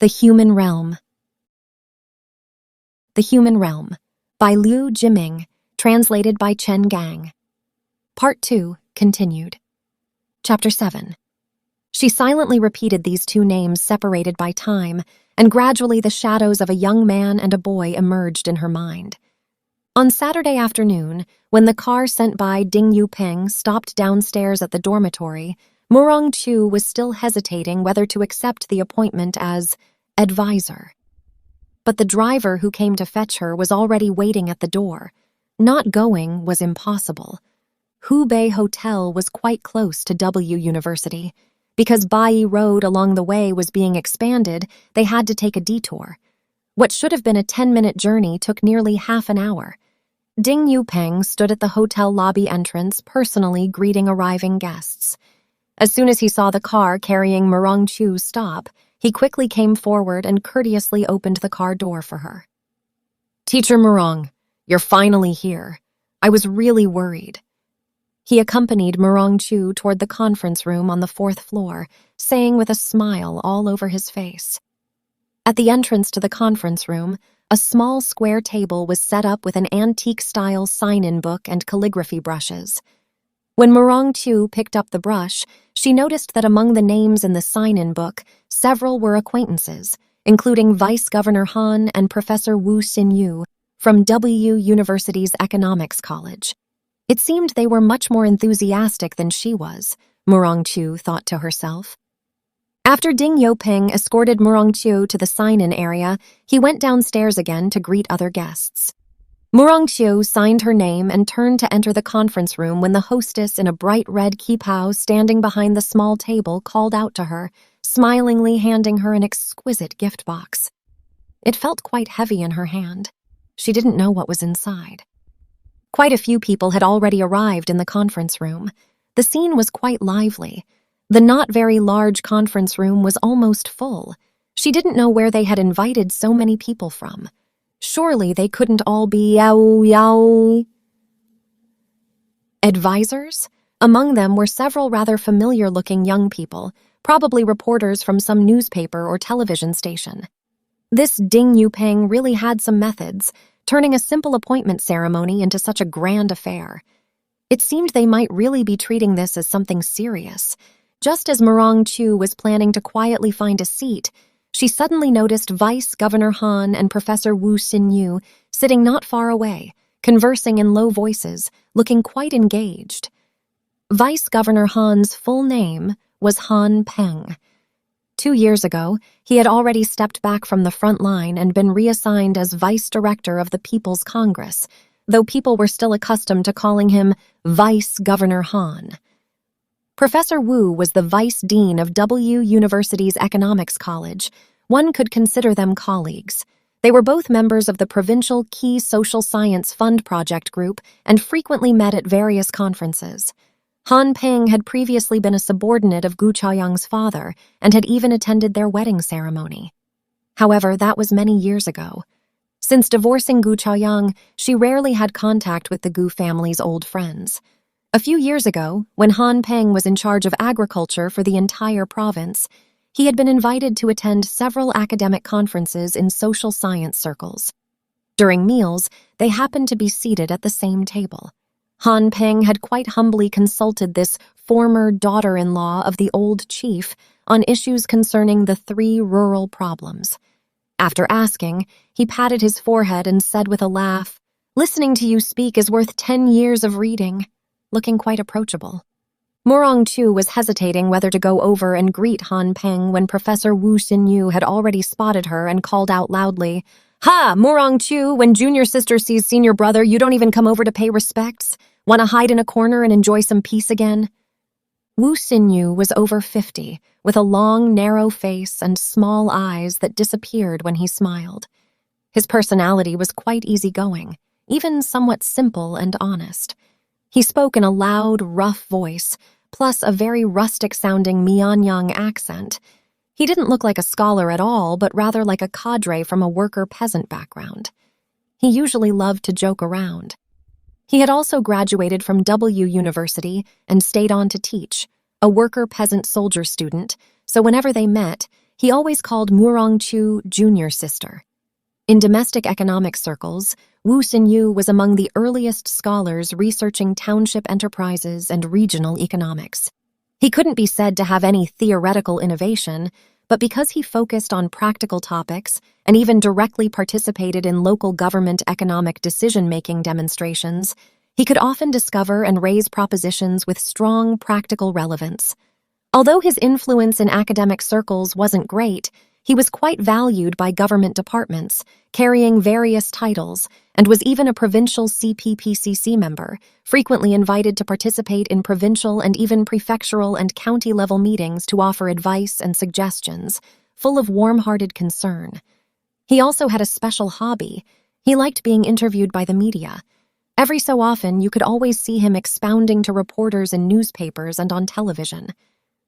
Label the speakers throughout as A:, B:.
A: The Human Realm. The Human Realm, by Liu Jiming, translated by Chen Gang. Part 2, continued. Chapter 7. She silently repeated these two names separated by time, and gradually the shadows of a young man and a boy emerged in her mind. On Saturday afternoon, when the car sent by Ding Yuping stopped downstairs at the dormitory, Murong Chu was still hesitating whether to accept the appointment as advisor. But the driver who came to fetch her was already waiting at the door. Not going was impossible. Hubei Hotel was quite close to W University. Because Bai Road along the way was being expanded, they had to take a detour. What should have been a 10-minute journey took nearly half an hour. Ding Yupeng stood at the hotel lobby entrance, personally greeting arriving guests. As soon as he saw the car carrying Murong Chu stop, he quickly came forward and courteously opened the car door for her. "Teacher Murong, you're finally here. I was really worried." He accompanied Murong Chu toward the conference room on the 4th floor, saying with a smile all over his face. At the entrance to the conference room, a small square table was set up with an antique-style sign-in book and calligraphy brushes. When Murong Chu picked up the brush, she noticed that among the names in the sign-in book, several were acquaintances, including Vice Governor Han and Professor Wu Xinyu from W University's Economics College. It seemed they were much more enthusiastic than she was, Murong Chu thought to herself. After Ding Yuping escorted Murong Chu to the sign-in area, he went downstairs again to greet other guests. Murong Chu signed her name and turned to enter the conference room when the hostess in a bright red kipao standing behind the small table called out to her, smilingly handing her an exquisite gift box. It felt quite heavy in her hand. She didn't know what was inside. Quite a few people had already arrived in the conference room. The scene was quite lively. The not very large conference room was almost full. She didn't know where they had invited so many people from. Surely they couldn't all be yao. Advisors? Among them were several rather familiar-looking young people, probably reporters from some newspaper or television station. This Ding Yuping really had some methods, turning a simple appointment ceremony into such a grand affair. It seemed they might really be treating this as something serious. Just as Murong Chu was planning to quietly find a seat, she suddenly noticed Vice Governor Han and Professor Wu Xinyu sitting not far away, conversing in low voices, looking quite engaged. Vice Governor Han's full name was Han Peng. 2 years ago, he had already stepped back from the front line and been reassigned as Vice Director of the People's Congress, though people were still accustomed to calling him Vice Governor Han. Professor Wu was the Vice Dean of W University's Economics College. One could consider them colleagues. They were both members of the Provincial Key Social Science Fund Project Group and frequently met at various conferences. Han Peng had previously been a subordinate of Gu Chaoyang's father and had even attended their wedding ceremony. However, that was many years ago. Since divorcing Gu Chaoyang, she rarely had contact with the Gu family's old friends. A few years ago, when Han Peng was in charge of agriculture for the entire province, he had been invited to attend several academic conferences in social science circles. During meals, they happened to be seated at the same table. Han Peng had quite humbly consulted this former daughter-in-law of the old chief on issues concerning the 3 rural problems. After asking, he patted his forehead and said with a laugh, "Listening to you speak is worth 10 years of reading," looking quite approachable. Murong Chu was hesitating whether to go over and greet Han Peng when Professor Wu Xinyu had already spotted her and called out loudly, "Ha, Murong Chu, when junior sister sees senior brother, you don't even come over to pay respects? Want to hide in a corner and enjoy some peace again?" Wu Xinyu was over 50, with a long, narrow face and small eyes that disappeared when he smiled. His personality was quite easygoing, even somewhat simple and honest. He spoke in a loud, rough voice, plus a very rustic-sounding Mianyang accent. He didn't look like a scholar at all, but rather like a cadre from a worker-peasant background. He usually loved to joke around. He had also graduated from W University and stayed on to teach, a worker-peasant soldier student, so whenever they met, he always called Murong-Chu junior sister. In domestic economic circles, Wu Xinyu was among the earliest scholars researching township enterprises and regional economics. He couldn't be said to have any theoretical innovation, but because he focused on practical topics and even directly participated in local government economic decision-making demonstrations, he could often discover and raise propositions with strong practical relevance. Although his influence in academic circles wasn't great, he was quite valued by government departments, carrying various titles, and was even a provincial CPPCC member, frequently invited to participate in provincial and even prefectural and county-level meetings to offer advice and suggestions, full of warm-hearted concern. He also had a special hobby. He liked being interviewed by the media. Every so often, you could always see him expounding to reporters in newspapers and on television.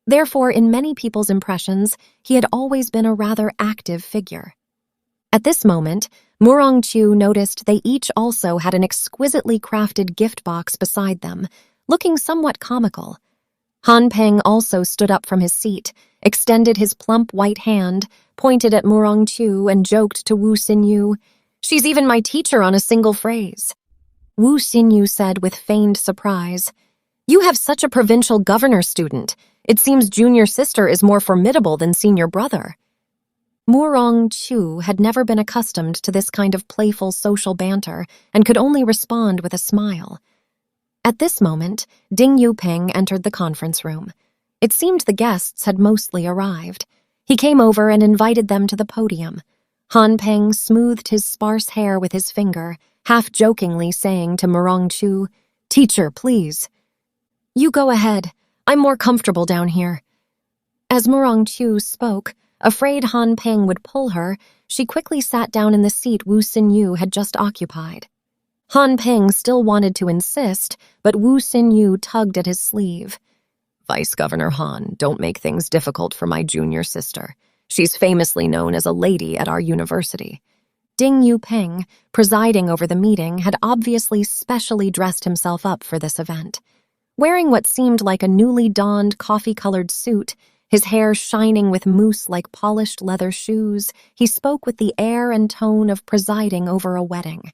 A: Therefore, in many people's impressions, he had always been a rather active figure. At this moment, Murong-Chu noticed they each also had an exquisitely crafted gift box beside them, looking somewhat comical. Han Peng also stood up from his seat, extended his plump white hand, pointed at Murong-Chu, and joked to Wu Xinyu, "She's even my teacher on a single phrase." Wu Xinyu said with feigned surprise, "You have such a provincial governor student. It seems junior sister is more formidable than senior brother." Murong-Chu had never been accustomed to this kind of playful social banter and could only respond with a smile. At this moment, Ding Yuping entered the conference room. It seemed the guests had mostly arrived. He came over and invited them to the podium. Han Peng smoothed his sparse hair with his finger, half-jokingly saying to Murong-Chu, "Teacher, please." "You go ahead. I'm more comfortable down here." As Murong-Chu spoke, afraid Han Peng would pull her, she quickly sat down in the seat Wu Xinyu had just occupied. Han Peng still wanted to insist, but Wu Xinyu tugged at his sleeve. "Vice Governor Han, don't make things difficult for my junior sister. She's famously known as a lady at our university." Ding Yuping, presiding over the meeting, had obviously specially dressed himself up for this event. Wearing what seemed like a newly donned coffee-colored suit, his hair shining with mousse-like polished leather shoes, he spoke with the air and tone of presiding over a wedding.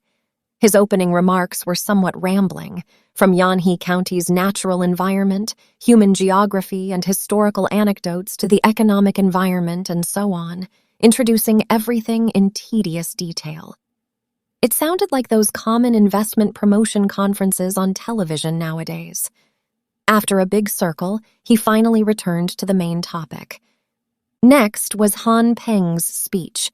A: His opening remarks were somewhat rambling, from Yanhe County's natural environment, human geography, and historical anecdotes to the economic environment and so on, introducing everything in tedious detail. It sounded like those common investment promotion conferences on television nowadays. After a big circle, he finally returned to the main topic. Next was Han Peng's speech.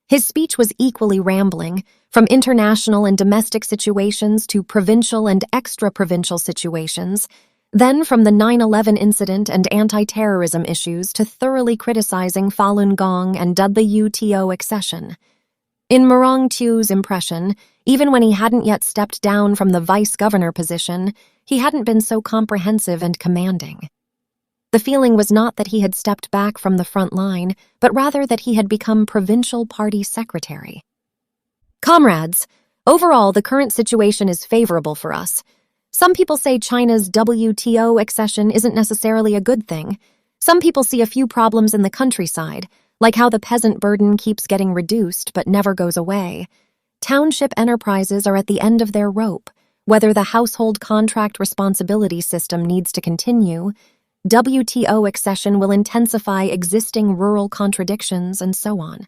A: His speech was equally rambling, from international and domestic situations to provincial and extra-provincial situations, then from the 9/11 incident and anti-terrorism issues to thoroughly criticizing Falun Gong and WTO accession. In Murong-Chu's impression, even when he hadn't yet stepped down from the vice-governor position, he hadn't been so comprehensive and commanding. The feeling was not that he had stepped back from the front line, but rather that he had become provincial party secretary. "Comrades, overall the current situation is favorable for us. Some people say China's WTO accession isn't necessarily a good thing. Some people see a few problems in the countryside, like how the peasant burden keeps getting reduced but never goes away. Township enterprises are at the end of their rope, whether the household contract responsibility system needs to continue, WTO accession will intensify existing rural contradictions, and so on.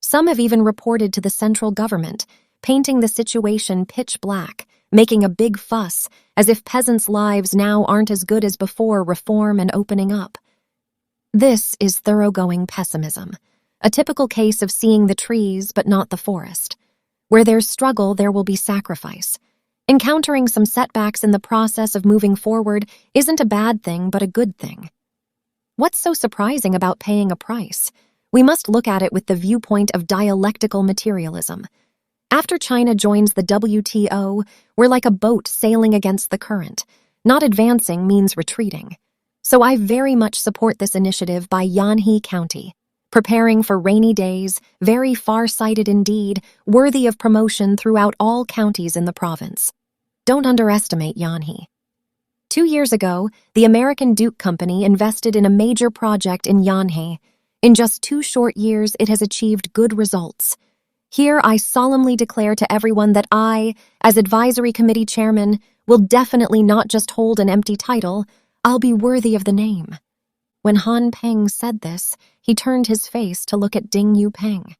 A: Some have even reported to the central government, painting the situation pitch black, making a big fuss, as if peasants' lives now aren't as good as before reform and opening up. This is thoroughgoing pessimism, a typical case of seeing the trees but not the forest. Where there's struggle, there will be sacrifice. Encountering some setbacks in the process of moving forward isn't a bad thing, but a good thing. What's so surprising about paying a price? We must look at it with the viewpoint of dialectical materialism. After China joins the WTO, we're like a boat sailing against the current. Not advancing means retreating. So I very much support this initiative by Yanhe County, preparing for rainy days, very far-sighted indeed, worthy of promotion throughout all counties in the province. Don't underestimate Yanhe. 2 years ago, the American Duke Company invested in a major project in Yanhe. In just 2 short years, it has achieved good results. Here, I solemnly declare to everyone that I, as advisory committee chairman, will definitely not just hold an empty title, I'll be worthy of the name." When Han Peng said this, he turned his face to look at Ding Yupeng.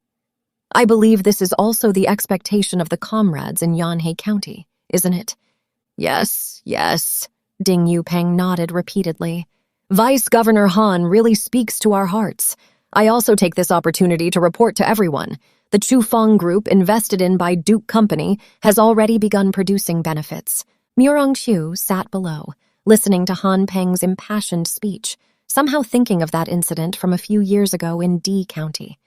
A: "I believe this is also the expectation of the comrades in Yanhe County, isn't it?" Yes, Ding Yupeng nodded repeatedly. "Vice Governor Han really speaks to our hearts. I also take this opportunity to report to everyone. The Chufeng Group, invested in by Duke Company, has already begun producing benefits." Murong Chu sat below, listening to Han Peng's impassioned speech, somehow thinking of that incident from a few years ago in D County.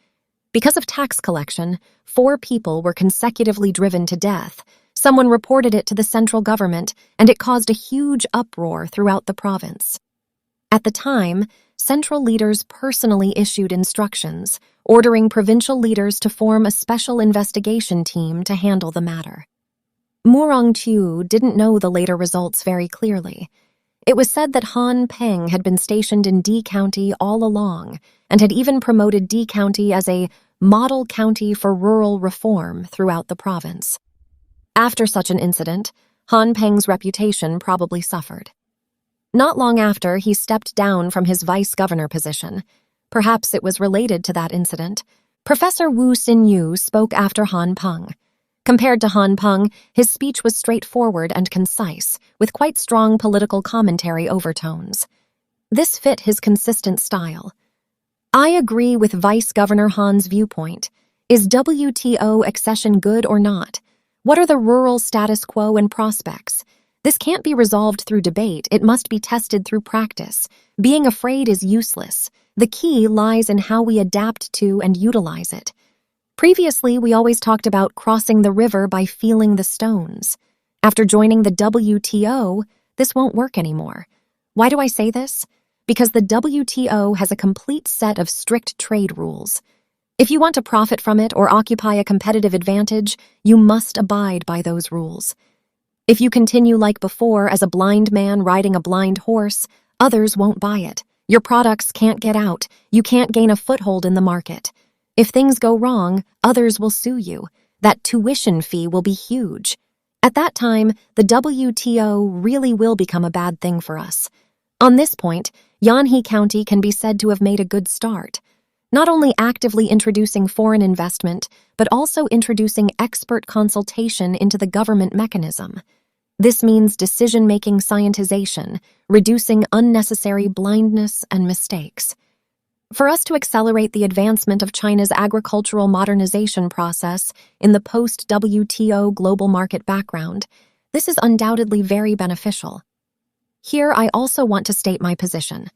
A: Because of tax collection, 4 people were consecutively driven to death. Someone reported it to the central government, and it caused a huge uproar throughout the province. At the time, central leaders personally issued instructions, ordering provincial leaders to form a special investigation team to handle the matter. Murong Chu didn't know the later results very clearly. It was said that Han Peng had been stationed in D County all along and had even promoted D County as a model county for rural reform throughout the province. After such an incident, Han Peng's reputation probably suffered. Not long after, he stepped down from his vice governor position. Perhaps it was related to that incident. Professor Wu Xinyu spoke after Han Peng. Compared to Han Peng, his speech was straightforward and concise, with quite strong political commentary overtones. This fit his consistent style. "I agree with Vice Governor Han's viewpoint. Is WTO accession good or not? What are the rural status quo and prospects? This can't be resolved through debate, it must be tested through practice. Being afraid is useless. The key lies in how we adapt to and utilize it. Previously, we always talked about crossing the river by feeling the stones. After joining the WTO, this won't work anymore. Why do I say this? Because the WTO has a complete set of strict trade rules. If you want to profit from it or occupy a competitive advantage, you must abide by those rules. If you continue like before as a blind man riding a blind horse, others won't buy it. Your products can't get out. You can't gain a foothold in the market. If things go wrong, others will sue you. That tuition fee will be huge. At that time, the WTO really will become a bad thing for us. On this point, Yanhe County can be said to have made a good start, not only actively introducing foreign investment, but also introducing expert consultation into the government mechanism. This means decision-making scientization, reducing unnecessary blindness and mistakes. For us to accelerate the advancement of China's agricultural modernization process in the post-WTO global market background, this is undoubtedly very beneficial. Here, I also want to state my position.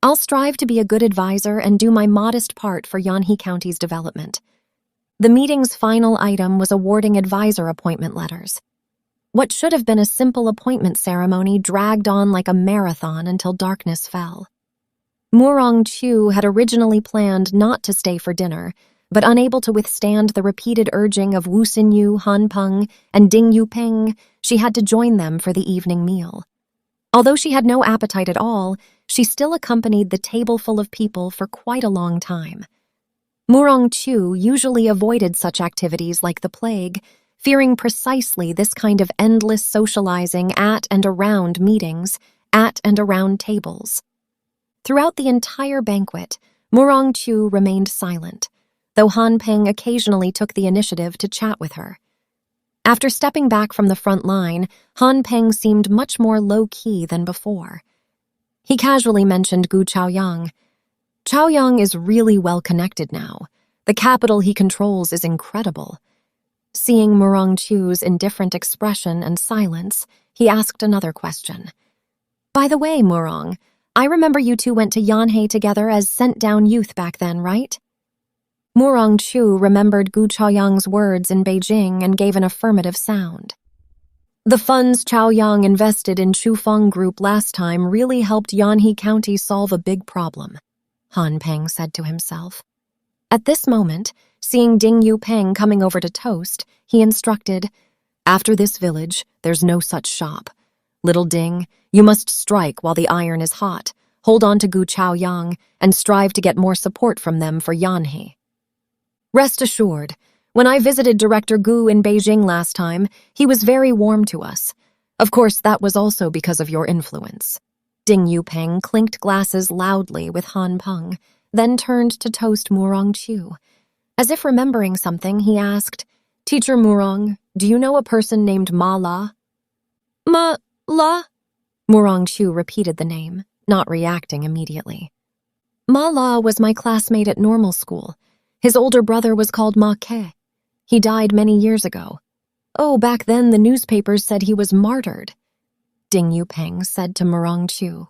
A: I'll strive to be a good advisor and do my modest part for Yanhe County's development. The meeting's final item was awarding advisor appointment letters. What should have been a simple appointment ceremony dragged on like a marathon until darkness fell. Murong Chu had originally planned not to stay for dinner, but unable to withstand the repeated urging of Wu Xinyu, Han Peng, and Ding Yupeng, she had to join them for the evening meal. Although she had no appetite at all, she still accompanied the table full of people for quite a long time. Murong Chu usually avoided such activities like the plague, fearing precisely this kind of endless socializing at and around meetings, at and around tables. Throughout the entire banquet, Murong Chu remained silent, though Han Peng occasionally took the initiative to chat with her. After stepping back from the front line, Han Peng seemed much more low-key than before. He casually mentioned Gu Chaoyang. Chaoyang is really well-connected now. The capital he controls is incredible. Seeing Murong Chu's indifferent expression and silence, he asked another question. "By the way, Murong, I remember you two went to Yanhe together as sent-down youth back then, right?" Murong Chu remembered Gu Chaoyang's words in Beijing and gave an affirmative sound. "The funds Chaoyang invested in Chufeng Group last time really helped Yanhe County solve a big problem," Han Peng said to himself. At this moment, seeing Ding Yupeng coming over to toast, he instructed, "After this village, there's no such shop. Little Ding, you must strike while the iron is hot. hold on to Gu Chaoyang, and strive to get more support from them for Yanhe. Rest assured, when I visited Director Gu in Beijing last time, he was very warm to us. Of course, that was also because of your influence. Ding Yupeng clinked glasses loudly with Han Peng, then turned to toast Murong Chu. As if remembering something, he asked, "Teacher Murong, do you know a person named Ma La?" "Ma La?" Murong Chu repeated the name, not reacting immediately. "Ma La was my classmate at normal school. His older brother was called Ma Ke. He died many years ago. Oh, back then the newspapers said he was martyred," Ding Yupeng said to Murong Chu.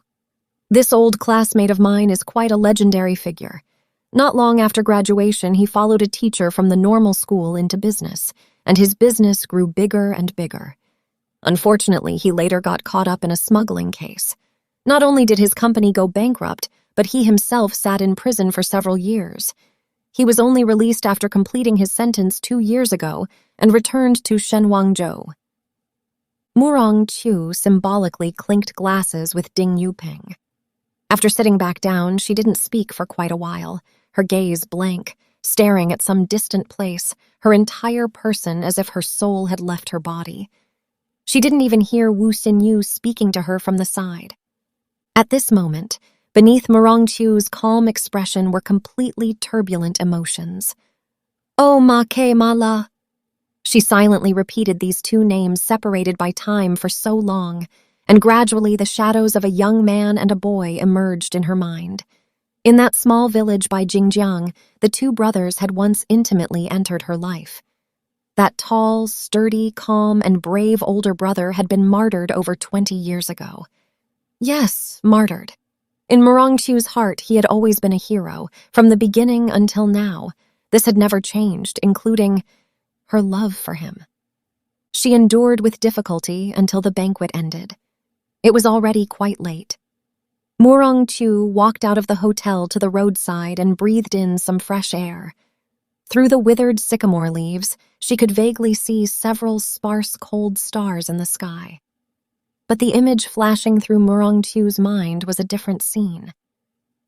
A: "This old classmate of mine is quite a legendary figure. Not long after graduation, he followed a teacher from the normal school into business, and his business grew bigger and bigger. Unfortunately, he later got caught up in a smuggling case. Not only did his company go bankrupt, but he himself sat in prison for several years. He was only released after completing his sentence 2 years ago and returned to Shenhuangzhou." Murong Chu symbolically clinked glasses with Ding Yupeng. After sitting back down, she didn't speak for quite a while, her gaze blank, staring at some distant place, her entire person as if her soul had left her body. She didn't even hear Wu Xinyu speaking to her from the side. At this moment, beneath Murong Chu's calm expression were completely turbulent emotions. "Oh, Ma Ke Ma La." She silently repeated these two names separated by time for so long, and gradually the shadows of a young man and a boy emerged in her mind. In that small village by Jingjiang, the two brothers had once intimately entered her life. That tall, sturdy, calm, and brave older brother had been martyred over 20 years ago. Yes, martyred. In Murong Chu's heart, he had always been a hero, from the beginning until now. This had never changed, including her love for him. She endured with difficulty until the banquet ended. It was already quite late. Murong Chu walked out of the hotel to the roadside and breathed in some fresh air. Through the withered sycamore leaves, she could vaguely see several sparse, cold stars in the sky. But the image flashing through Murong Chu's mind was a different scene.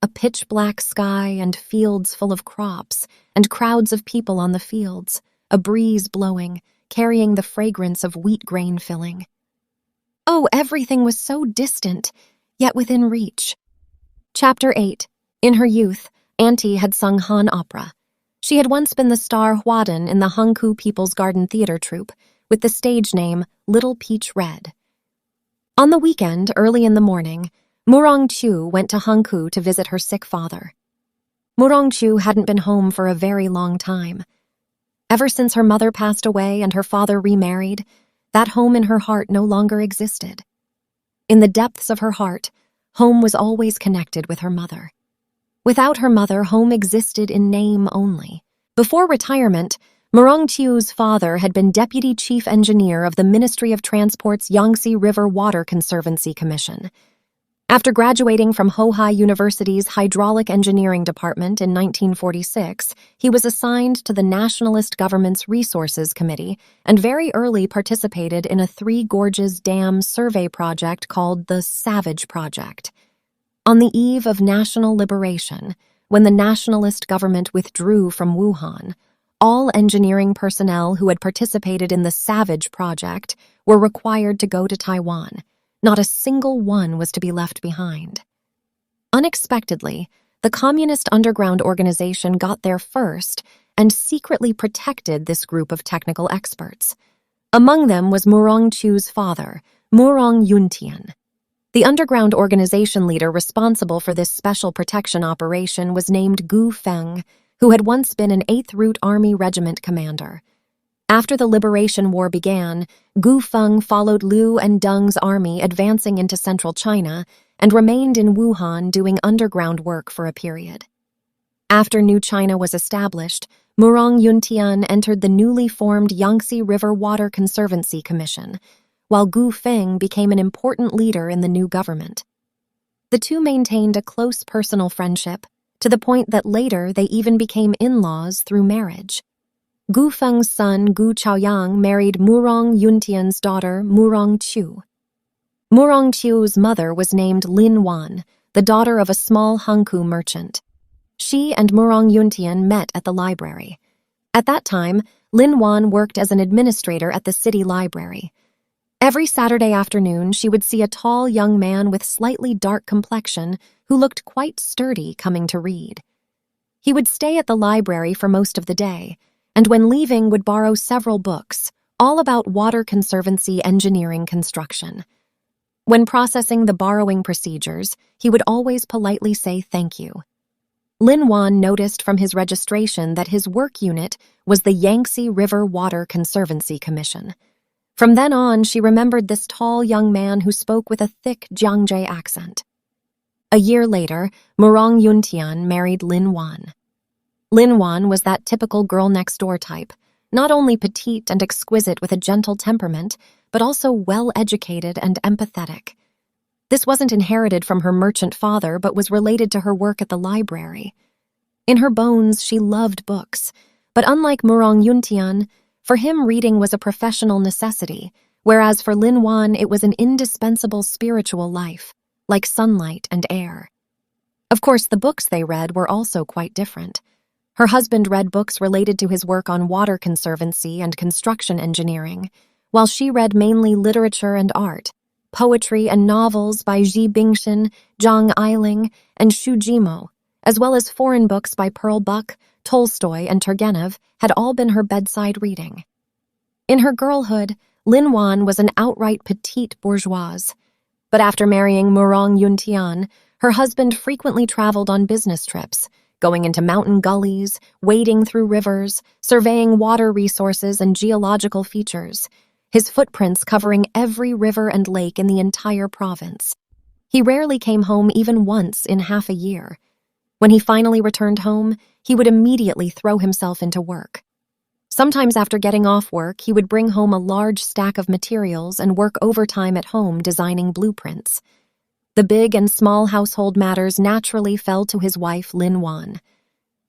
A: A pitch-black sky and fields full of crops, and crowds of people on the fields, a breeze blowing, carrying the fragrance of wheat grain filling. Oh, everything was so distant, yet within reach. Chapter 8. In her youth, Auntie had sung Han opera. She had once been the star Huadan in the Hangku People's Garden Theater troupe, with the stage name Little Peach Red. On the weekend, early in the morning, Murong Chu went to Hangku to visit her sick father. Murong Chu hadn't been home for a very long time. Ever since her mother passed away and her father remarried, that home in her heart no longer existed. In the depths of her heart, home was always connected with her mother. Without her mother, home existed in name only. Before retirement, Murong Chu's father had been Deputy Chief Engineer of the Ministry of Transport's Yangtze River Water Conservancy Commission. After graduating from Hohai University's Hydraulic Engineering Department in 1946, he was assigned to the Nationalist Government's Resources Committee and very early participated in a Three Gorges Dam survey project called the Savage Project. On the eve of national liberation, when the nationalist government withdrew from Wuhan, all engineering personnel who had participated in the Savage Project were required to go to Taiwan. Not a single one was to be left behind. Unexpectedly, the Communist Underground Organization got there first and secretly protected this group of technical experts. Among them was Murong Chu's father, Murong Yuntian. The underground organization leader responsible for this special protection operation was named Gu Feng, who had once been an 8th Route Army Regiment commander. After the Liberation War began, Gu Feng followed Liu and Deng's army advancing into central China and remained in Wuhan doing underground work for a period. After New China was established, Murong Yuntian entered the newly formed Yangtze River Water Conservancy Commission, while Gu Feng became an important leader in the new government. The two maintained a close personal friendship, to the point that later they even became in-laws through marriage. Gu Feng's son Gu Chaoyang married Murong Yuntian's daughter Murong Chu. Murong Chu's mother was named Lin Wan, the daughter of a small Hankou merchant. She and Murong Yuntian met at the library. At that time, Lin Wan worked as an administrator at the city library. Every Saturday afternoon, she would see a tall young man with slightly dark complexion who looked quite sturdy coming to read. He would stay at the library for most of the day, and when leaving would borrow several books, all about water conservancy engineering construction. When processing the borrowing procedures, he would always politely say thank you. Lin Wan noticed from his registration that his work unit was the Yangtze River Water Conservancy Commission. From then on, she remembered this tall young man who spoke with a thick Jiangzhou accent. A year later, Murong Yuntian married Lin Wan. Lin Wan was that typical girl-next-door type, not only petite and exquisite with a gentle temperament, but also well-educated and empathetic. This wasn't inherited from her merchant father, but was related to her work at the library. In her bones, she loved books, but unlike Murong Yuntian, for him reading was a professional necessity, whereas for Lin Wan it was an indispensable spiritual life, like sunlight and air. Of course, the books they read were also quite different. Her husband read books related to his work on water conservancy and construction engineering, while she read mainly literature and art. Poetry and novels by Xi Bingxin, Zhang Eiling, and Xu Jimo, as well as foreign books by Pearl Buck, Tolstoy, and Turgenev, had all been her bedside reading. In her girlhood, Lin Wan was an outright petite bourgeoise. But after marrying Murong Yuntian, her husband frequently traveled on business trips, going into mountain gullies, wading through rivers, surveying water resources and geological features, his footprints covering every river and lake in the entire province. He rarely came home even once in half a year. When he finally returned home, he would immediately throw himself into work. Sometimes after getting off work, he would bring home a large stack of materials and work overtime at home designing blueprints. The big and small household matters naturally fell to his wife Lin Wan.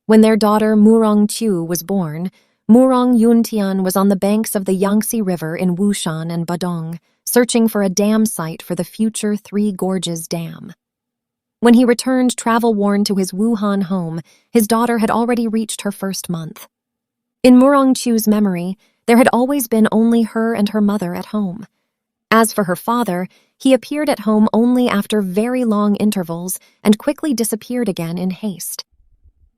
A: When their daughter Murong Chu was born, Murong Yuntian was on the banks of the Yangtze River in Wushan and Badong, searching for a dam site for the future Three Gorges Dam. When he returned travel-worn to his Wuhan home, his daughter had already reached her first month. In Murong Chu's memory, there had always been only her and her mother at home. As for her father, he appeared at home only after very long intervals and quickly disappeared again in haste.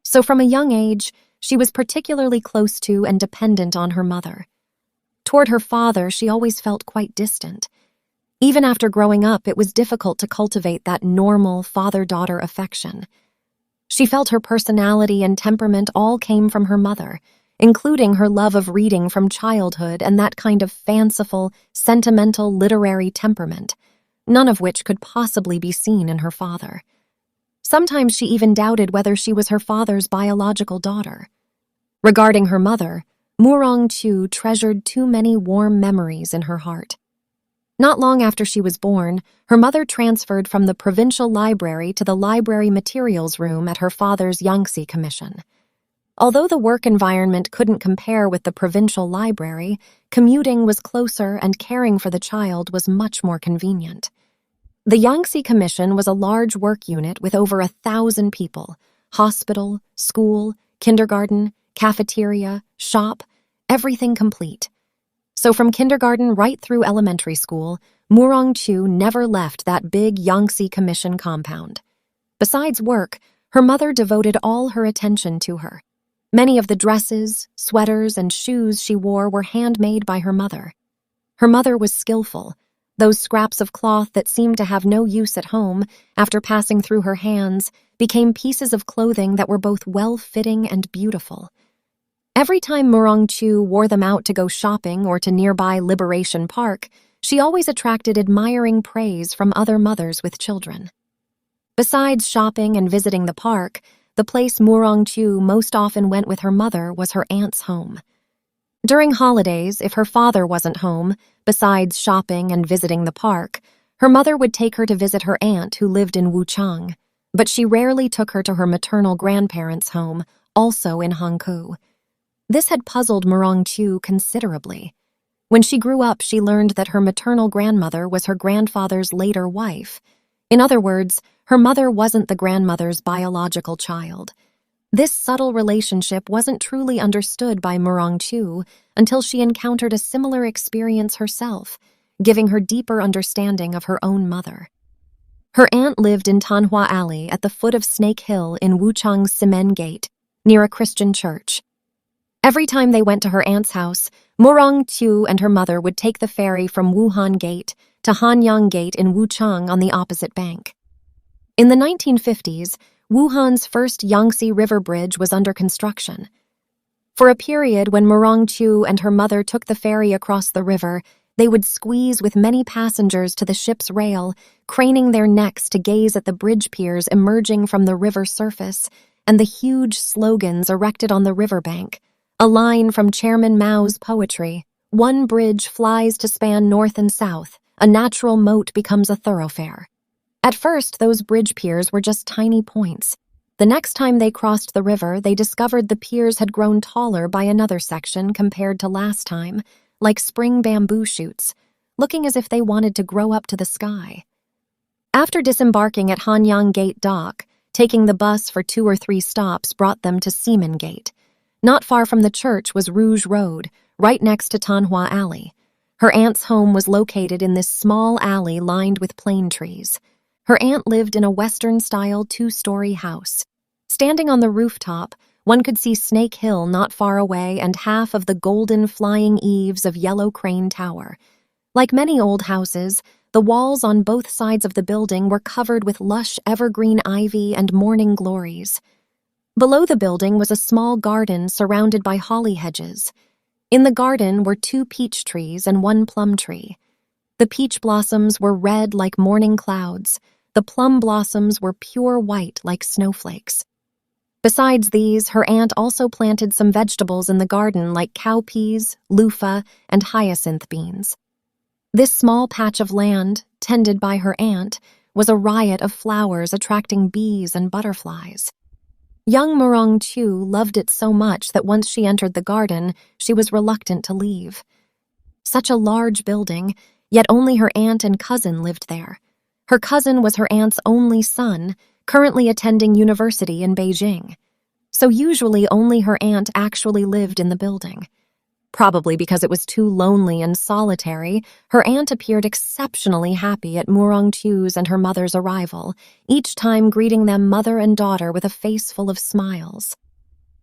A: So from a young age, she was particularly close to and dependent on her mother. Toward her father, she always felt quite distant. Even after growing up, it was difficult to cultivate that normal father-daughter affection. She felt her personality and temperament all came from her mother, including her love of reading from childhood and that kind of fanciful, sentimental literary temperament, none of which could possibly be seen in her father. Sometimes she even doubted whether she was her father's biological daughter. Regarding her mother, Murong Chu treasured too many warm memories in her heart. Not long after she was born, her mother transferred from the provincial library to the library materials room at her father's Yangtze Commission. Although the work environment couldn't compare with the provincial library, commuting was closer and caring for the child was much more convenient. The Yangtze Commission was a large work unit with over 1,000 people, hospital, school, kindergarten, cafeteria, shop, everything complete. So from kindergarten right through elementary school, Murong Chu never left that big Yangtze Commission compound. Besides work, her mother devoted all her attention to her. Many of the dresses, sweaters, and shoes she wore were handmade by her mother. Her mother was skillful. Those scraps of cloth that seemed to have no use at home, after passing through her hands, became pieces of clothing that were both well-fitting and beautiful. Every time Murong Chu wore them out to go shopping or to nearby Liberation Park, she always attracted admiring praise from other mothers with children. Besides shopping and visiting the park, the place Murong Chu most often went with her mother was her aunt's home. During holidays, if her father wasn't home, besides shopping and visiting the park, her mother would take her to visit her aunt who lived in Wuchang, but she rarely took her to her maternal grandparents' home, also in Hankou. This had puzzled Murong Chu considerably. When she grew up, she learned that her maternal grandmother was her grandfather's later wife. In other words, Her mother wasn't the grandmother's biological child. This subtle relationship wasn't truly understood by Murong-Chu until she encountered a similar experience herself, giving her deeper understanding of her own mother. Her aunt lived in Tanhua Alley at the foot of Snake Hill in Wuchang's Simen Gate, near a Christian church. Every time they went to her aunt's house, Murong-Chu and her mother would take the ferry from Wuhan Gate to Hanyang Gate in Wuchang on the opposite bank. In the 1950s, Wuhan's first Yangtze River Bridge was under construction. For a period when Murong-Chu and her mother took the ferry across the river, they would squeeze with many passengers to the ship's rail, craning their necks to gaze at the bridge piers emerging from the river surface and the huge slogans erected on the riverbank, a line from Chairman Mao's poetry: "One bridge flies to span north and south, a natural moat becomes a thoroughfare." At first, those bridge piers were just tiny points. The next time they crossed the river, they discovered the piers had grown taller by another section compared to last time, like spring bamboo shoots, looking as if they wanted to grow up to the sky. After disembarking at Hanyang Gate Dock, taking the bus for 2 or 3 stops brought them to Seaman Gate. Not far from the church was Rouge Road, right next to Tanhua Alley. Her aunt's home was located in this small alley lined with plane trees. Her aunt lived in a Western-style 2-story house. Standing on the rooftop, one could see Snake Hill not far away and half of the golden flying eaves of Yellow Crane Tower. Like many old houses, the walls on both sides of the building were covered with lush evergreen ivy and morning glories. Below the building was a small garden surrounded by holly hedges. In the garden were 2 peach trees and 1 plum tree. The peach blossoms were red like morning clouds. The plum blossoms were pure white like snowflakes. Besides these, her aunt also planted some vegetables in the garden like cowpeas, loofah, and hyacinth beans. This small patch of land, tended by her aunt, was a riot of flowers attracting bees and butterflies. Young Murong-Chu loved it so much that once she entered the garden, she was reluctant to leave. Such a large building, yet only her aunt and cousin lived there. Her cousin was her aunt's only son, currently attending university in Beijing. So usually only her aunt actually lived in the building. Probably because it was too lonely and solitary, her aunt appeared exceptionally happy at Murong-Chu's and her mother's arrival, each time greeting them mother and daughter with a face full of smiles.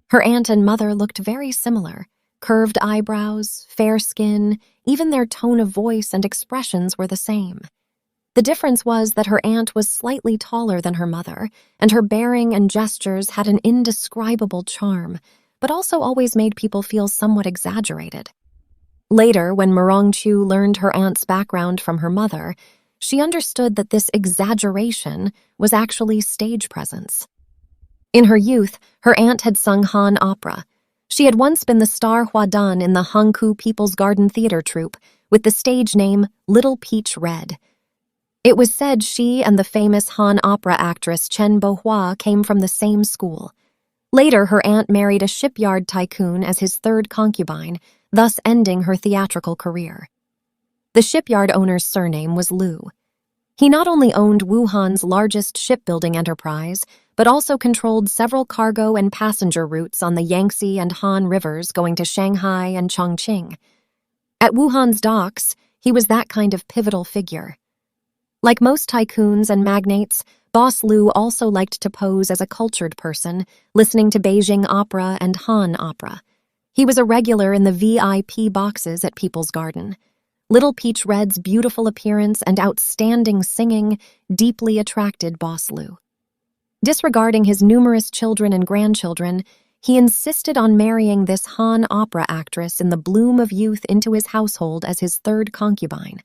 A: Her aunt and mother looked very similar. Curved eyebrows, fair skin, even their tone of voice and expressions were the same. The difference was that her aunt was slightly taller than her mother, and her bearing and gestures had an indescribable charm, but also always made people feel somewhat exaggerated. Later, when Murong-Chu learned her aunt's background from her mother, she understood that this exaggeration was actually stage presence. In her youth, her aunt had sung Han opera. She had once been the star Huadan in the Hangkou People's Garden Theater troupe, with the stage name Little Peach Red. It was said she and the famous Han opera actress Chen Bohua came from the same school. Later, her aunt married a shipyard tycoon as his 3rd concubine, thus ending her theatrical career. The shipyard owner's surname was Liu. He not only owned Wuhan's largest shipbuilding enterprise, but also controlled several cargo and passenger routes on the Yangtze and Han rivers going to Shanghai and Chongqing. At Wuhan's docks, he was that kind of pivotal figure. Like most tycoons and magnates, Boss Liu also liked to pose as a cultured person, listening to Beijing opera and Han opera. He was a regular in the VIP boxes at People's Garden. Little Peach Red's beautiful appearance and outstanding singing deeply attracted Boss Liu. Disregarding his numerous children and grandchildren, he insisted on marrying this Han opera actress in the bloom of youth into his household as his 3rd concubine.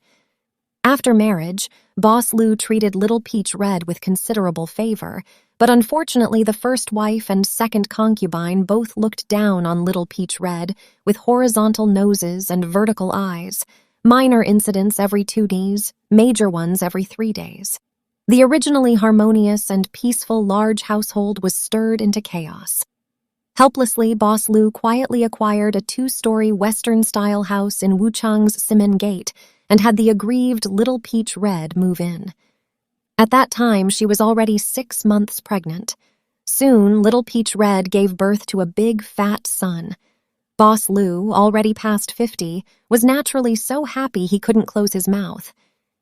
A: After marriage, Boss Liu treated Little Peach Red with considerable favor, but unfortunately the first wife and 2nd concubine both looked down on Little Peach Red with horizontal noses and vertical eyes, minor incidents every 2 days, major ones every 3 days. The originally harmonious and peaceful large household was stirred into chaos. Helplessly, Boss Liu quietly acquired a 2-story Western-style house in Wuchang's Simen Gate and had the aggrieved Little Peach Red move in. At that time, she was already 6 months pregnant. Soon, little Peach Red gave birth to a big, fat son. Boss Liu, already past 50, was naturally so happy he couldn't close his mouth.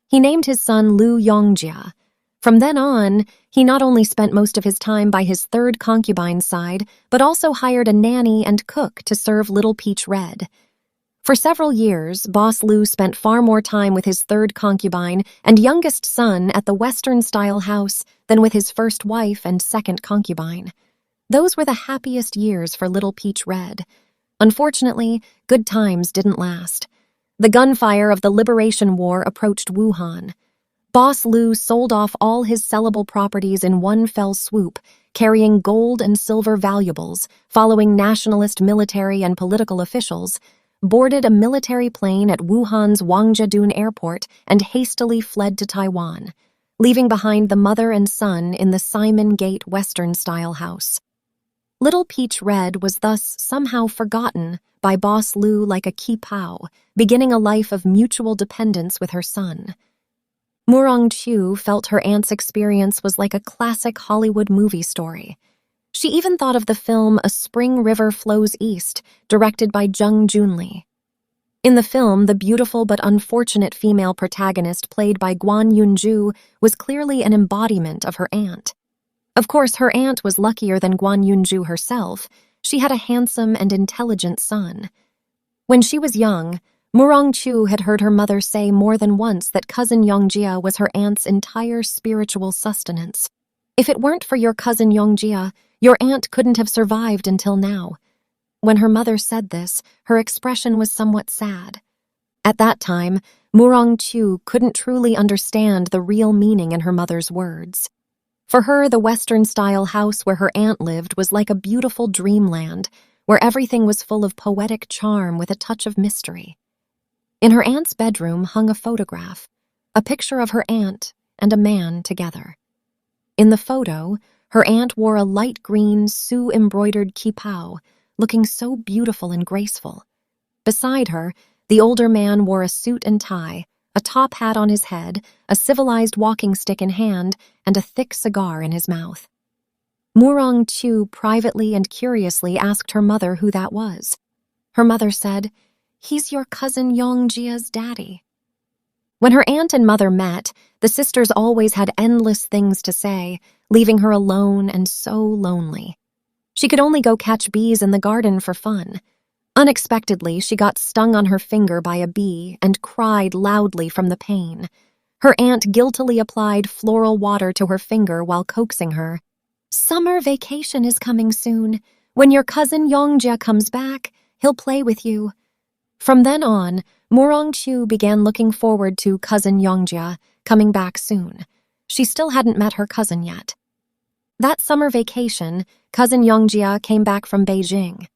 A: He named his son Liu Yongjia. From then on, he not only spent most of his time by his third concubine's side, but also hired a nanny and cook to serve little Peach Red. For several years, Boss Liu spent far more time with his third concubine and youngest son at the Western-style house than with his first wife and second concubine. Those were the happiest years for little Peach Red. Unfortunately, good times didn't last. The gunfire of the Liberation War approached Wuhan. Boss Liu sold off all his sellable properties in one fell swoop, carrying gold and silver valuables, following nationalist military and political officials, boarded a military plane at Wuhan's Wangjiadun airport and hastily fled to Taiwan, leaving behind the mother and son in the Simon Gate Western-style house. Little Peach Red was thus somehow forgotten by Boss Liu like a qipao, beginning a life of mutual dependence with her son. Murong Chu felt her aunt's experience was like a classic Hollywood movie story. She even thought of the film A Spring River Flows East, directed by Jung Junli. In the film, the beautiful but unfortunate female protagonist played by Guan Yunju was clearly an embodiment of her aunt. Of course, her aunt was luckier than Guan Yunju herself. She had a handsome and intelligent son. When she was young, Murong Chu had heard her mother say more than once that cousin Yongjia was her aunt's entire spiritual sustenance. If it weren't for your cousin Yongjia, your aunt couldn't have survived until now. When her mother said this, her expression was somewhat sad. At that time, Murong Chu couldn't truly understand the real meaning in her mother's words. For her, the Western-style house where her aunt lived was like a beautiful dreamland, where everything was full of poetic charm with a touch of mystery. In her aunt's bedroom hung a photograph, a picture of her aunt and a man together. In the photo, her aunt wore a light green Sioux-embroidered qipao, looking so beautiful and graceful. Beside her, the older man wore a suit and tie, a top hat on his head, a civilized walking stick in hand, and a thick cigar in his mouth. Murong Chu privately and curiously asked her mother who that was. Her mother said, "He's your cousin Yongjia's daddy." When her aunt and mother met, the sisters always had endless things to say, leaving her alone and so lonely. She could only go catch bees in the garden for fun. Unexpectedly, she got stung on her finger by a bee and cried loudly from the pain. Her aunt guiltily applied floral water to her finger while coaxing her. "Summer vacation is coming soon. When your cousin Yongjia comes back, he'll play with you." From then on, Murong Chu began looking forward to cousin Yongjia coming back soon. She still hadn't met her cousin yet. That summer vacation, cousin Yongjia came back from Beijing.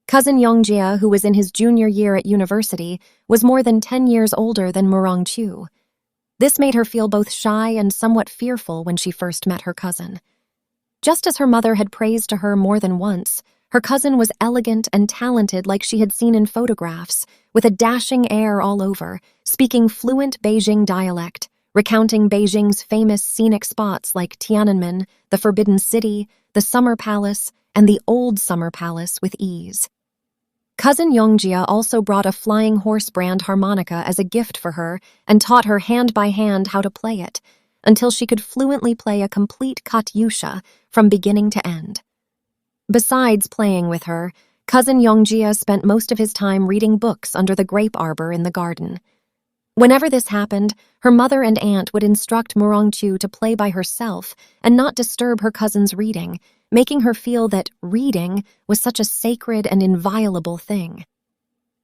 A: Cousin Yongjia, who was in his junior year at university, was more than 10 years older than Murong Chu. This made her feel both shy and somewhat fearful when she first met her cousin. Just as her mother had praised to her more than once, her cousin was elegant and talented like she had seen in photographs, with a dashing air all over, speaking fluent Beijing dialect, recounting Beijing's famous scenic spots like Tiananmen, the Forbidden City, the Summer Palace, and the Old Summer Palace with ease. Cousin Yongjia also brought a flying horse brand harmonica as a gift for her and taught her hand by hand how to play it, until she could fluently play a complete katyusha from beginning to end. Besides playing with her, cousin Yongjia spent most of his time reading books under the grape arbor in the garden. Whenever this happened, her mother and aunt would instruct Murong Chu to play by herself and not disturb her cousin's reading, making her feel that reading was such a sacred and inviolable thing.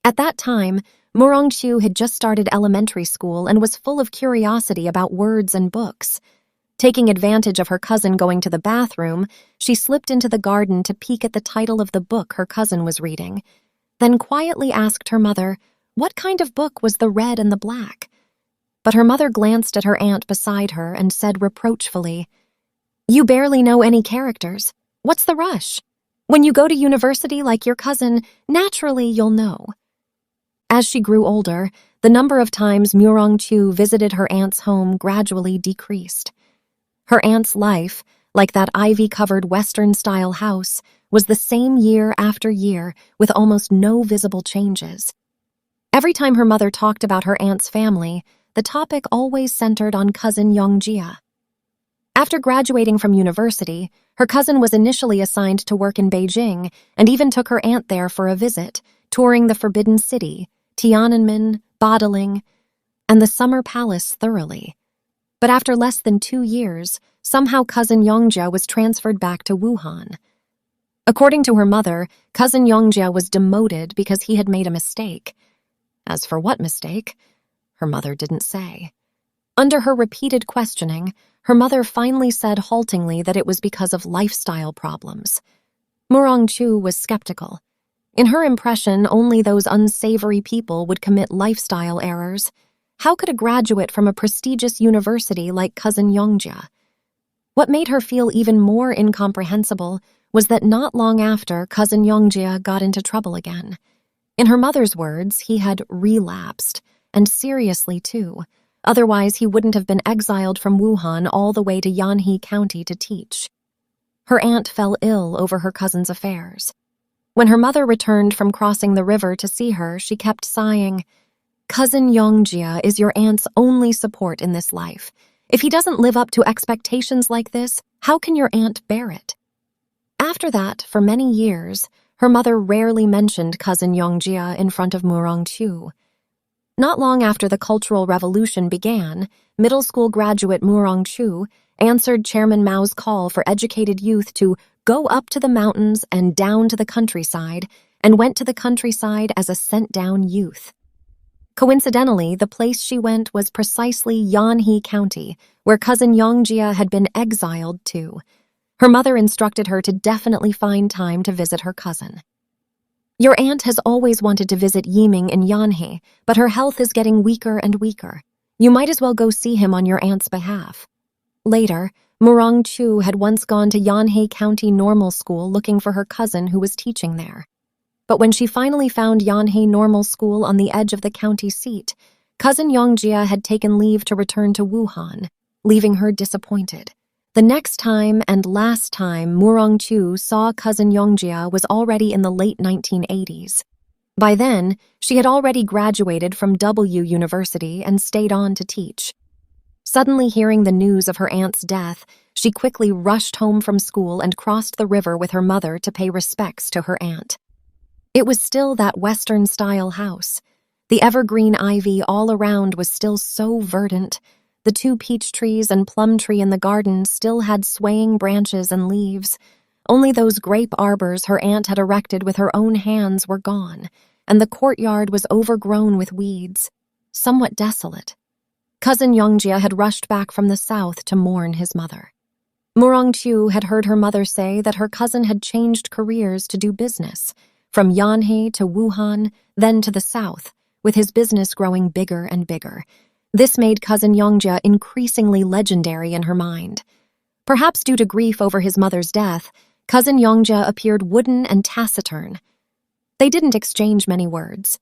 A: At that time, Murong Chu had just started elementary school and was full of curiosity about words and books. Taking advantage of her cousin going to the bathroom, she slipped into the garden to peek at the title of the book her cousin was reading, then quietly asked her mother what kind of book was the red and the black. But her mother glanced at her aunt beside her and said reproachfully, "You barely know any characters. What's the rush? When you go to university like your cousin, naturally you'll know." As she grew older, the number of times Murong Chu visited her aunt's home gradually decreased. Her aunt's life, like that ivy-covered Western-style house, was the same year after year with almost no visible changes. Every time her mother talked about her aunt's family, the topic always centered on cousin Yongjia. After graduating from university, her cousin was initially assigned to work in Beijing and even took her aunt there for a visit, touring the Forbidden City, Tiananmen, Badaling, and the Summer Palace thoroughly. But after less than 2 years, somehow cousin Yongjia was transferred back to Wuhan. According to her mother, cousin Yongjia was demoted because he had made a mistake. As for what mistake, her mother didn't say. Under her repeated questioning, her mother finally said haltingly that it was because of lifestyle problems. Murongchu was skeptical. In her impression, only those unsavory people would commit lifestyle errors. How could a graduate from a prestigious university like cousin Yongjia? What made her feel even more incomprehensible was that not long after, cousin Yongjia got into trouble again. In her mother's words, he had relapsed, and seriously too. Otherwise, he wouldn't have been exiled from Wuhan all the way to Yanhe County to teach. Her aunt fell ill over her cousin's affairs. When her mother returned from crossing the river to see her, she kept sighing, "Cousin Yongjia is your aunt's only support in this life. If he doesn't live up to expectations like this, how can your aunt bear it?" After that, for many years, her mother rarely mentioned cousin Yongjia in front of Murongchu. Not long after the Cultural Revolution began, middle school graduate Murongchu answered Chairman Mao's call for educated youth to go up to the mountains and down to the countryside, and went to the countryside as a sent-down youth. Coincidentally, the place she went was precisely Yanhe County, where cousin Yongjia had been exiled to. Her mother instructed her to definitely find time to visit her cousin. "Your aunt has always wanted to visit Jiming in Yanhe, but her health is getting weaker and weaker. You might as well go see him on your aunt's behalf." Later, Murongchu had once gone to Yanhe County Normal School looking for her cousin who was teaching there. But when she finally found Yanhe Normal School on the edge of the county seat, cousin Yongjia had taken leave to return to Wuhan, leaving her disappointed. The next time and last time Murongchu saw cousin Yongjia was already in the late 1980s. By then, she had already graduated from W University and stayed on to teach. Suddenly hearing the news of her aunt's death, she quickly rushed home from school and crossed the river with her mother to pay respects to her aunt. It was still that Western-style house. The evergreen ivy all around was still so verdant. The 2 peach trees and plum tree in the garden still had swaying branches and leaves. Only those grape arbors her aunt had erected with her own hands were gone, and the courtyard was overgrown with weeds, somewhat desolate. Cousin Yongjia had rushed back from the south to mourn his mother. Murongchu had heard her mother say that her cousin had changed careers to do business, from Yanhe to Wuhan, then to the south, with his business growing bigger and bigger. This made cousin Yongjia increasingly legendary in her mind. Perhaps due to grief over his mother's death, cousin Yongjia appeared wooden and taciturn. They didn't exchange many words.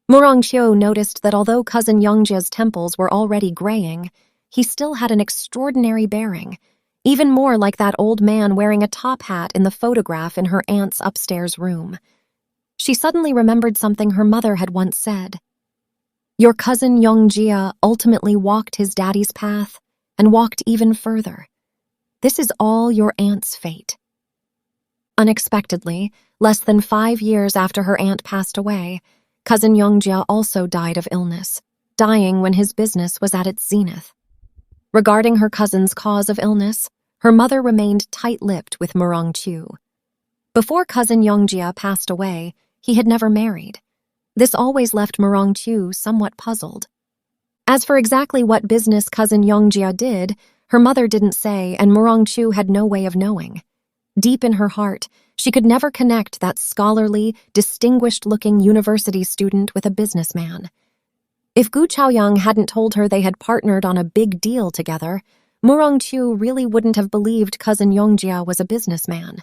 A: Murongchu noticed that although cousin Yongjia's temples were already graying, he still had an extraordinary bearing, even more like that old man wearing a top hat in the photograph in her aunt's upstairs room. She suddenly remembered something her mother had once said. "Your cousin Yongjia ultimately walked his daddy's path and walked even further. This is all your aunt's fate." Unexpectedly, less than 5 years after her aunt passed away, cousin Yongjia also died of illness, dying when his business was at its zenith. Regarding her cousin's cause of illness, her mother remained tight-lipped with Murongchu. Before cousin Yongjia passed away, he had never married. This always left Murongchu somewhat puzzled. As for exactly what business cousin Yongjia did, her mother didn't say, and Murongchu had no way of knowing. Deep in her heart, she could never connect that scholarly, distinguished-looking university student with a businessman. If Gu Chaoyang hadn't told her they had partnered on a big deal together, Murongchu really wouldn't have believed cousin Yongjia was a businessman.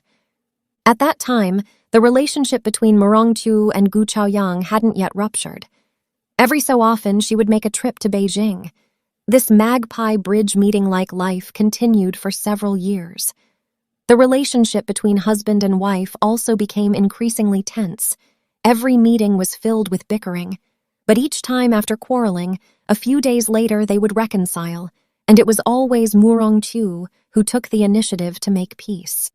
A: At that time, the relationship between Murongchu and Gu Chaoyang hadn't yet ruptured. Every so often, she would make a trip to Beijing. This magpie bridge meeting-like life continued for several years. The relationship between husband and wife also became increasingly tense. Every meeting was filled with bickering, but each time after quarreling, a few days later they would reconcile, and it was always Murong-chu who took the initiative to make peace.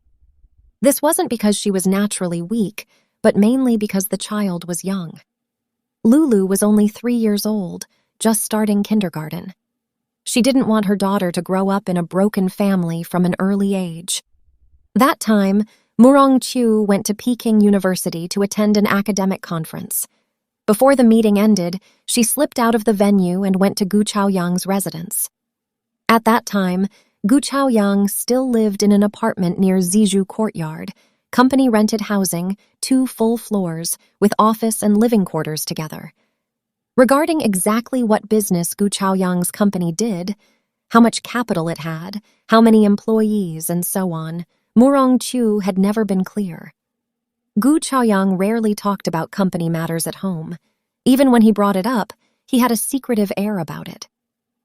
A: This wasn't because she was naturally weak, but mainly because the child was young. Lulu was only 3 years old, just starting kindergarten. She didn't want her daughter to grow up in a broken family from an early age. That time, Murong-chu went to Peking University to attend an academic conference. Before the meeting ended, she slipped out of the venue and went to Gu Chaoyang's residence. At that time, Gu Chaoyang still lived in an apartment near Zizhu Courtyard, company-rented housing, 2 full floors, with office and living quarters together. Regarding exactly what business Gu Chaoyang's company did, how much capital it had, how many employees, and so on, Murong-chu had never been clear. Gu Chaoyang rarely talked about company matters at home. Even when he brought it up, he had a secretive air about it.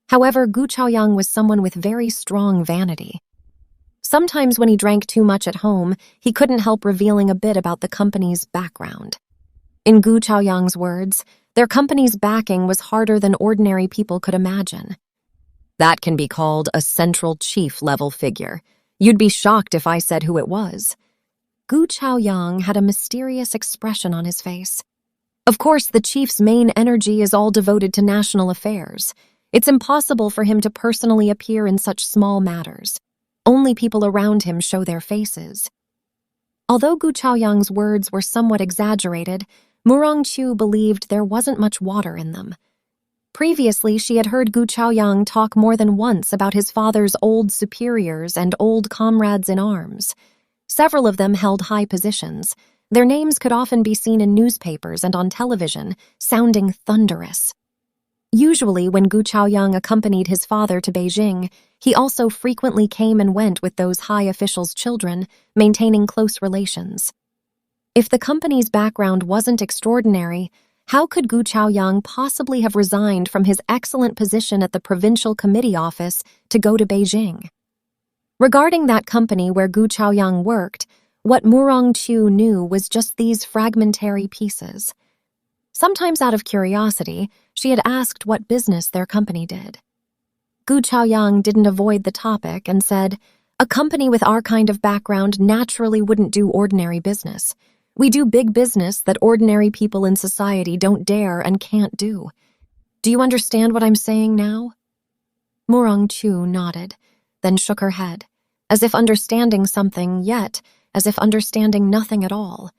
A: However, Gu Chaoyang was someone with very strong vanity. Sometimes when he drank too much at home, he couldn't help revealing a bit about the company's background. In Gu Chaoyang's words, their company's backing was harder than ordinary people could imagine. That can be called a central chief-level figure. You'd be shocked if I said who it was. Gu Chaoyang had a mysterious expression on his face. Of course, the chief's main energy is all devoted to national affairs. It's impossible for him to personally appear in such small matters. Only people around him show their faces. Although Gu Chaoyang's words were somewhat exaggerated, Murong-chu believed there wasn't much water in them. Previously, she had heard Gu Chaoyang talk more than once about his father's old superiors and old comrades in arms. Several of them held high positions. Their names could often be seen in newspapers and on television, sounding thunderous. Usually, when Gu Chaoyang accompanied his father to Beijing, he also frequently came and went with those high officials' children, maintaining close relations. If the company's background wasn't extraordinary, how could Gu Chaoyang possibly have resigned from his excellent position at the provincial committee office to go to Beijing? Regarding that company where Gu Chaoyang worked, what Murong-chu knew was just these fragmentary pieces. Sometimes out of curiosity, she had asked what business their company did. Gu Chaoyang didn't avoid the topic and said, "A company with our kind of background naturally wouldn't do ordinary business. We do big business that ordinary people in society don't dare and can't do. Do you understand what I'm saying now?" Murong-chu nodded, then shook her head, as if understanding something, yet as if understanding nothing at all.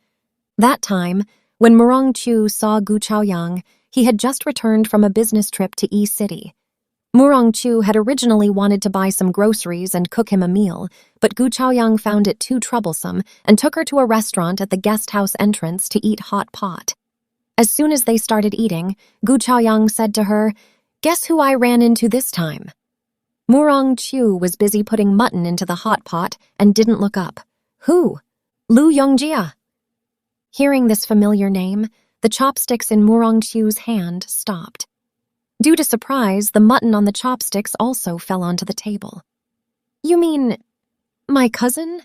A: That time, when Murong-chu saw Gu Chaoyang, he had just returned from a business trip to E-City. Murong-chu had originally wanted to buy some groceries and cook him a meal, but Gu Chaoyang found it too troublesome and took her to a restaurant at the guest house entrance to eat hot pot. As soon as they started eating, Gu Chaoyang said to her, "Guess who I ran into this time?" Murong-chu was busy putting mutton into the hot pot and didn't look up. "Who?" "Liu Yongjia." Hearing this familiar name, the chopsticks in Murong-chu's hand stopped. Due to surprise, the mutton on the chopsticks also fell onto the table. "You mean, my cousin?"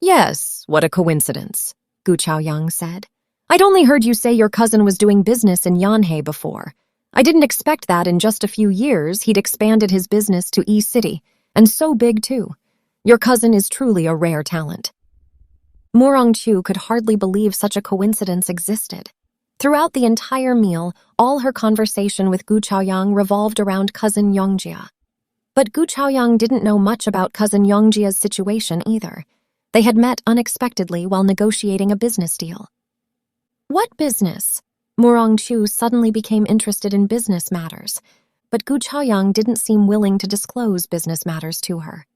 A: "Yes, what a coincidence," Gu Chaoyang said. "I'd only heard you say your cousin was doing business in Yanhei before. I didn't expect that in just a few years he'd expanded his business to E-City, and so big too. Your cousin is truly a rare talent." Murong-chu could hardly believe such a coincidence existed. Throughout the entire meal, all her conversation with Gu Chaoyang revolved around cousin Yongjia. But Gu Chaoyang didn't know much about cousin Yongjia's situation either. They had met unexpectedly while negotiating a business deal. "What business?" Murong-chu suddenly became interested in business matters, but Gu Chaoyang didn't seem willing to disclose business matters to her.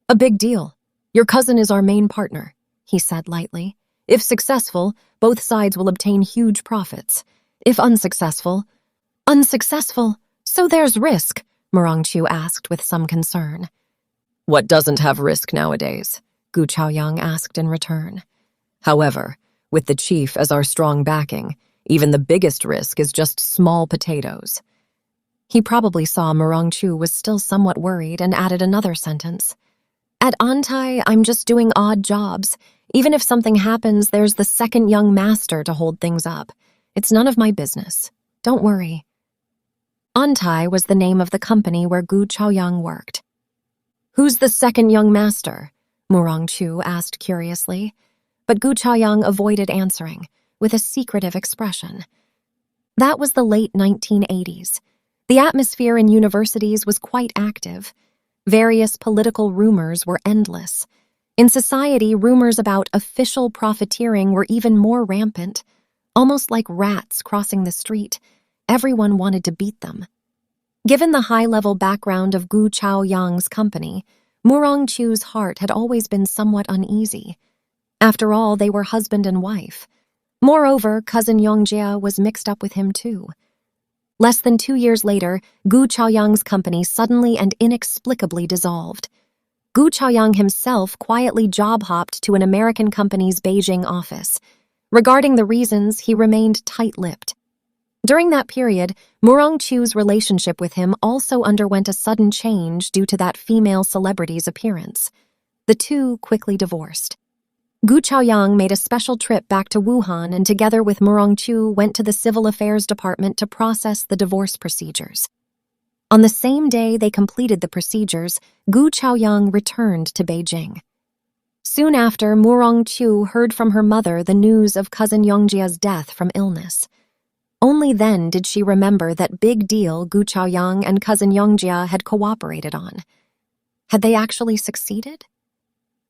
A: "A big deal. Your cousin is our main partner," he said lightly. "If successful, both sides will obtain huge profits. If unsuccessful..." "Unsuccessful? So there's risk?" Murong-chu asked with some concern. "What doesn't have risk nowadays?" Gu Chaoyang asked in return. "However, with the chief as our strong backing, even the biggest risk is just small potatoes." He probably saw Murongchu was still somewhat worried and added another sentence. At Antai, I'm just doing odd jobs. Even if something happens, there's the second young master to hold things up. It's none of my business. Don't worry. Antai was the name of the company where Gu Chaoyang worked. Who's the second young master? Murongchu asked curiously, but Gu Chaoyang avoided answering, with a secretive expression. That was the late 1980s. The atmosphere in universities was quite active. Various political rumors were endless. In society, rumors about official profiteering were even more rampant. Almost like rats crossing the street, everyone wanted to beat them. Given the high-level background of Gu Chaoyang's company, Murongchu's heart had always been somewhat uneasy. After all, they were husband and wife. Moreover, cousin Yongjia was mixed up with him too. Less than 2 years later, Gu Chaoyang's company suddenly and inexplicably dissolved. Gu Chaoyang himself quietly job-hopped to an American company's Beijing office. Regarding the reasons, he remained tight-lipped. During that period, Murongchu's relationship with him also underwent a sudden change due to that female celebrity's appearance. The two quickly divorced. Gu Chaoyang made a special trip back to Wuhan and together with Murongchu went to the Civil Affairs Department to process the divorce procedures. On the same day they completed the procedures, Gu Chaoyang returned to Beijing. Soon after, Murongchu heard from her mother the news of cousin Yongjia's death from illness. Only then did she remember that big deal Gu Chaoyang and cousin Yongjia had cooperated on. Had they actually succeeded?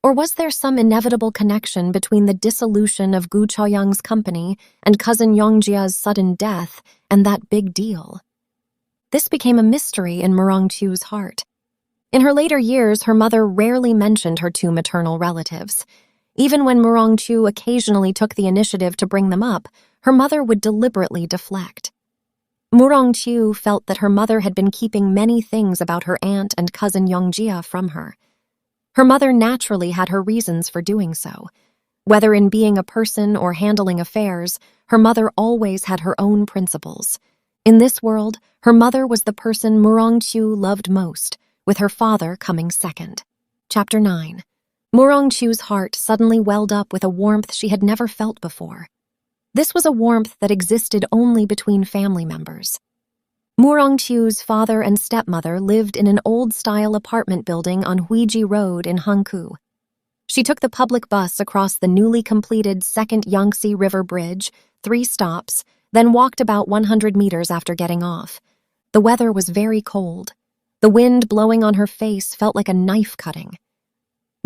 A: Or was there some inevitable connection between the dissolution of Gu Chaoyang's company and cousin Yongjia's sudden death and that big deal? This became a mystery in Murongchu's heart. In her later years, her mother rarely mentioned her two maternal relatives. Even when Murongchu occasionally took the initiative to bring them up, her mother would deliberately deflect. Murongchu felt that her mother had been keeping many things about her aunt and cousin Yongjia from her. Her mother naturally had her reasons for doing so. Whether in being a person or handling affairs, her mother always had her own principles. In this world, her mother was the person Murongchu loved most, with her father coming second. Chapter 9. Murongchu's heart suddenly welled up with a warmth she had never felt before. This was a warmth that existed only between family members. Murongchu's father and stepmother lived in an old-style apartment building on Huiji Road in Hankou. She took the public bus across the newly completed Second Yangtze River Bridge, 3 stops, then walked about 100 meters after getting off. The weather was very cold. The wind blowing on her face felt like a knife cutting.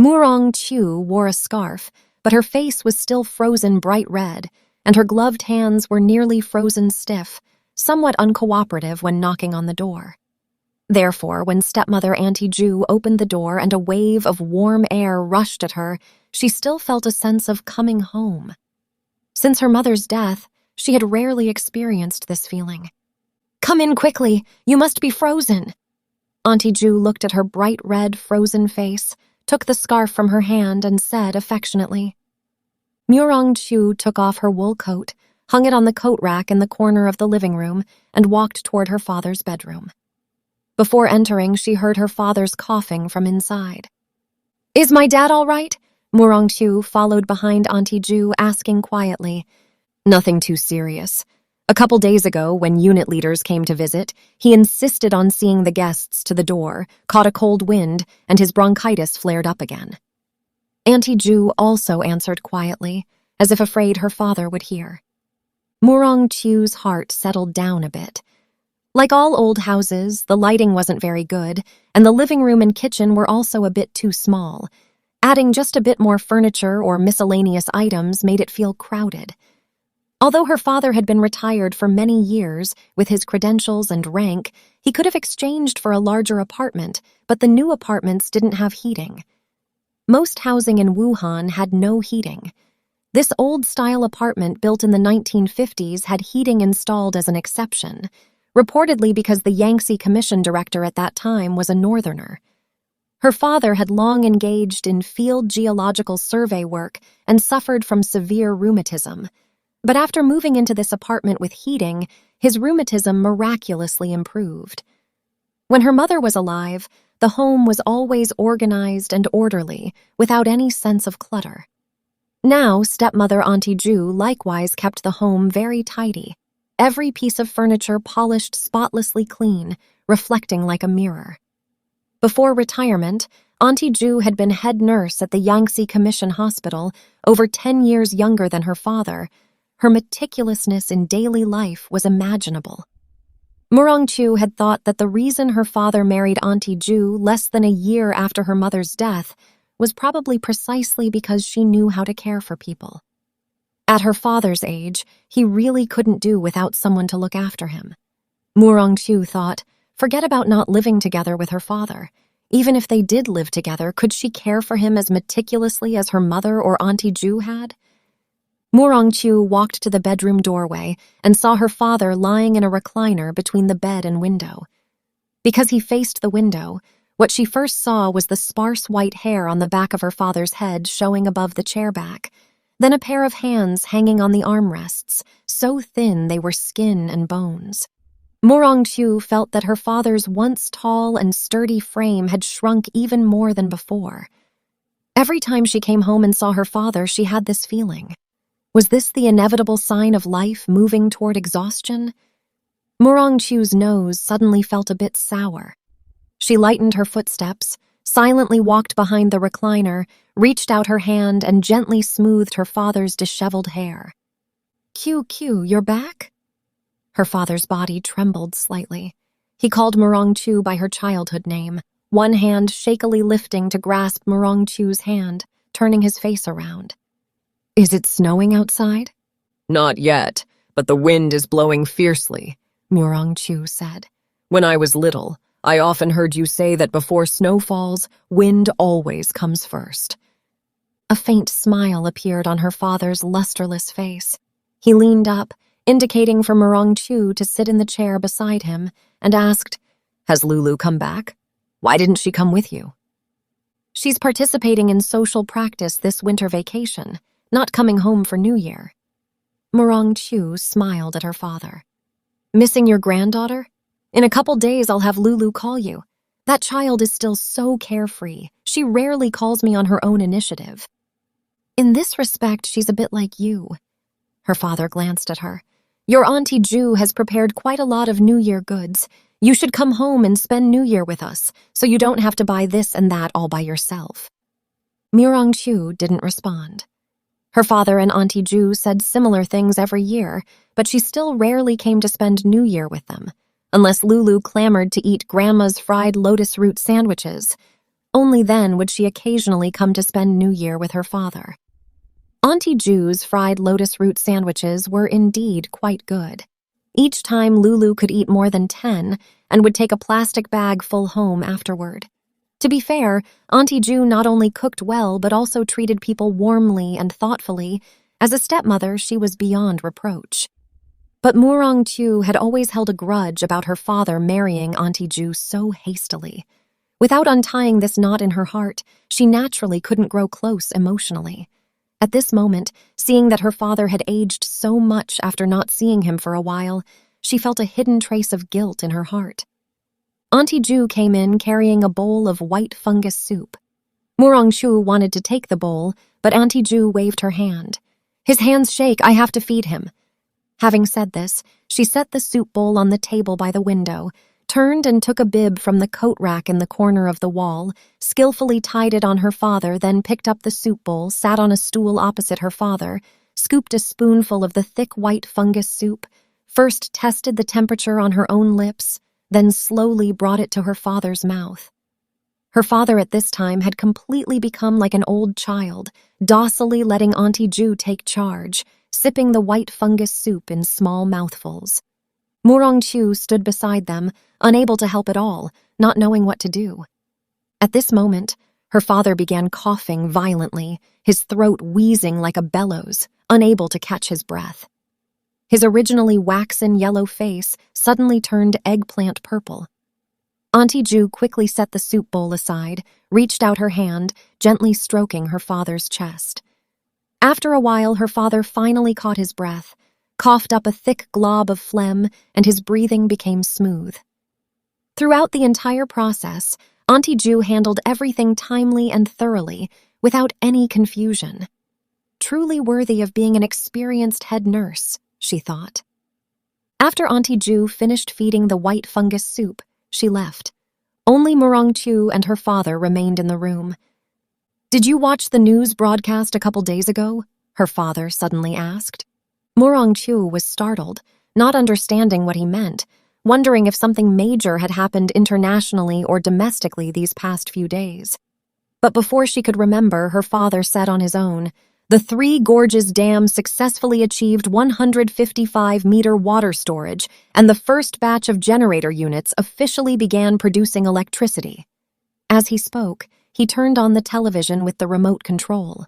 A: Murongchu wore a scarf, but her face was still frozen bright red, and her gloved hands were nearly frozen stiff, somewhat uncooperative when knocking on the door. Therefore, when stepmother Auntie Ju opened the door and a wave of warm air rushed at her, she still felt a sense of coming home. Since her mother's death, she had rarely experienced this feeling. "Come in quickly, you must be frozen." Auntie Ju looked at her bright red, frozen face, took the scarf from her hand and said affectionately. Murongchu took off her wool coat, hung it on the coat rack in the corner of the living room, and walked toward her father's bedroom. Before entering, she heard her father's coughing from inside. "Is my dad all right?" Murongchu followed behind Auntie Ju, asking quietly. "Nothing too serious. A couple days ago, when unit leaders came to visit, he insisted on seeing the guests to the door, caught a cold wind, and his bronchitis flared up again." Auntie Ju also answered quietly, as if afraid her father would hear. Murongchu's heart settled down a bit. Like all old houses, the lighting wasn't very good, and the living room and kitchen were also a bit too small. Adding just a bit more furniture or miscellaneous items made it feel crowded. Although her father had been retired for many years, with his credentials and rank, he could have exchanged for a larger apartment, but the new apartments didn't have heating. Most housing in Wuhan had no heating. This old-style apartment built in the 1950s had heating installed as an exception, reportedly because the Yangtze Commission director at that time was a northerner. Her father had long engaged in field geological survey work and suffered from severe rheumatism. But after moving into this apartment with heating, His rheumatism miraculously improved. When her mother was alive, the home was always organized and orderly, without any sense of clutter. Now, stepmother Auntie Ju likewise kept the home very tidy, every piece of furniture polished spotlessly clean, reflecting like a mirror. Before retirement, Auntie Ju had been head nurse at the Yangtze Commission Hospital, over 10 years younger than her father. Her meticulousness in daily life was imaginable. Murongchu had thought that the reason her father married Auntie Ju less than a year after her mother's death was probably precisely because she knew how to care for people. At her father's age, he really couldn't do without someone to look after him. Murongchu thought, forget about not living together with her father. Even if they did live together, could she care for him as meticulously as her mother or Auntie Ju had? Murongchu walked to the bedroom doorway and saw her father lying in a recliner between the bed and window. Because he faced the window, what she first saw was the sparse white hair on the back of her father's head showing above the chair back, then a pair of hands hanging on the armrests, so thin they were skin and bones. Murongchu felt that her father's once tall and sturdy frame had shrunk even more than before. Every time she came home and saw her father, she had this feeling. Was this the inevitable sign of life moving toward exhaustion? Murongchu's nose suddenly felt a bit sour. She lightened her footsteps, silently walked behind the recliner, reached out her hand and gently smoothed her father's disheveled hair. "Q, you're back?" Her father's body trembled slightly. He called Murongchu by her childhood name, one hand shakily lifting to grasp Murongchu's hand, turning his face around. "Is it snowing outside?"
B: "Not yet, but the wind is blowing fiercely,"
A: Murongchu said.
B: "When I was little, I often heard you say that before snow falls, wind always comes first."
A: A faint smile appeared on her father's lusterless face. He leaned up, indicating for Murongchu to sit in the chair beside him, and asked,
B: "Has Lulu come back? Why didn't she come with you?"
A: "She's participating in social practice this winter vacation, not coming home for New Year." Murongchu smiled at her father. "Missing your granddaughter? In a couple days I'll have Lulu call you. That child is still so carefree. She rarely calls me on her own initiative." "In this respect, she's a bit like you." Her father glanced at her. "Your Auntie Ju has prepared quite a lot of New Year goods. You should come home and spend New Year with us, so you don't have to buy this and that all by yourself." Murongchu didn't respond. Her father and Auntie Ju said similar things every year, but she still rarely came to spend New Year with them, unless Lulu clamored to eat Grandma's fried lotus root sandwiches. Only then would she occasionally come to spend New Year with her father. Auntie Ju's fried lotus root sandwiches were indeed quite good. Each time Lulu could eat more than 10 and would take a plastic bag full home afterward. To be fair, Auntie Ju not only cooked well but also treated people warmly and thoughtfully. As a stepmother, she was beyond reproach. But Murongchu had always held a grudge about her father marrying Auntie Ju so hastily. Without untying this knot in her heart, she naturally couldn't grow close emotionally. At this moment, seeing that her father had aged so much after not seeing him for a while, she felt a hidden trace of guilt in her heart. Auntie Ju came in carrying a bowl of white fungus soup. Murongchu wanted to take the bowl, but Auntie Ju waved her hand. "His hands shake, I have to feed him." Having said this, she set the soup bowl on the table by the window, turned and took a bib from the coat rack in the corner of the wall, skillfully tied it on her father, then picked up the soup bowl, sat on a stool opposite her father, scooped a spoonful of the thick white fungus soup, first tested the temperature on her own lips, then slowly brought it to her father's mouth. Her father at this time had completely become like an old child, docilely letting Auntie Ju take charge, sipping the white fungus soup in small mouthfuls. Murongchu stood beside them, unable to help at all, not knowing what to do. At this moment, her father began coughing violently, his throat wheezing like a bellows, unable to catch his breath. His originally waxen yellow face suddenly turned eggplant purple. Auntie Ju quickly set the soup bowl aside, reached out her hand, gently stroking her father's chest. After a while, her father finally caught his breath, coughed up a thick glob of phlegm, and his breathing became smooth. Throughout the entire process, Auntie Ju handled everything timely and thoroughly, without any confusion. Truly worthy of being an experienced head nurse, she thought. After Auntie Ju finished feeding the white fungus soup, she left. Only Murong Chu and her father remained in the room. "Did you watch the news broadcast a couple days ago?" her father suddenly asked. Murong Chu was startled, not understanding what he meant, wondering if something major had happened internationally or domestically these past few days. But before she could remember, her father said on his own, "The Three Gorges Dam successfully achieved 155-meter water storage, and the first batch of generator units officially began producing electricity." As he spoke, he turned on the television with the remote control.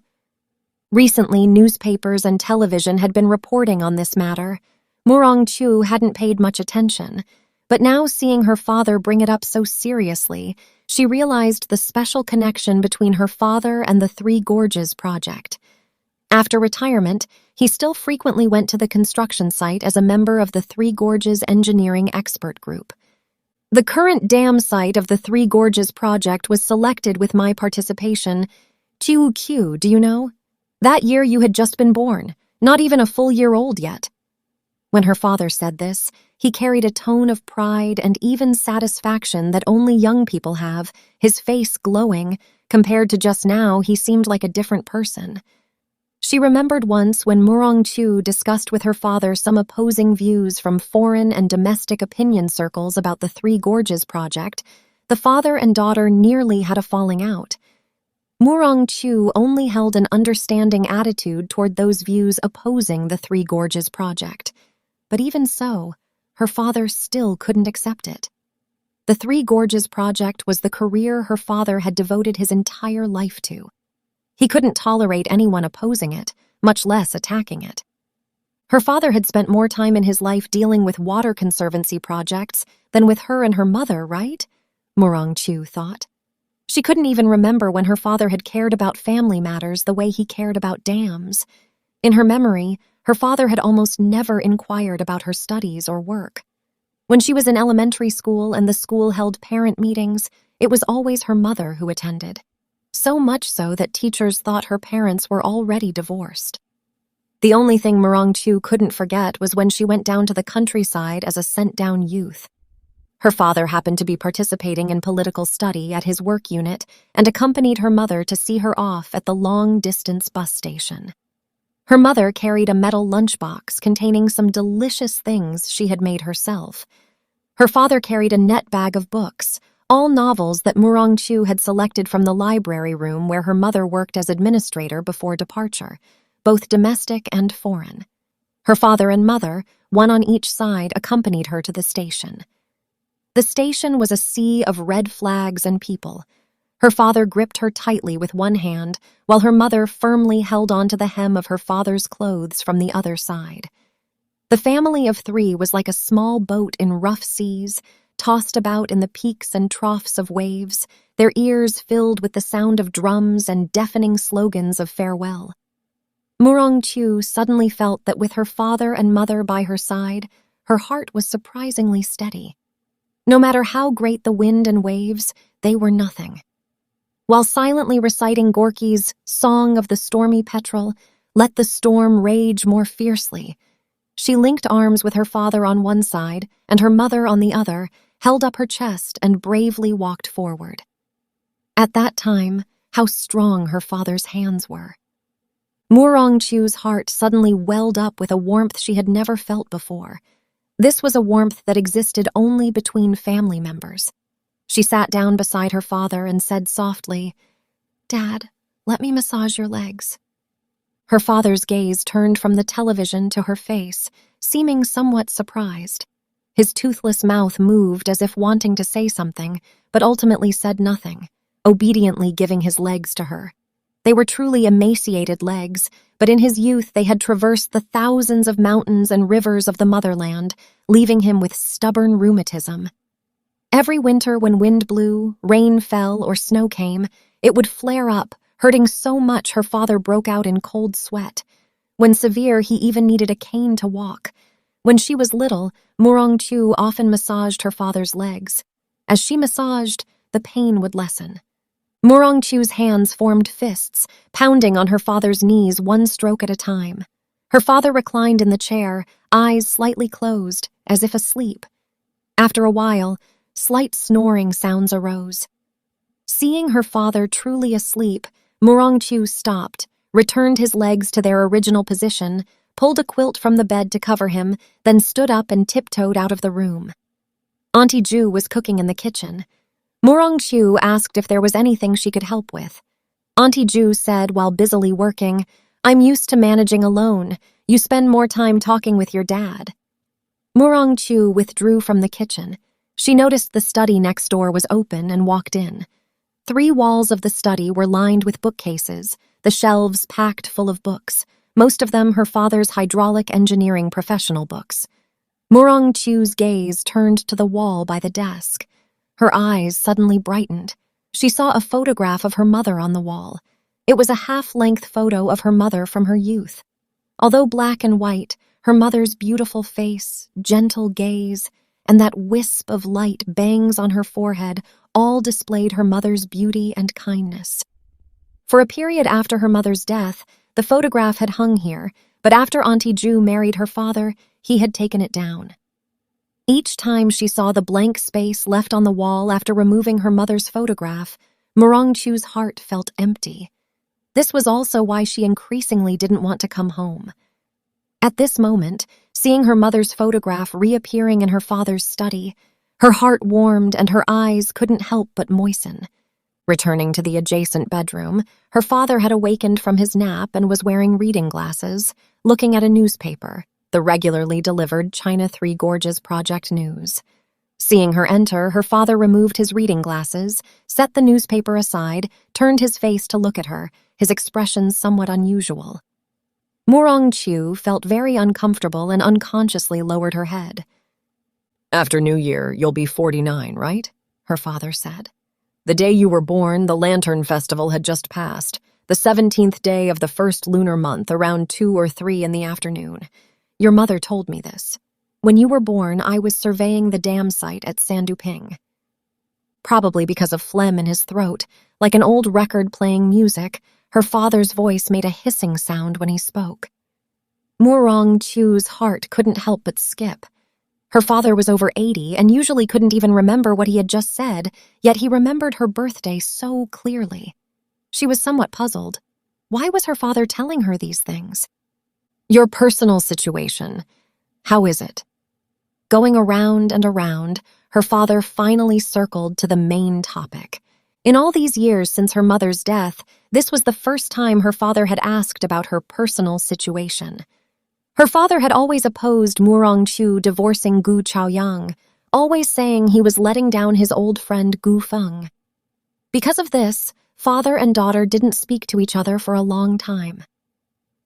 A: Recently, newspapers and television had been reporting on this matter. Murong Chu hadn't paid much attention, but now seeing her father bring it up so seriously, she realized the special connection between her father and the Three Gorges project. After retirement, he still frequently went to the construction site as a member of the Three Gorges Engineering Expert Group. "The current dam site of the Three Gorges project was selected with my participation. QQ, do you know? That year you had just been born, not even a full year old yet." When her father said this, he carried a tone of pride and even satisfaction that only young people have, his face glowing. Compared to just now, he seemed like a different person. She remembered once when Murong Chu discussed with her father some opposing views from foreign and domestic opinion circles about the Three Gorges project, the father and daughter nearly had a falling out. Murong Chu only held an understanding attitude toward those views opposing the Three Gorges project. But even so, her father still couldn't accept it. The Three Gorges project was the career her father had devoted his entire life to. He couldn't tolerate anyone opposing it, much less attacking it. Her father had spent more time in his life dealing with water conservancy projects than with her and her mother, right? Murong Chu thought. She couldn't even remember when her father had cared about family matters the way he cared about dams. In her memory, her father had almost never inquired about her studies or work. When she was in elementary school and the school held parent meetings, it was always her mother who attended. So much so that teachers thought her parents were already divorced. The only thing Murong Chu couldn't forget was when she went down to the countryside as a sent-down youth. Her father happened to be participating in political study at his work unit and accompanied her mother to see her off at the long-distance bus station. Her mother carried a metal lunchbox containing some delicious things she had made herself. Her father carried a net bag of books, all novels that Murong Chu had selected from the library room where her mother worked as administrator before departure, both domestic and foreign. Her father and mother, one on each side, accompanied her to the station. The station was a sea of red flags and people. Her father gripped her tightly with one hand, while her mother firmly held onto the hem of her father's clothes from the other side. The family of three was like a small boat in rough seas, tossed about in the peaks and troughs of waves, their ears filled with the sound of drums and deafening slogans of farewell. Murong Chu suddenly felt that with her father and mother by her side, her heart was surprisingly steady. No matter how great the wind and waves, they were nothing. While silently reciting Gorky's Song of the Stormy Petrel, "Let the storm rage more fiercely," she linked arms with her father on one side and her mother on the other, held up her chest and bravely walked forward. At that time, how strong her father's hands were. Murong Chu's heart suddenly welled up with a warmth she had never felt before. This was a warmth that existed only between family members. She sat down beside her father and said softly, "Dad, let me massage your legs." Her father's gaze turned from the television to her face, seeming somewhat surprised. His toothless mouth moved as if wanting to say something, but ultimately said nothing, obediently giving his legs to her. They were truly emaciated legs, but in his youth they had traversed the thousands of mountains and rivers of the motherland, leaving him with stubborn rheumatism. Every winter when wind blew, rain fell, or snow came, it would flare up, hurting so much her father broke out in cold sweat. When severe, he even needed a cane to walk. When she was little, Murong-chu often massaged her father's legs. As she massaged, the pain would lessen. Murong-chu's hands formed fists, pounding on her father's knees one stroke at a time. Her father reclined in the chair, eyes slightly closed, as if asleep. After a while, slight snoring sounds arose. Seeing her father truly asleep, Murong-chu stopped, returned his legs to their original position, pulled a quilt from the bed to cover him, then stood up and tiptoed out of the room. Auntie Ju was cooking in the kitchen. Murong-chu asked if there was anything she could help with. Auntie Ju said while busily working, "I'm used to managing alone. You spend more time talking with your dad." Murong-chu withdrew from the kitchen. She noticed the study next door was open and walked in. 3 walls of the study were lined with bookcases, the shelves packed full of books, most of them her father's hydraulic engineering professional books. Murong-chu's gaze turned to the wall by the desk. Her eyes suddenly brightened. She saw a photograph of her mother on the wall. It was a half-length photo of her mother from her youth. Although black and white, her mother's beautiful face, gentle gaze, and that wisp of light bangs on her forehead all displayed her mother's beauty and kindness. For a period after her mother's death, the photograph had hung here, but after Auntie Ju married her father, he had taken it down. Each time she saw the blank space left on the wall after removing her mother's photograph, Murong-chu's heart felt empty. This was also why she increasingly didn't want to come home. At this moment, seeing her mother's photograph reappearing in her father's study, her heart warmed and her eyes couldn't help but moisten. Returning to the adjacent bedroom, her father had awakened from his nap and was wearing reading glasses, looking at a newspaper, the regularly delivered China 3 Gorges Project News. Seeing her enter, her father removed his reading glasses, set the newspaper aside, turned his face to look at her, his expression somewhat unusual. Murong-chu felt very uncomfortable and unconsciously lowered her head.
B: "After New Year, you'll be 49, right?" her father said. "The day you were born, the Lantern Festival had just passed, the 17th day of the first lunar month, around 2 or 3 in the afternoon. Your mother told me this. When you were born, I was surveying the dam site at Sanduping." Probably because of phlegm in his throat, like an old record playing music, her father's voice made a hissing sound when he spoke. Murong-chu's heart couldn't help but skip. Her father was over 80 and usually couldn't even remember what he had just said, yet he remembered her birthday so clearly. She was somewhat puzzled. Why was her father telling her these things? "Your personal situation. How is it?" Going around and around, her father finally circled to the main topic. In all these years since her mother's death, this was the first time her father had asked about her personal situation. Her father had always opposed Murong-chu divorcing Gu Chaoyang, always saying he was letting down his old friend Gu Feng. Because of this, father and daughter didn't speak to each other for a long time.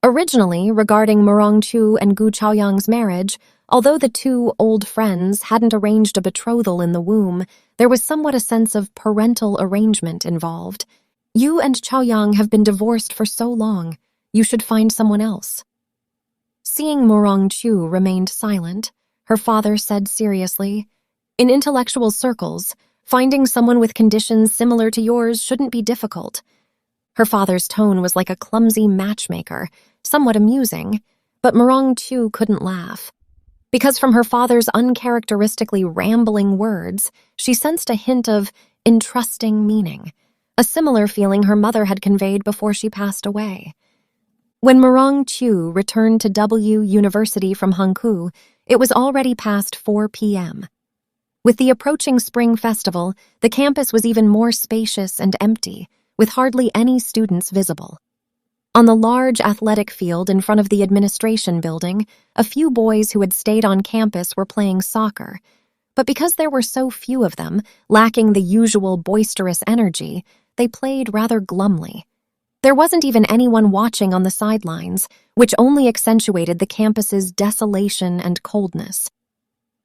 B: Originally, regarding Murong-chu and Gu Chaoyang's marriage, although the 2 old friends hadn't arranged a betrothal in the womb, there was somewhat a sense of parental arrangement involved. "You and Chaoyang have been divorced for so long. You should find someone else." Seeing Murong-chu remained silent, her father said seriously, "In intellectual circles, finding someone with conditions similar to yours shouldn't be difficult." Her father's tone was like a clumsy matchmaker, somewhat amusing, but Murong-chu couldn't laugh. Because from her father's uncharacteristically rambling words, she sensed a hint of entrusting meaning, a similar feeling her mother had conveyed before she passed away. When Murong-chu returned to W University from Hankou, it was already past 4 p.m. With the approaching spring festival, the campus was even more spacious and empty, with hardly any students visible. On the large athletic field in front of the administration building, a few boys who had stayed on campus were playing soccer. But because there were so few of them, lacking the usual boisterous energy, they played rather glumly. There wasn't even anyone watching on the sidelines, which only accentuated the campus's desolation and coldness.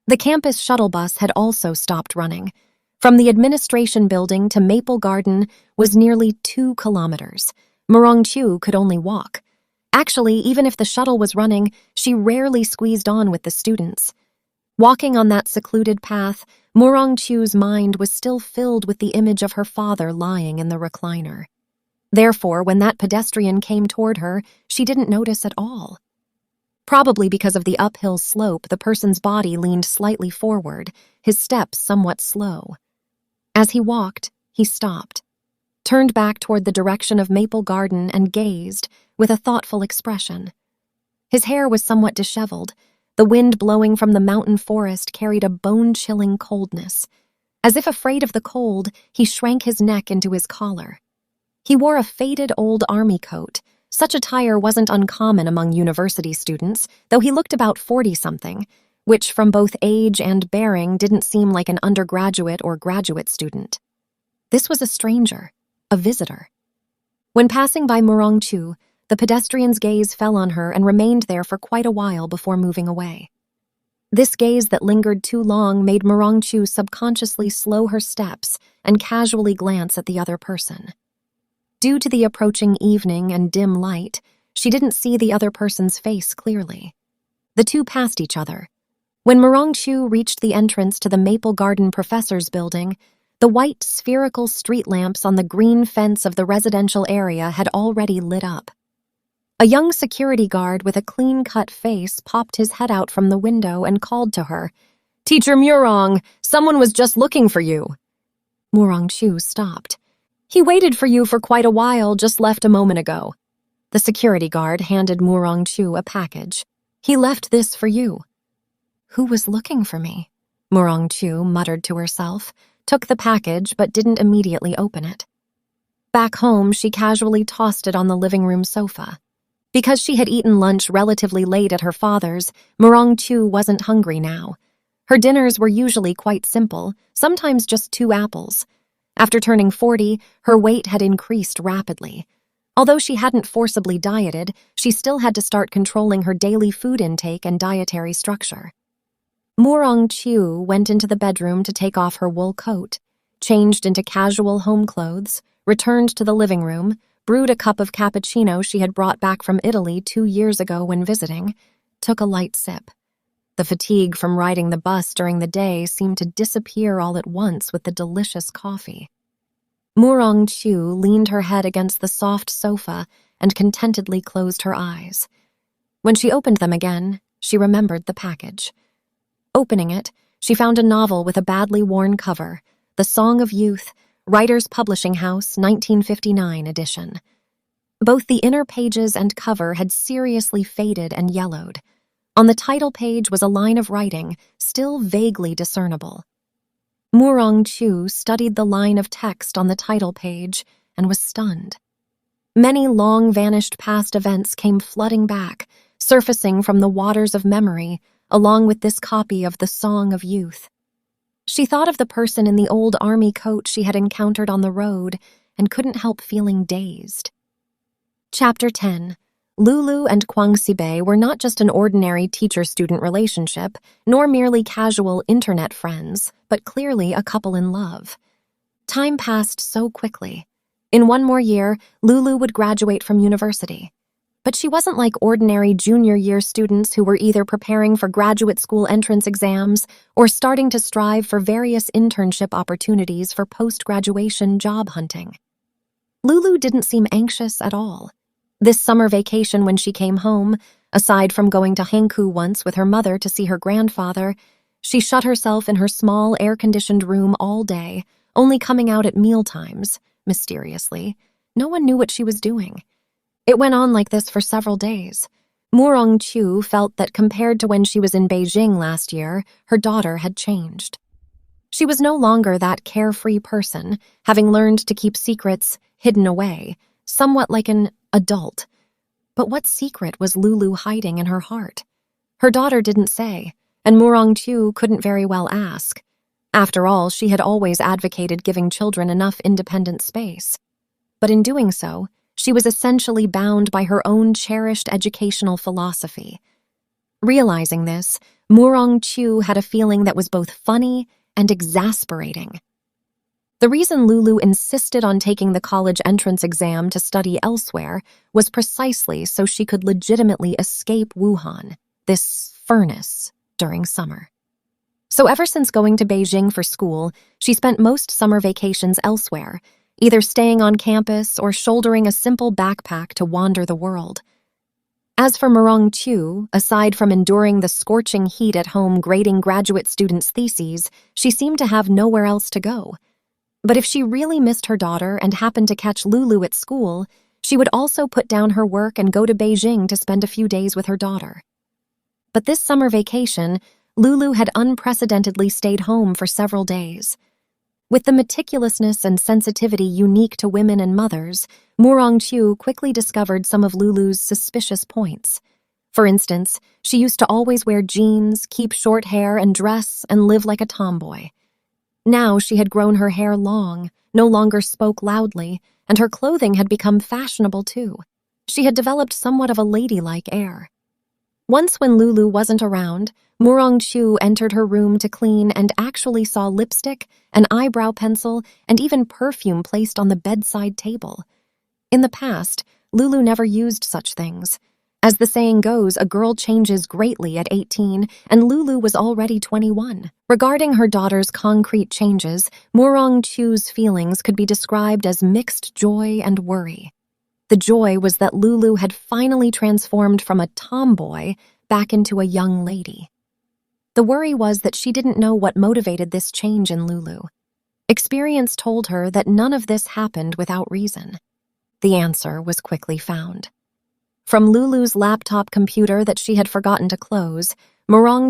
B: The campus shuttle bus had also stopped running. From the administration building to Maple Garden was nearly 2 kilometers. Murong-chu could only walk.
A: Actually, even if the shuttle was running, she rarely squeezed on with the students. Walking on that secluded path, Murong-Chu's mind was still filled with the image of her father lying in the recliner. Therefore, when that pedestrian came toward her, she didn't notice at all. Probably because of the uphill slope, the person's body leaned slightly forward, his steps somewhat slow. As he walked, he stopped, turned back toward the direction of Maple Garden and gazed with a thoughtful expression. His hair was somewhat disheveled. The wind blowing from the mountain forest carried a bone-chilling coldness. As if afraid of the cold, he shrank his neck into his collar. He wore a faded old army coat. Such attire wasn't uncommon among university students, though he looked about 40-something, which from both age and bearing didn't seem like an undergraduate or graduate student. This was a stranger, a visitor. When passing by Murong-Chu, the pedestrian's gaze fell on her and remained there for quite a while before moving away. This gaze that lingered too long made Murong-Chu subconsciously slow her steps and casually glance at the other person. Due to the approaching evening and dim light, she didn't see the other person's face clearly. The two passed each other. When Murong-Chu reached the entrance to the Maple Garden Professor's building, the white spherical street lamps on the green fence of the residential area had already lit up. A young security guard with a clean-cut face popped his head out from the window and called to her, "Teacher Murong, someone was just looking for you." Murong-Chu stopped. "He waited for you for quite a while, just left a moment ago." The security guard handed Murong-Chu a package. "He left this for you." "Who was looking for me?" Murong-Chu muttered to herself, took the package but didn't immediately open it. Back home, she casually tossed it on the living room sofa. Because she had eaten lunch relatively late at her father's, Murong-Chu wasn't hungry now. Her dinners were usually quite simple, sometimes just 2 apples. After turning 40, her weight had increased rapidly. Although she hadn't forcibly dieted, she still had to start controlling her daily food intake and dietary structure. Murong-Chu went into the bedroom to take off her wool coat, changed into casual home clothes, returned to the living room, brewed a cup of cappuccino she had brought back from Italy 2 years ago when visiting, took a light sip. The fatigue from riding the bus during the day seemed to disappear all at once with the delicious coffee. Murong-Chu leaned her head against the soft sofa and contentedly closed her eyes. When she opened them again, she remembered the package. Opening it, she found a novel with a badly worn cover, The Song of Youth, Writers' Publishing House, 1959 edition. Both the inner pages and cover had seriously faded and yellowed. On the title page was a line of writing, still vaguely discernible. Murong-Chu studied the line of text on the title page and was stunned. Many long-vanished past events came flooding back, surfacing from the waters of memory, along with this copy of The Song of Youth. She thought of the person in the old army coat she had encountered on the road and couldn't help feeling dazed. Chapter 10. Lulu and Kwang Sibei were not just an ordinary teacher-student relationship, nor merely casual internet friends, but clearly a couple in love. Time passed so quickly. In 1 more year, Lulu would graduate from university. But she wasn't like ordinary junior-year students who were either preparing for graduate school entrance exams or starting to strive for various internship opportunities for post-graduation job hunting. Lulu didn't seem anxious at all. This summer vacation when she came home, aside from going to Hankou once with her mother to see her grandfather, she shut herself in her small air-conditioned room all day, only coming out at mealtimes, mysteriously. No one knew what she was doing. It went on like this for several days. Murong-Chu felt that compared to when she was in Beijing last year, her daughter had changed. She was no longer that carefree person, having learned to keep secrets hidden away, somewhat like an adult. But what secret was Lulu hiding in her heart? Her daughter didn't say, and Murong-Chu couldn't very well ask. After all, she had always advocated giving children enough independent space. But in doing so, she was essentially bound by her own cherished educational philosophy. Realizing this, Murong-Chu had a feeling that was both funny and exasperating. The reason Lulu insisted on taking the college entrance exam to study elsewhere was precisely so she could legitimately escape Wuhan, this furnace, during summer. So ever since going to Beijing for school, she spent most summer vacations elsewhere, either staying on campus or shouldering a simple backpack to wander the world. As for Chu, aside from enduring the scorching heat at home grading graduate students' theses, she seemed to have nowhere else to go. But if she really missed her daughter and happened to catch Lulu at school, she would also put down her work and go to Beijing to spend a few days with her daughter. But this summer vacation, Lulu had unprecedentedly stayed home for several days. With the meticulousness and sensitivity unique to women and mothers, Chu quickly discovered some of Lulu's suspicious points. For instance, she used to always wear jeans, keep short hair, and dress and live like a tomboy. Now she had grown her hair long, no longer spoke loudly, and her clothing had become fashionable too. She had developed somewhat of a ladylike air. Once when Lulu wasn't around, Chu entered her room to clean and actually saw lipstick, an eyebrow pencil, and even perfume placed on the bedside table. In the past, Lulu never used such things. As the saying goes, a girl changes greatly at 18, and Lulu was already 21. Regarding her daughter's concrete changes, Chu's feelings could be described as mixed joy and worry. The joy was that Lulu had finally transformed from a tomboy back into a young lady. The worry was that she didn't know what motivated this change in Lulu. Experience told her that none of this happened without reason. The answer was quickly found. From Lulu's laptop computer that she had forgotten to close,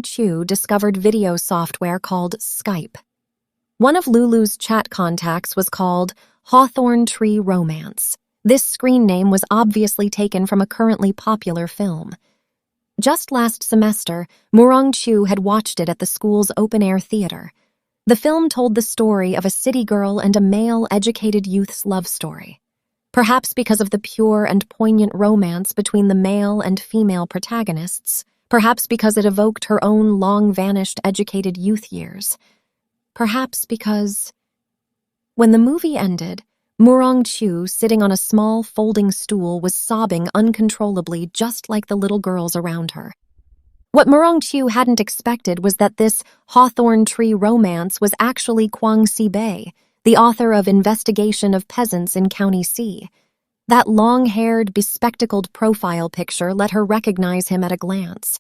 A: Chu discovered video software called Skype. One of Lulu's chat contacts was called Hawthorne Tree Romance. This screen name was obviously taken from a currently popular film. Just last semester, Chu had watched it at the school's open-air theater. The film told the story of a city girl and a male educated youth's love story. Perhaps because of the pure and poignant romance between the male and female protagonists, perhaps because it evoked her own long-vanished educated youth years, perhaps because... When the movie ended, Chu, sitting on a small folding stool, was sobbing uncontrollably just like the little girls around her. What Chu hadn't expected was that this Hawthorne Tree Romance was actually Kwang Si-bei, the author of Investigation of Peasants in County C. That long-haired, bespectacled profile picture let her recognize him at a glance.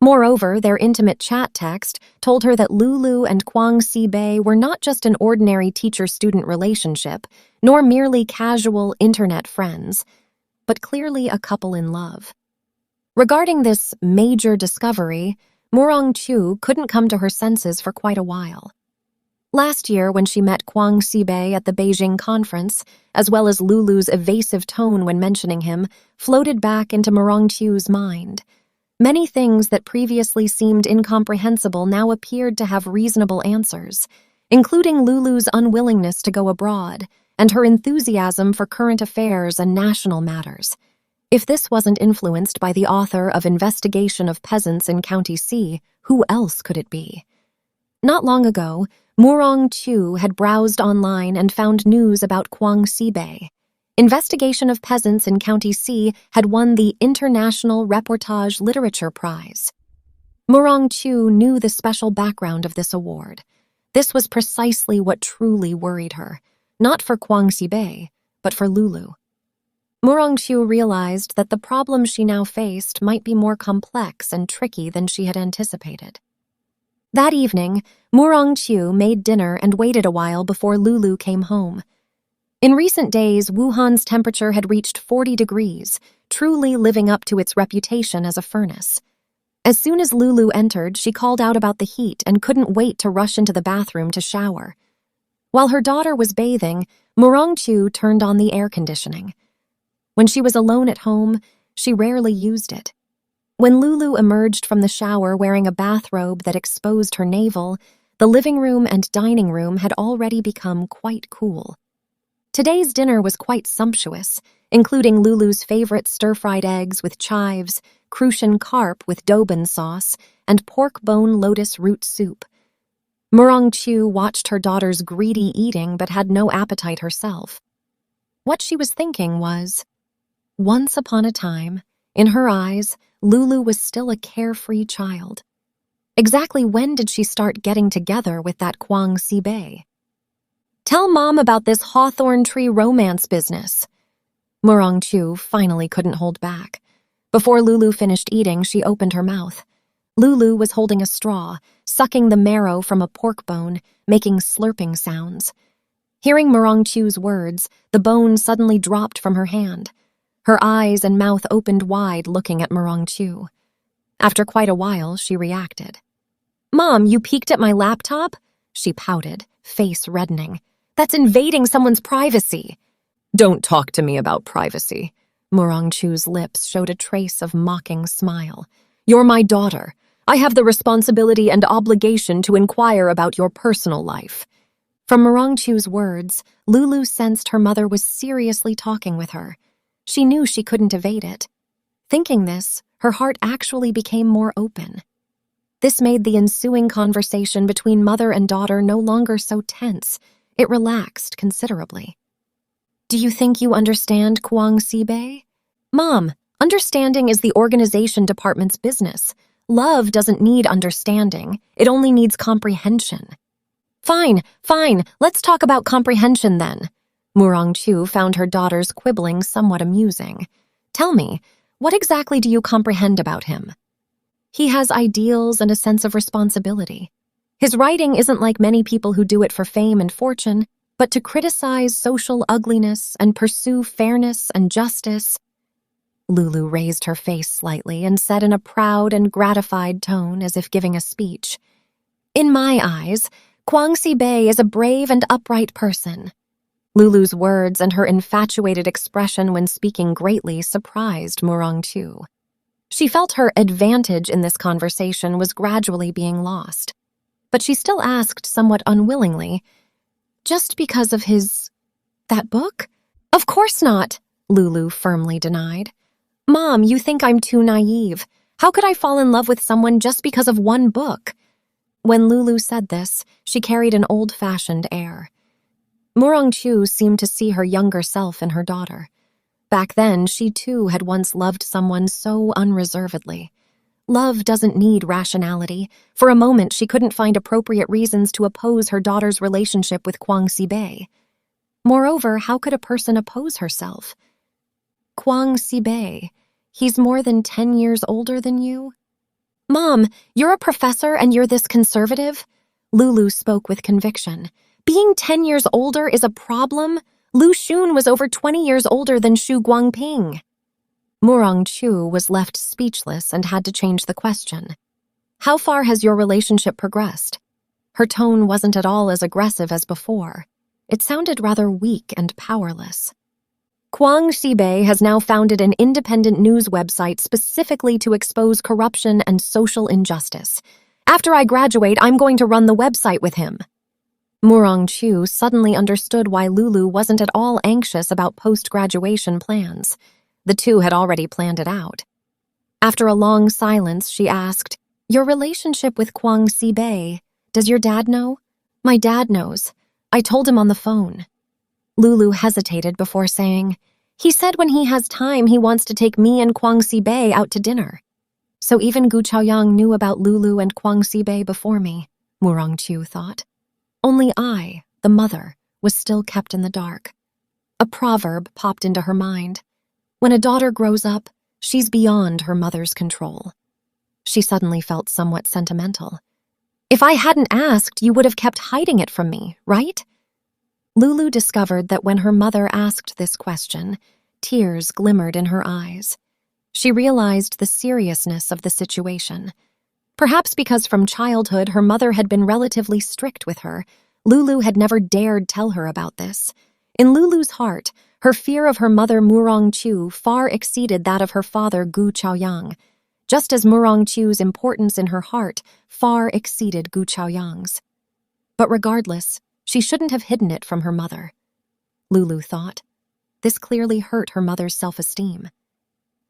A: Moreover, their intimate chat text told her that Lulu and Kwang Si-bei were not just an ordinary teacher-student relationship, nor merely casual internet friends, but clearly a couple in love. Regarding this major discovery, Chu couldn't come to her senses for quite a while. Last year, when she met Kwang Si-bei at the Beijing conference, as well as Lulu's evasive tone when mentioning him, floated back into Chu's mind. Many things that previously seemed incomprehensible now appeared to have reasonable answers, including Lulu's unwillingness to go abroad and her enthusiasm for current affairs and national matters. If this wasn't influenced by the author of Investigation of Peasants in County C, who else could it be? Not long ago, Chu had browsed online and found news about Kwang Si-bei. Investigation of Peasants in County C had won the International Reportage Literature Prize. Chu knew the special background of this award. This was precisely what truly worried her, not for Kwang Si-bei, but for Lulu. Chu realized that the problem she now faced might be more complex and tricky than she had anticipated. That evening, Chu made dinner and waited a while before Lulu came home. In recent days, Wuhan's temperature had reached 40 degrees, truly living up to its reputation as a furnace. As soon as Lulu entered, she called out about the heat and couldn't wait to rush into the bathroom to shower. While her daughter was bathing, Chu turned on the air conditioning. When she was alone at home, she rarely used it. When Lulu emerged from the shower wearing a bathrobe that exposed her navel, the living room and dining room had already become quite cool. Today's dinner was quite sumptuous, including Lulu's favorite stir-fried eggs with chives, Crucian carp with Dobin sauce, and pork bone lotus root soup. Murong Chu watched her daughter's greedy eating but had no appetite herself. What she was thinking was, once upon a time, in her eyes, Lulu was still a carefree child. Exactly when did she start getting together with that Kwang Sibei? "Tell Mom about this hawthorn tree romance business." Murong Chu finally couldn't hold back. Before Lulu finished eating, she opened her mouth. Lulu was holding a straw, sucking the marrow from a pork bone, making slurping sounds. Hearing Murong Chu's words, the bone suddenly dropped from her hand. Her eyes and mouth opened wide, looking at Murong Chu. After quite a while, she reacted. "Mom, you peeked at my laptop?" She pouted, face reddening. "That's invading someone's privacy."
B: Don't talk to me about privacy. Murong Chu's lips showed a trace of mocking smile. You're my daughter. I have the responsibility and obligation to inquire about your personal life.
A: From Murong Chu's words, Lulu sensed her mother was seriously talking with her. She knew she couldn't evade it. Thinking this, her heart actually became more open. This made the ensuing conversation between mother and daughter no longer so tense. It relaxed considerably. "Do you think you understand Kwang Sibei?" "Mom, understanding is the organization department's business. Love doesn't need understanding. It only needs comprehension." Fine, let's talk about comprehension then." Murong Chu found her daughter's quibbling somewhat amusing. "Tell me, what exactly do you comprehend about him?" "He has ideals and a sense of responsibility. His writing isn't like many people who do it for fame and fortune, but to criticize social ugliness and pursue fairness and justice." Lulu raised her face slightly and said in a proud and gratified tone, as if giving a speech, "In my eyes, Kwang Sibei is a brave and upright person." Lulu's words and her infatuated expression when speaking greatly surprised Murong Chu. She felt her advantage in this conversation was gradually being lost. But she still asked somewhat unwillingly, "Just because of that book?" "Of course not," Lulu firmly denied. "Mom, you think I'm too naive. How could I fall in love with someone just because of one book?" When Lulu said this, she carried an old-fashioned air. Murong Chu seemed to see her younger self in her daughter. Back then, she too had once loved someone so unreservedly. Love doesn't need rationality. For a moment, she couldn't find appropriate reasons to oppose her daughter's relationship with Kwang Sibei. Moreover, how could a person oppose herself? "Kwang Sibei, he's more than 10 years older than you?" "Mom, you're a professor and you're this conservative?" Lulu spoke with conviction. "Being 10 years older is a problem? Lu Xun was over 20 years older than Xu Guangping." Murong Chu was left speechless and had to change the question. "How far has your relationship progressed?" Her tone wasn't at all as aggressive as before. It sounded rather weak and powerless. "Kwang Sibei has now founded an independent news website specifically to expose corruption and social injustice. After I graduate, I'm going to run the website with him." Murong Chu suddenly understood why Lulu wasn't at all anxious about post-graduation plans. The two had already planned it out. After a long silence, she asked, "Your relationship with Kwang Sibei, does your dad know?" "My dad knows. I told him on the phone." Lulu hesitated before saying, "He said when he has time he wants to take me and Kwang Sibei out to dinner." So even Gu Chaoyang knew about Lulu and Kwang Sibei before me, Murong Chu thought. Only I, the mother, was still kept in the dark. A proverb popped into her mind. When a daughter grows up, she's beyond her mother's control. She suddenly felt somewhat sentimental. "If I hadn't asked, you would have kept hiding it from me, right?" Lulu discovered that when her mother asked this question, tears glimmered in her eyes. She realized the seriousness of the situation. Perhaps because from childhood her mother had been relatively strict with her, Lulu had never dared tell her about this. In Lulu's heart, her fear of her mother Murong Chu far exceeded that of her father Gu Chaoyang, just as Murong Chu's importance in her heart far exceeded Gu Chaoyang's. But regardless, she shouldn't have hidden it from her mother. Lulu thought. This clearly hurt her mother's self-esteem.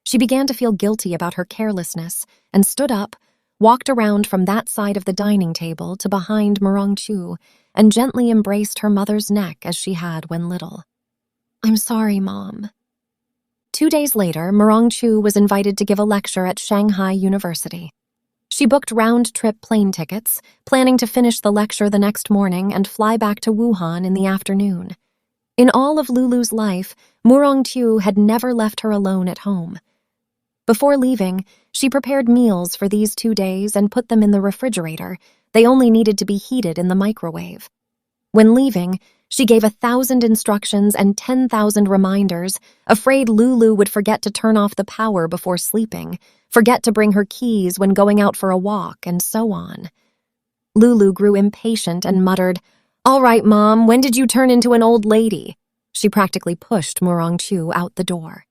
A: She began to feel guilty about her carelessness and stood up, walked around from that side of the dining table to behind Murongchu and gently embraced her mother's neck as she had when little. "I'm sorry, Mom." 2 days later, Murongchu was invited to give a lecture at Shanghai University. She booked round-trip plane tickets, planning to finish the lecture the next morning and fly back to Wuhan in the afternoon. In all of Lulu's life, Murongchu had never left her alone at home. Before leaving, she prepared meals for these 2 days and put them in the refrigerator. They only needed to be heated in the microwave. When leaving, she gave 1,000 instructions and 10,000 reminders, afraid Lulu would forget to turn off the power before sleeping, forget to bring her keys when going out for a walk, and so on. Lulu grew impatient and muttered, "All right, Mom, when did you turn into an old lady?" She practically pushed Murongchu out the door.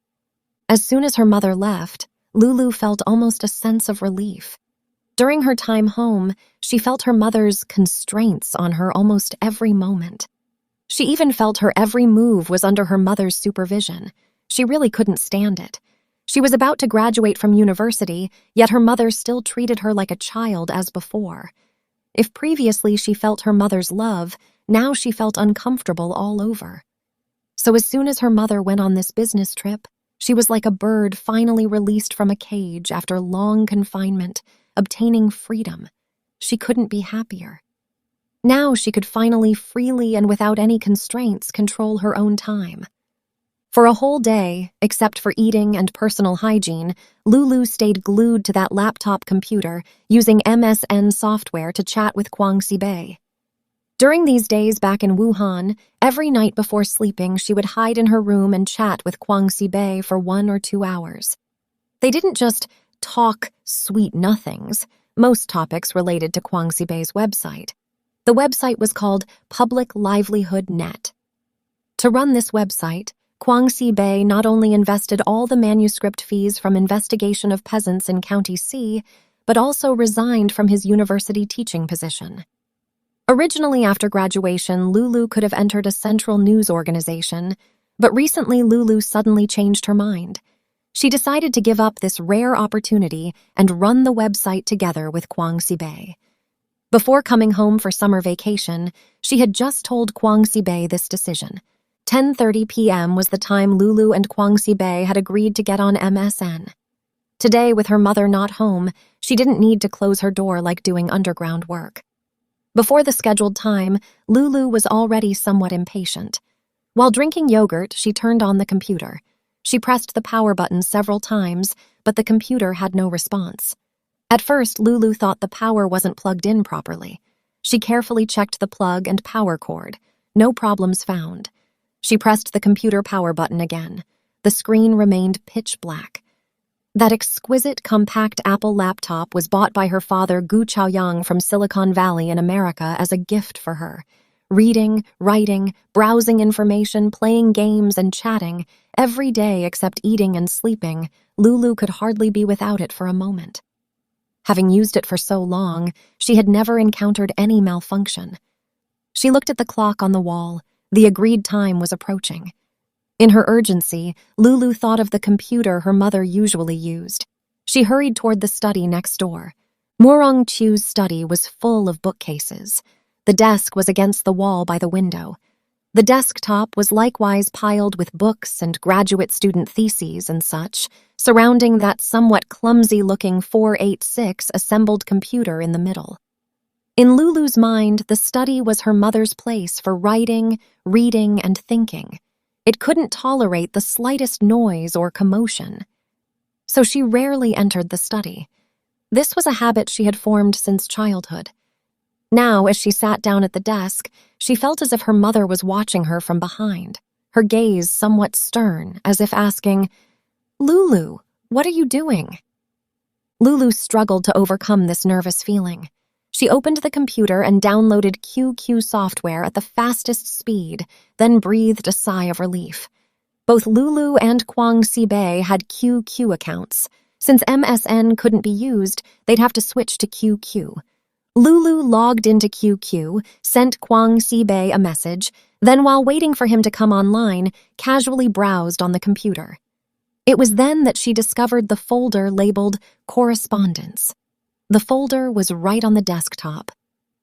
A: As soon as her mother left, Lulu felt almost a sense of relief. During her time home, she felt her mother's constraints on her almost every moment. She even felt her every move was under her mother's supervision. She really couldn't stand it. She was about to graduate from university, yet her mother still treated her like a child as before. If previously she felt her mother's love, now she felt uncomfortable all over. So as soon as her mother went on this business trip, she was like a bird finally released from a cage after long confinement, obtaining freedom. She couldn't be happier. Now she could finally freely and without any constraints control her own time. For a whole day, except for eating and personal hygiene, Lulu stayed glued to that laptop computer using MSN software to chat with Kwang Sibei. During these days back in Wuhan, every night before sleeping she would hide in her room and chat with Kwang Sibei for 1 or 2 hours. They didn't just talk sweet nothings, most topics related to Kwang Sibei's website. The website was called Public Livelihood Net. To run this website, Kwang Sibei not only invested all the manuscript fees from investigation of peasants in County C, but also resigned from his university teaching position. Originally after graduation, Lulu could have entered a central news organization, but recently Lulu suddenly changed her mind. She decided to give up this rare opportunity and run the website together with Kwang Sibei. Before coming home for summer vacation, she had just told Kwang Sibei this decision. 10:30 p.m. was the time Lulu and Kwang Sibei had agreed to get on MSN. Today, with her mother not home, she didn't need to close her door like doing underground work. Before the scheduled time, Lulu was already somewhat impatient. While drinking yogurt, she turned on the computer. She pressed the power button several times, but the computer had no response. At first, Lulu thought the power wasn't plugged in properly. She carefully checked the plug and power cord. No problems found. She pressed the computer power button again. The screen remained pitch black. That exquisite, compact Apple laptop was bought by her father, Gu Chaoyang, from Silicon Valley in America as a gift for her. Reading, writing, browsing information, playing games, and chatting, every day except eating and sleeping, Lulu could hardly be without it for a moment. Having used it for so long, she had never encountered any malfunction. She looked at the clock on the wall. The agreed time was approaching. In her urgency, Lulu thought of the computer her mother usually used. She hurried toward the study next door. Murongchu's study was full of bookcases. The desk was against the wall by the window. The desktop was likewise piled with books and graduate student theses and such, surrounding that somewhat clumsy-looking 486 assembled computer in the middle. In Lulu's mind, the study was her mother's place for writing, reading, and thinking. It couldn't tolerate the slightest noise or commotion. So she rarely entered the study. This was a habit she had formed since childhood. Now, as she sat down at the desk, she felt as if her mother was watching her from behind, her gaze somewhat stern, as if asking, "Lulu, what are you doing?" Lulu struggled to overcome this nervous feeling. She opened the computer and downloaded QQ software at the fastest speed, then breathed a sigh of relief. Both Lulu and Kwang Sibei had QQ accounts. Since MSN couldn't be used, they'd have to switch to QQ. Lulu logged into QQ, sent Kwang Sibei a message, then while waiting for him to come online, casually browsed on the computer. It was then that she discovered the folder labeled Correspondence. The folder was right on the desktop.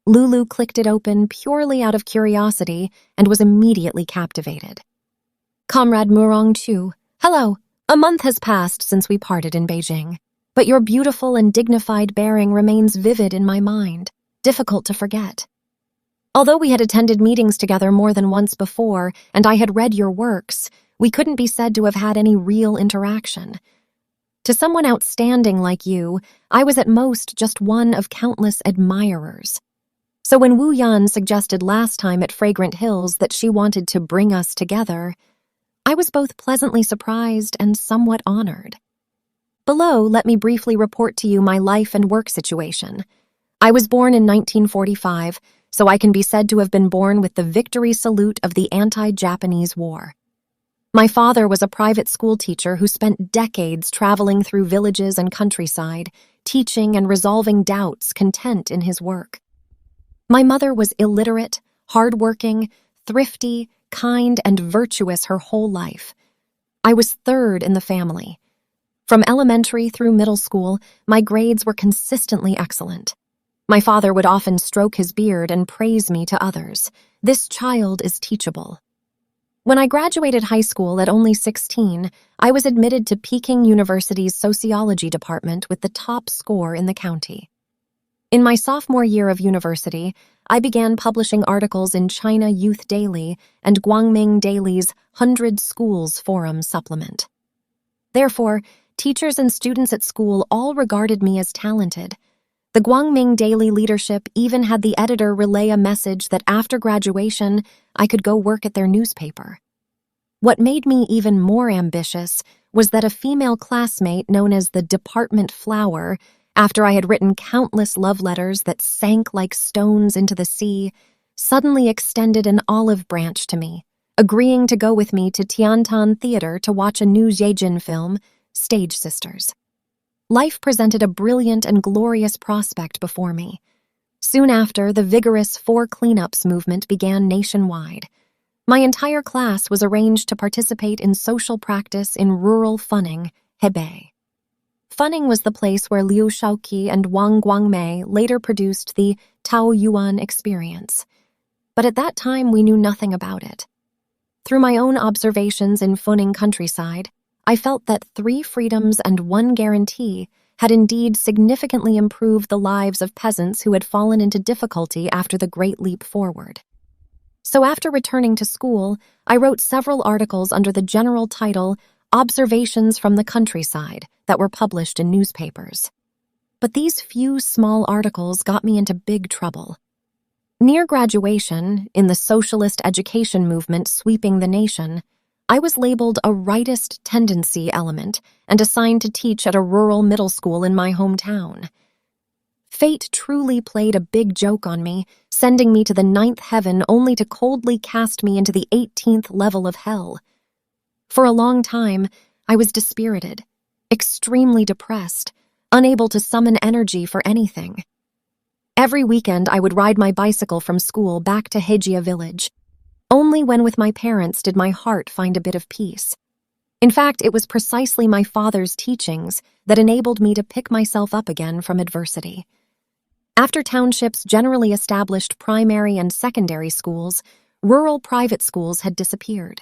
A: Lulu clicked it open purely out of curiosity and was immediately captivated. Comrade Murong Chu, hello. A month has passed since we parted in Beijing, but your beautiful and dignified bearing remains vivid in my mind, difficult to forget. Although we had attended meetings together more than once before, and I had read your works, we couldn't be said to have had any real interaction. To someone outstanding like you, I was at most just one of countless admirers. So when Wu Yan suggested last time at Fragrant Hills that she wanted to bring us together, I was both pleasantly surprised and somewhat honored. Below, let me briefly report to you my life and work situation. I was born in 1945, so I can be said to have been born with the victory salute of the anti-Japanese war. My father was a private school teacher who spent decades traveling through villages and countryside, teaching and resolving doubts content in his work. My mother was illiterate, hardworking, thrifty, kind, and virtuous her whole life. I was third in the family. From elementary through middle school, my grades were consistently excellent. My father would often stroke his beard and praise me to others. This child is teachable. When I graduated high school at only 16, I was admitted to Peking University's sociology department with the top score in the county. In my sophomore year of university, I began publishing articles in China Youth Daily and Guangming Daily's 100 Schools Forum supplement. Therefore, teachers and students at school all regarded me as talented. The Guangming Daily leadership even had the editor relay a message that after graduation, I could go work at their newspaper. What made me even more ambitious was that a female classmate known as the Department Flower, after I had written countless love letters that sank like stones into the sea, suddenly extended an olive branch to me, agreeing to go with me to Tiantan Theater to watch a new Zhejian film, Stage Sisters. Life presented a brilliant and glorious prospect before me. Soon after, the vigorous 4 cleanups movement began nationwide. My entire class was arranged to participate in social practice in rural Funning, Hebei. Funning was the place where Liu Shaoqi and Wang Guangmei later produced the Taoyuan experience. But at that time, we knew nothing about it. Through my own observations in Funning countryside, I felt that 3 freedoms and 1 guarantee had indeed significantly improved the lives of peasants who had fallen into difficulty after the Great Leap Forward. So after returning to school, I wrote several articles under the general title Observations from the Countryside that were published in newspapers. But these few small articles got me into big trouble. Near graduation, in the socialist education movement sweeping the nation, I was labeled a rightist tendency element and assigned to teach at a rural middle school in my hometown. Fate truly played a big joke on me, sending me to the 9th heaven only to coldly cast me into the 18th level of hell. For a long time, I was dispirited, extremely depressed, unable to summon energy for anything. Every weekend, I would ride my bicycle from school back to Hejia village. Only when with my parents did my heart find a bit of peace. In fact, it was precisely my father's teachings that enabled me to pick myself up again from adversity. After townships generally established primary and secondary schools, rural private schools had disappeared.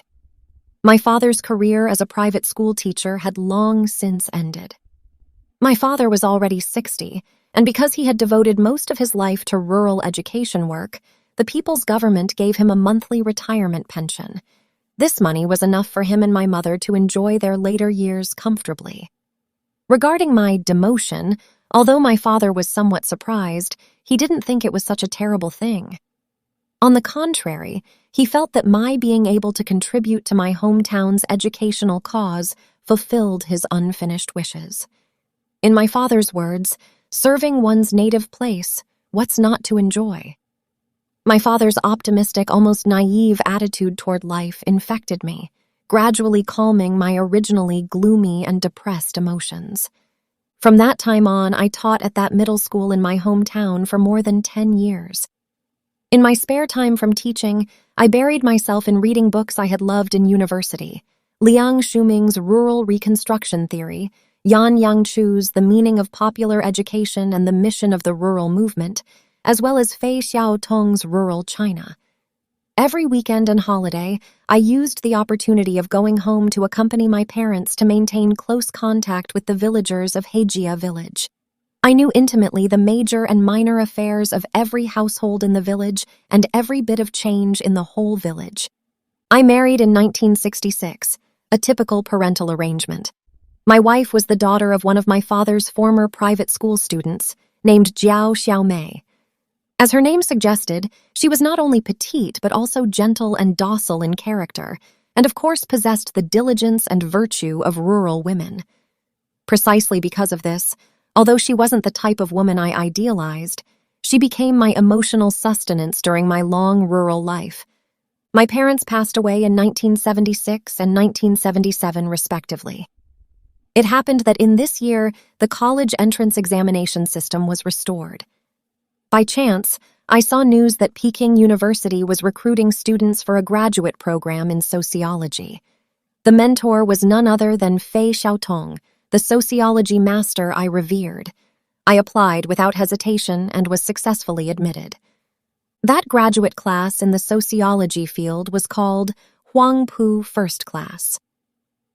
A: My father's career as a private school teacher had long since ended. My father was already 60, and because he had devoted most of his life to rural education work, the people's government gave him a monthly retirement pension. This money was enough for him and my mother to enjoy their later years comfortably. Regarding my demotion, although my father was somewhat surprised, he didn't think it was such a terrible thing. On the contrary, he felt that my being able to contribute to my hometown's educational cause fulfilled his unfinished wishes. In my father's words, serving one's native place, what's not to enjoy? My father's optimistic, almost naive attitude toward life infected me, gradually calming my originally gloomy and depressed emotions. From that time on, I taught at that middle school in my hometown for more than 10 years. In my spare time from teaching, I buried myself in reading books I had loved in university: Liang Shuming's Rural Reconstruction Theory, Yan Yangchu's The Meaning of Popular Education and the Mission of the Rural Movement, as well as Fei Xiaotong's Rural China. Every weekend and holiday, I used the opportunity of going home to accompany my parents to maintain close contact with the villagers of Heijia village. I knew intimately the major and minor affairs of every household in the village and every bit of change in the whole village. I married in 1966, a typical parental arrangement. My wife was the daughter of one of my father's former private school students, named Jiao Xiaomei. As her name suggested, she was not only petite but also gentle and docile in character, and of course possessed the diligence and virtue of rural women. Precisely because of this, although she wasn't the type of woman I idealized, she became my emotional sustenance during my long rural life. My parents passed away in 1976 and 1977 respectively. It happened that in this year, the college entrance examination system was restored. By chance, I saw news that Peking University was recruiting students for a graduate program in sociology. The mentor was none other than Fei Xiaotong, the sociology master I revered. I applied without hesitation and was successfully admitted. That graduate class in the sociology field was called Huangpu First Class.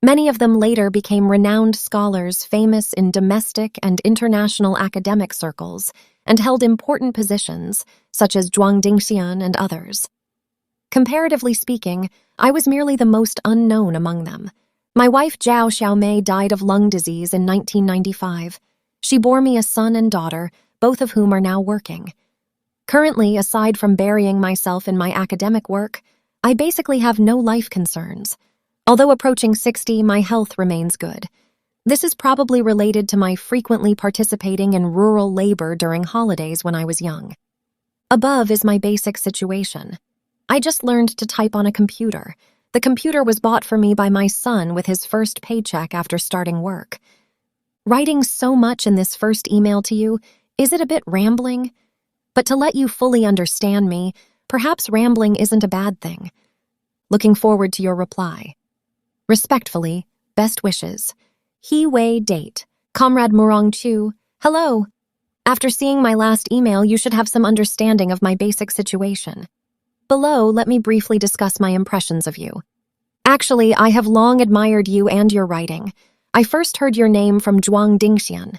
A: Many of them later became renowned scholars famous in domestic and international academic circles and held important positions, such as Zhuang Dingxian and others. Comparatively speaking, I was merely the most unknown among them. My wife Jiao Xiaomei died of lung disease in 1995. She bore me a son and daughter, both of whom are now working. Currently, aside from burying myself in my academic work, I basically have no life concerns. Although approaching 60, my health remains good. This is probably related to my frequently participating in rural labor during holidays when I was young. Above is my basic situation. I just learned to type on a computer. The computer was bought for me by my son with his first paycheck after starting work. Writing so much in this first email to you, is it a bit rambling? But to let you fully understand me, perhaps rambling isn't a bad thing. Looking forward to your reply. Respectfully, best wishes. He Wei Date, Comrade Murong Chu, hello. After seeing my last email, you should have some understanding of my basic situation. Below, let me briefly discuss my impressions of you. Actually, I have long admired you and your writing. I first heard your name from Zhuang Dingxian.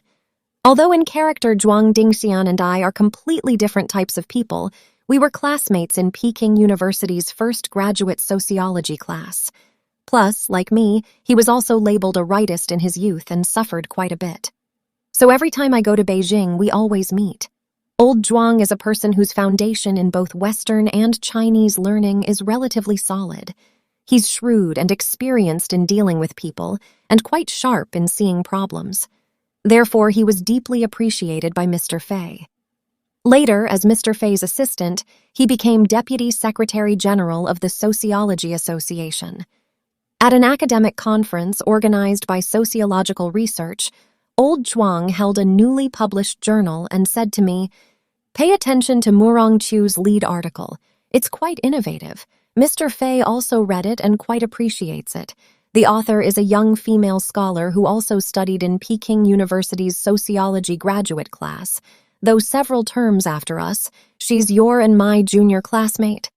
A: Although in character Zhuang Dingxian and I are completely different types of people, we were classmates in Peking University's first graduate sociology class. Plus, like me, he was also labeled a rightist in his youth and suffered quite a bit. So every time I go to Beijing, we always meet. Old Zhuang is a person whose foundation in both Western and Chinese learning is relatively solid. He's shrewd and experienced in dealing with people, and quite sharp in seeing problems. Therefore, he was deeply appreciated by Mr. Fei. Later, as Mr. Fei's assistant, he became Deputy Secretary General of the Sociology Association. At an academic conference organized by Sociological Research, old Zhuang held a newly published journal and said to me, "Pay attention to Murong Chu's lead article. It's quite innovative. Mr. Fei also read it and quite appreciates it. The author is a young female scholar who also studied in Peking University's sociology graduate class. Though several terms after us, she's your and my junior classmate."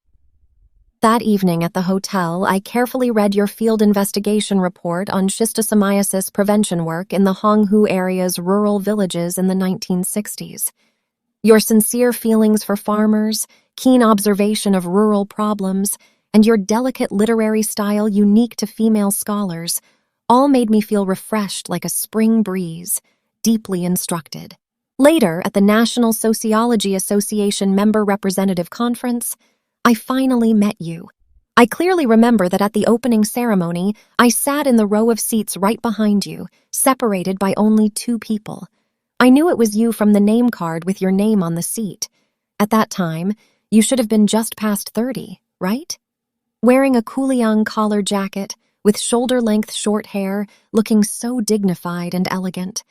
A: That evening at the hotel, I carefully read your field investigation report on schistosomiasis prevention work in the Honghu area's rural villages in the 1960s. Your sincere feelings for farmers, keen observation of rural problems, and your delicate literary style unique to female scholars all made me feel refreshed like a spring breeze, deeply instructed. Later, at the National Sociology Association Member Representative Conference, I finally met you. I clearly remember that at the opening ceremony, I sat in the row of seats right behind you, separated by only 2 people. I knew it was you from the name card with your name on the seat. At that time, you should have been just past 30, right? Wearing a Kuliang collar jacket, with shoulder-length short hair, looking so dignified and elegant.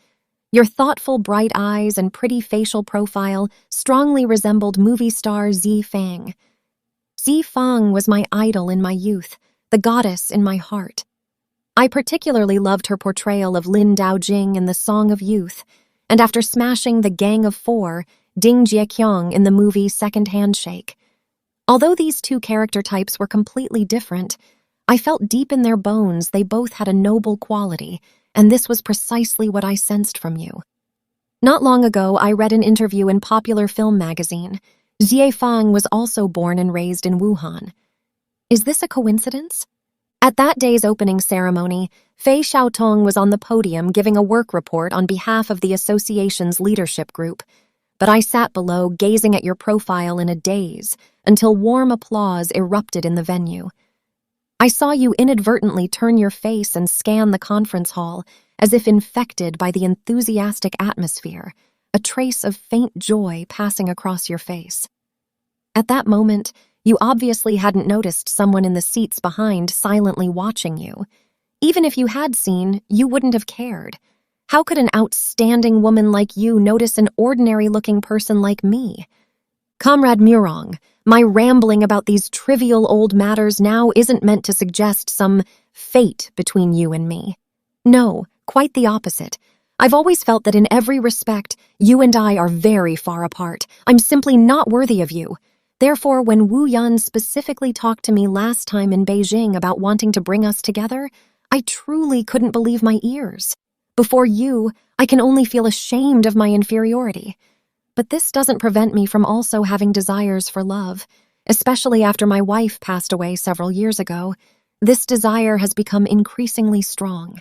A: Your thoughtful bright eyes and pretty facial profile strongly resembled movie star Zi Fang. Zi Fang was my idol in my youth, the goddess in my heart. I particularly loved her portrayal of Lin Daojing in The Song of Youth, and after smashing the Gang of Four, Ding Jieqiang in the movie Second Handshake. Although these two character types were completely different, I felt deep in their bones they both had a noble quality, and this was precisely what I sensed from you. Not long ago, I read an interview in Popular Film magazine. Xie Fang was also born and raised in Wuhan. Is this a coincidence? At that day's opening ceremony, Fei Xiaotong was on the podium giving a work report on behalf of the association's leadership group, but I sat below gazing at your profile in a daze until warm applause erupted in the venue. I saw you inadvertently turn your face and scan the conference hall as if infected by the enthusiastic atmosphere, a trace of faint joy passing across your face. At that moment, you obviously hadn't noticed someone in the seats behind silently watching you. Even if you had seen, you wouldn't have cared. How could an outstanding woman like you notice an ordinary-looking person like me? Comrade Murong, my rambling about these trivial old matters now isn't meant to suggest some fate between you and me. No, quite the opposite. I've always felt that in every respect, you and I are very far apart. I'm simply not worthy of you. Therefore, when Wu Yun specifically talked to me last time in Beijing about wanting to bring us together, I truly couldn't believe my ears. Before you, I can only feel ashamed of my inferiority. But this doesn't prevent me from also having desires for love, especially after my wife passed away several years ago. This desire has become increasingly strong.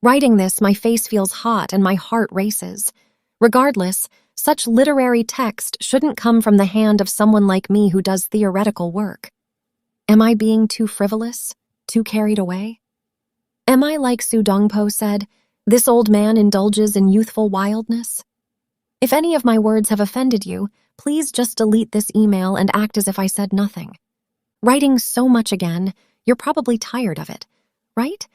A: Writing this, my face feels hot and my heart races. Regardless, such literary text shouldn't come from the hand of someone like me who does theoretical work. Am I being too frivolous, too carried away? Am I like Su Dongpo said, this old man indulges in youthful wildness? If any of my words have offended you, please just delete this email and act as if I said nothing. Writing so much again, you're probably tired of it, right?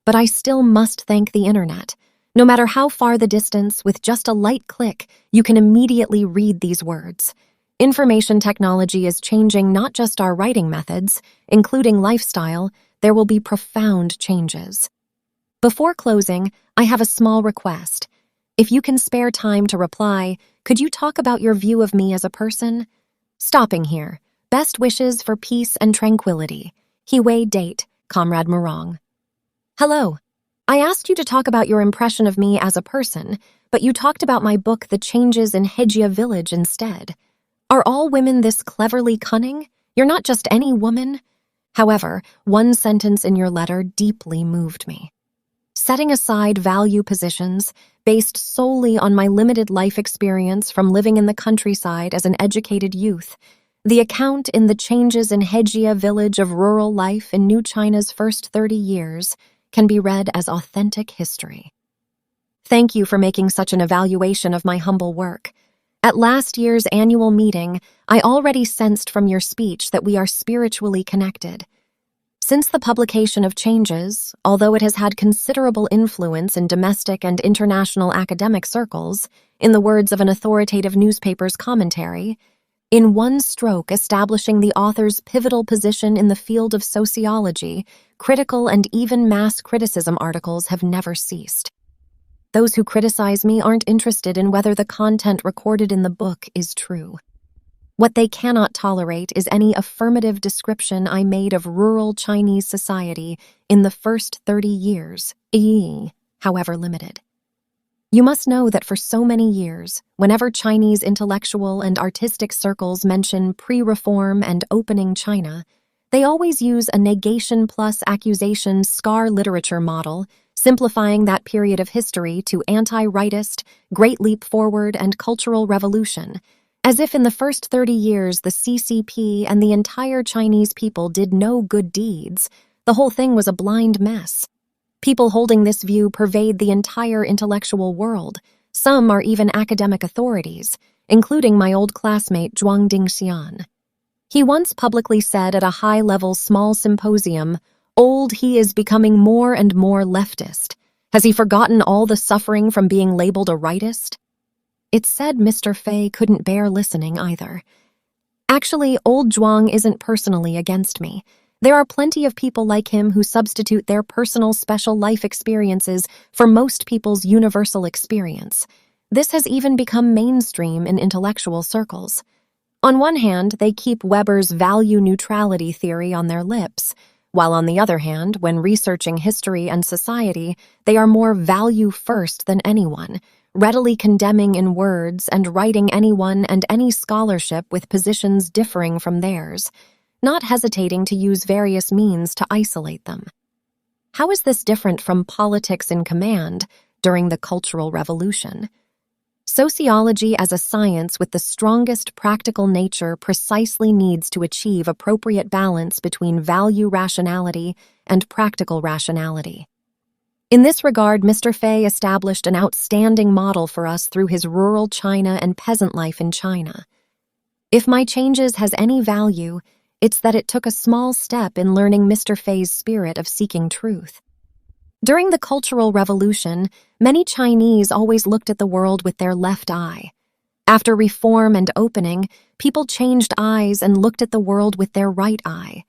A: But I still must thank the internet. No matter how far the distance, with just a light click, you can immediately read these words. Information technology is changing not just our writing methods, including lifestyle. There will be profound changes. Before closing, I have a small request. If you can spare time to reply, could you talk about your view of me as a person? Stopping here. Best wishes for peace and tranquility. Hiwei date, Comrade Murong. Hello. I asked you to talk about your impression of me as a person, but you talked about my book The Changes in Hejia Village instead. Are all women this cleverly cunning? You're not just any woman. However, one sentence in your letter deeply moved me. Setting aside value positions based solely on my limited life experience from living in the countryside as an educated youth, the account in The Changes in Hejia Village of rural life in New China's first 30 years can be read as authentic history. Thank you for making such an evaluation of my humble work. At last year's annual meeting, I already sensed from your speech that we are spiritually connected. Since the publication of Changes, although it has had considerable influence in domestic and international academic circles, in the words of an authoritative newspaper's commentary, in one stroke establishing the author's pivotal position in the field of sociology, critical and even mass criticism articles have never ceased. Those who criticize me aren't interested in whether the content recorded in the book is true. What they cannot tolerate is any affirmative description I made of rural Chinese society in the first 30 years, however limited. You must know that for so many years, whenever Chinese intellectual and artistic circles mention pre-reform and opening China, they always use a negation plus accusation scar literature model, simplifying that period of history to anti-rightist, Great Leap Forward, and Cultural Revolution, as if in the first 30 years the CCP and the entire Chinese people did no good deeds. The whole thing was a blind mess. People holding this view pervade the entire intellectual world. Some are even academic authorities, including my old classmate Zhuang Dingxian. He once publicly said at a high-level small symposium, "Old, he is becoming more and more leftist. Has he forgotten all the suffering from being labeled a rightist?" It's said Mr. Fei couldn't bear listening either. Actually, old Zhuang isn't personally against me. There are plenty of people like him who substitute their personal special life experiences for most people's universal experience. This has even become mainstream in intellectual circles. On one hand, they keep Weber's value neutrality theory on their lips, while on the other hand, when researching history and society, they are more value-first than anyone, readily condemning in words and writing anyone and any scholarship with positions differing from theirs, not hesitating to use various means to isolate them. How is this different from politics in command during the Cultural Revolution? Sociology as a science with the strongest practical nature precisely needs to achieve appropriate balance between value rationality and practical rationality. In this regard, Mr. Fei established an outstanding model for us through his rural China and peasant life in China. If my changes has any value, it's that it took a small step in learning Mr. Fei's spirit of seeking truth. During the Cultural Revolution, many Chinese always looked at the world with their left eye. After reform and opening, people changed eyes and looked at the world with their right eye.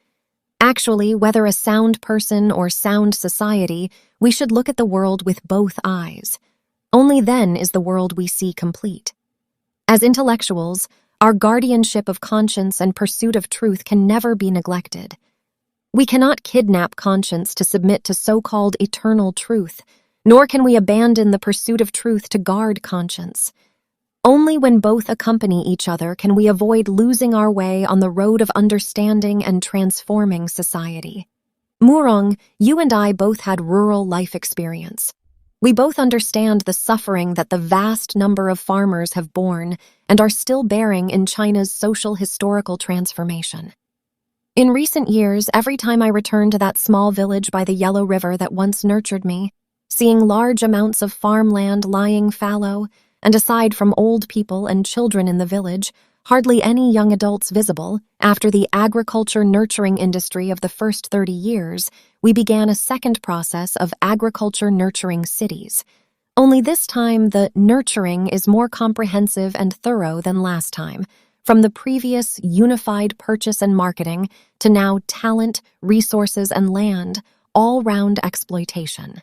A: Actually, whether a sound person or sound society, we should look at the world with both eyes. Only then is the world we see complete. As intellectuals, our guardianship of conscience and pursuit of truth can never be neglected. We cannot kidnap conscience to submit to so-called eternal truth, nor can we abandon the pursuit of truth to guard conscience. Only when both accompany each other can we avoid losing our way on the road of understanding and transforming society. Murong, you and I both had rural life experience. We both understand the suffering that the vast number of farmers have borne and are still bearing in China's social historical transformation. In recent years, every time I return to that small village by the Yellow River that once nurtured me, seeing large amounts of farmland lying fallow, and aside from old people and children in the village, hardly any young adults visible, after the agriculture nurturing industry of the first 30 years, we began a second process of agriculture nurturing cities. Only this time, the nurturing is more comprehensive and thorough than last time, from the previous unified purchase and marketing to now talent, resources, and land, all-round exploitation.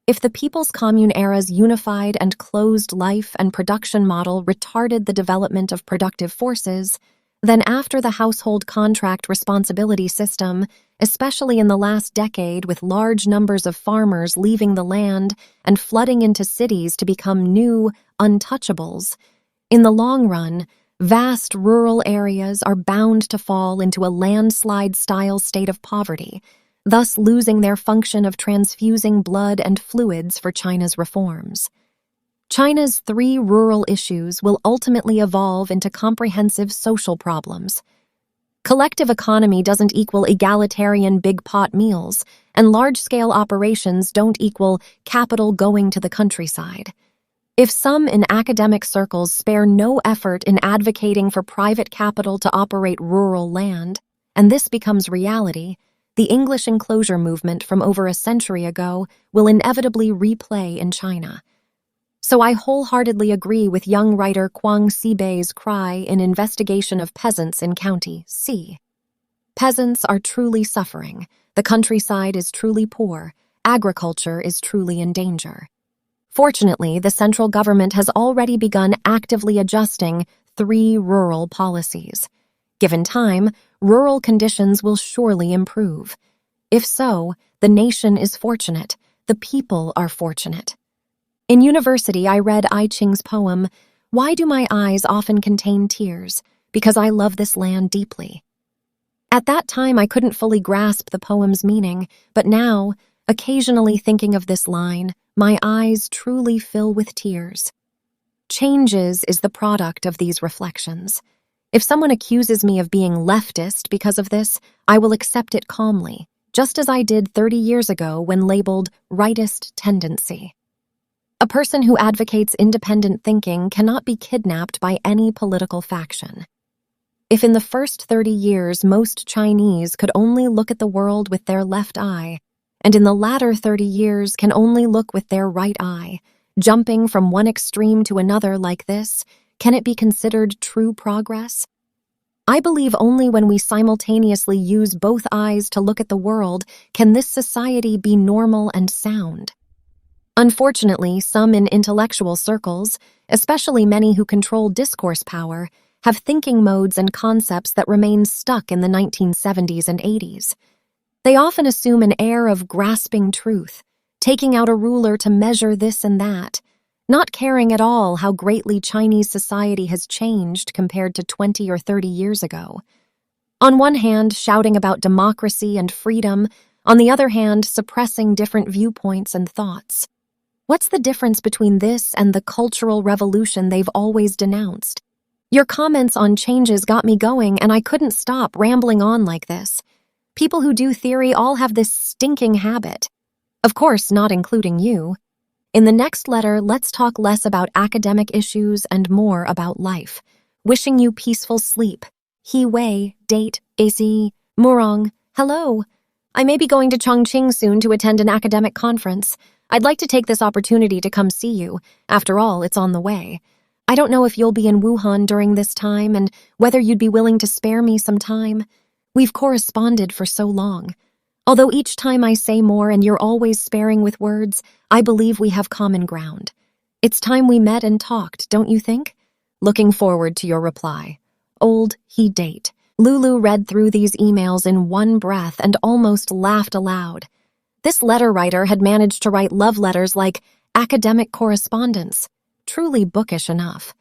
A: If the People's Commune era's unified and closed life and production model retarded the development of productive forces, then after the household contract responsibility system, especially in the last decade with large numbers of farmers leaving the land and flooding into cities to become new untouchables, in the long run, vast rural areas are bound to fall into a landslide-style state of poverty, thus losing their function of transfusing blood and fluids for China's reforms. China's 3 rural issues will ultimately evolve into comprehensive social problems. Collective economy doesn't equal egalitarian big pot meals, and large-scale operations don't equal capital going to the countryside. If some in academic circles spare no effort in advocating for private capital to operate rural land, and this becomes reality, the English enclosure movement from over a century ago will inevitably replay in China. So I wholeheartedly agree with young writer Kwang Sibei's cry in Investigation of Peasants in County C. Peasants are truly suffering, the countryside is truly poor, agriculture is truly in danger. Fortunately, the central government has already begun actively adjusting 3 rural policies. Given time, rural conditions will surely improve. If so, the nation is fortunate, the people are fortunate. In university, I read I Ching's poem, "Why Do My Eyes Often Contain Tears? Because I Love This Land Deeply." At that time, I couldn't fully grasp the poem's meaning, but now, occasionally thinking of this line, my eyes truly fill with tears. Changes is the product of these reflections. If someone accuses me of being leftist because of this, I will accept it calmly, just as I did 30 years ago when labeled rightist tendency. A person who advocates independent thinking cannot be kidnapped by any political faction. If in the first 30 years most Chinese could only look at the world with their left eye, and in the latter 30 years can only look with their right eye, jumping from one extreme to another like this, can it be considered true progress? I believe only when we simultaneously use both eyes to look at the world can this society be normal and sound. Unfortunately, some in intellectual circles, especially many who control discourse power, have thinking modes and concepts that remain stuck in the 1970s and 80s. They often assume an air of grasping truth, taking out a ruler to measure this and that, not caring at all how greatly Chinese society has changed compared to 20 or 30 years ago. On one hand, shouting about democracy and freedom, on the other hand, suppressing different viewpoints and thoughts. What's the difference between this and the cultural revolution they've always denounced? Your comments on changes got me going, and I couldn't stop rambling on like this. People who do theory all have this stinking habit. Of course, not including you. In the next letter, let's talk less about academic issues and more about life. Wishing you peaceful sleep. He Wei, date, AC, Murong. Hello. I may be going to Chongqing soon to attend an academic conference. I'd like to take this opportunity to come see you. After all, it's on the way. I don't know if you'll be in Wuhan during this time and whether you'd be willing to spare me some time. We've corresponded for so long. Although each time I say more and you're always sparing with words, I believe we have common ground. It's time we met and talked, don't you think? Looking forward to your reply. Old he date. Lulu read through these emails in one breath and almost laughed aloud. This letter writer had managed to write love letters like academic correspondence. Truly bookish enough.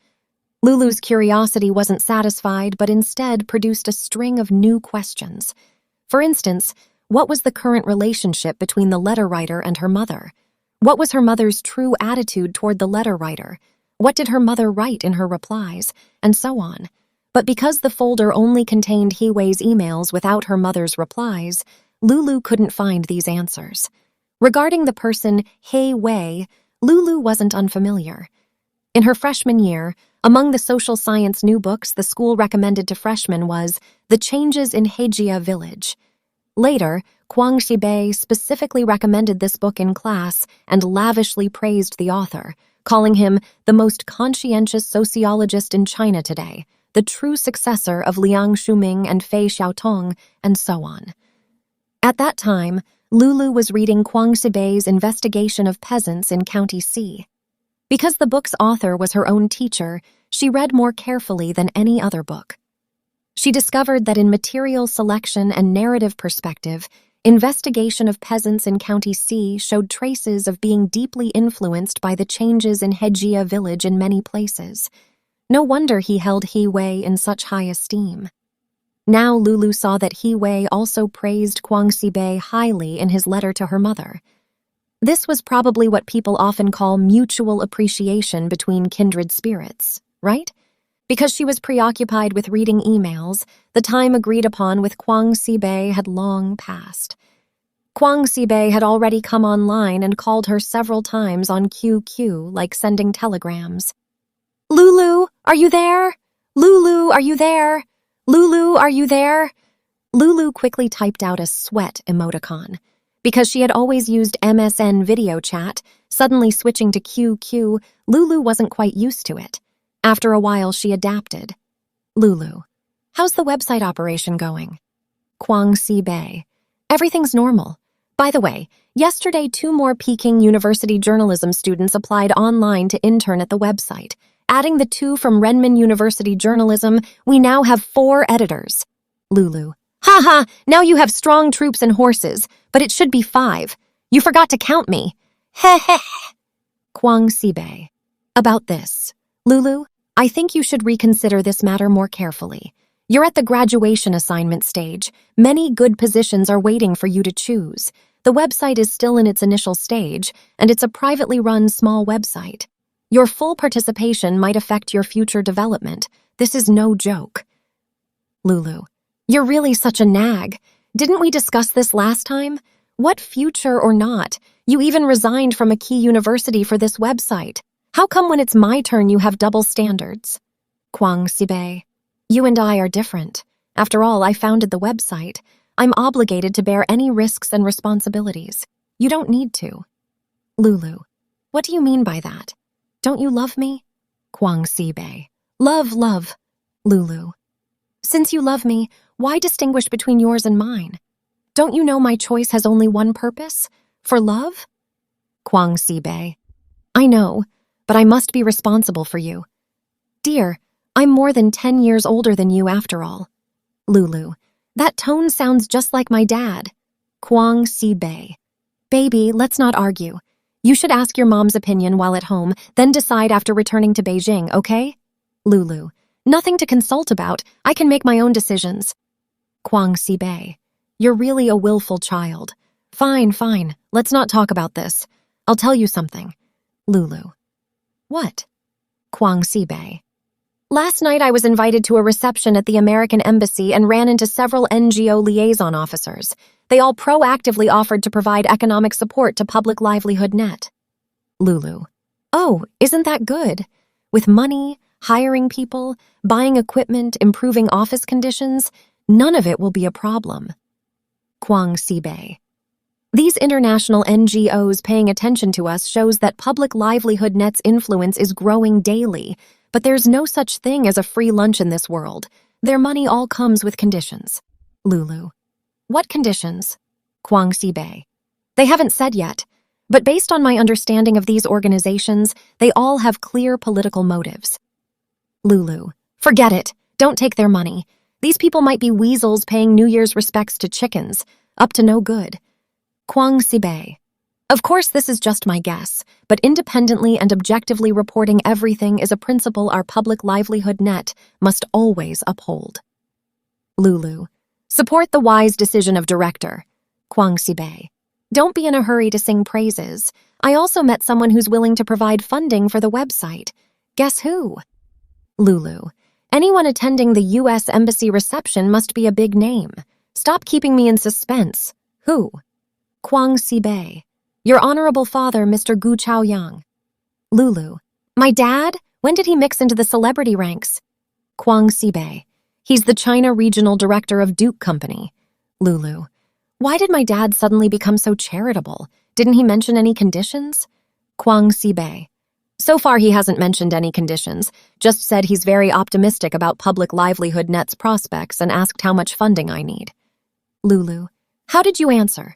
A: Lulu's curiosity wasn't satisfied, but instead produced a string of new questions. For instance, what was the current relationship between the letter writer and her mother? What was her mother's true attitude toward the letter writer? What did her mother write in her replies? And so on. But because the folder only contained He Wei's emails without her mother's replies, Lulu couldn't find these answers. Regarding the person He Wei, Lulu wasn't unfamiliar. In her freshman year, among the social science new books the school recommended to freshmen was The Changes in Hejia Village. Later, Kwang Shibei specifically recommended this book in class and lavishly praised the author, calling him the most conscientious sociologist in China today, the true successor of Liang Shuming and Fei Xiaotong, and so on. At that time, Lulu was reading Kwang Shibei's Investigation of Peasants in County C. Because the book's author was her own teacher, she read more carefully than any other book. She discovered that in material selection and narrative perspective, Investigation of Peasants in County C showed traces of being deeply influenced by the changes in Hejia village in many places. No wonder he held He Wei in such high esteem. Now Lulu saw that He Wei also praised Kwang Shibei highly in his letter to her mother. This was probably what people often call mutual appreciation between kindred spirits, right? Because she was preoccupied with reading emails, the time agreed upon with Kwang Shibei had long passed. Kwang Shibei had already come online and called her several times on QQ, like sending telegrams. Lulu, are you there? Lulu, are you there? Lulu, are you there? Lulu quickly typed out a sweat emoticon. Because she had always used MSN video chat, suddenly switching to QQ, Lulu wasn't quite used to it. After a while, she adapted. Lulu, how's the website operation going? Kwang Shibei, everything's normal. By the way, yesterday 2 more Peking University journalism students applied online to intern at the website. Adding the 2 from Renmin University Journalism, we now have 4 editors. Lulu, haha, now you have strong troops and horses, but it should be 5. You forgot to count me. Heh heh. Kwang Shibei, about this. Lulu, I think you should reconsider this matter more carefully. You're at the graduation assignment stage. Many good positions are waiting for you to choose. The website is still in its initial stage, and it's a privately run small website. Your full participation might affect your future development. This is no joke. Lulu, you're really such a nag. Didn't we discuss this last time? What future or not? You even resigned from a key university for this website. How come when it's my turn you have double standards? Kwang Shibei, you and I are different. After all, I founded the website. I'm obligated to bear any risks and responsibilities. You don't need to. Lulu, what do you mean by that? Don't you love me? Kwang Shibei, love. Lulu, Since you love me, why distinguish between yours and mine? Don't you know my choice has only one purpose? For love?
B: Kwang Sibei.
A: I know, but I must be responsible for you. Dear, I'm more than 10 years older than you after all. Lulu, that tone sounds just like my dad. Kwang Sibei. Baby, let's not argue. You should ask your mom's opinion while at home, then decide after returning to Beijing, okay? Lulu, nothing to consult about. I can make my own decisions.
B: Kwang Sibei. You're really a willful child. Fine. Let's not talk about this. I'll tell you something.
A: Lulu.
B: What? Kwang Sibei.
A: Last night I was invited to a reception at the American Embassy and ran into several NGO liaison officers. They all proactively offered to provide economic support to Public Livelihood Net.
B: Lulu.
A: Oh, isn't that good? With money, hiring people, buying equipment, improving office conditions, none of it will be a problem.
B: Kwang Sibei.
A: These international NGOs paying attention to us shows that Public Livelihood Net's influence is growing daily, but there's no such thing as a free lunch in this world. Their money all comes with conditions.
B: Lulu.
A: What conditions?
B: Kwang Sibei.
A: They haven't said yet, but based on my understanding of these organizations, they all have clear political motives.
B: Lulu.
A: Forget it. Don't take their money. These people might be weasels paying New Year's respects to chickens, up to no good.
B: Kwang Sibei.
A: Of course, this is just my guess, but independently and objectively reporting everything is a principle our Public Livelihood Net must always uphold.
B: Lulu.
A: Support the wise decision of director.
B: Kwang Sibei.
A: Don't be in a hurry to sing praises. I also met someone who's willing to provide funding for the website. Guess who?
B: Lulu.
A: Anyone attending the U.S. Embassy reception must be a big name. Stop keeping me in suspense. Who?
B: Kwang Sibei.
A: Your honorable father, Mr. Gu Chaoyang.
B: Lulu.
A: My dad? When did he mix into the celebrity ranks?
B: Kwang Sibei.
A: He's the China Regional Director of Duke Company.
B: Lulu.
A: Why did my dad suddenly become so charitable? Didn't he mention any conditions?
B: Kwang Sibei.
A: So far, he hasn't mentioned any conditions, just said he's very optimistic about Public Livelihood Net's prospects and asked how much funding I need.
B: Lulu.
A: How did you answer?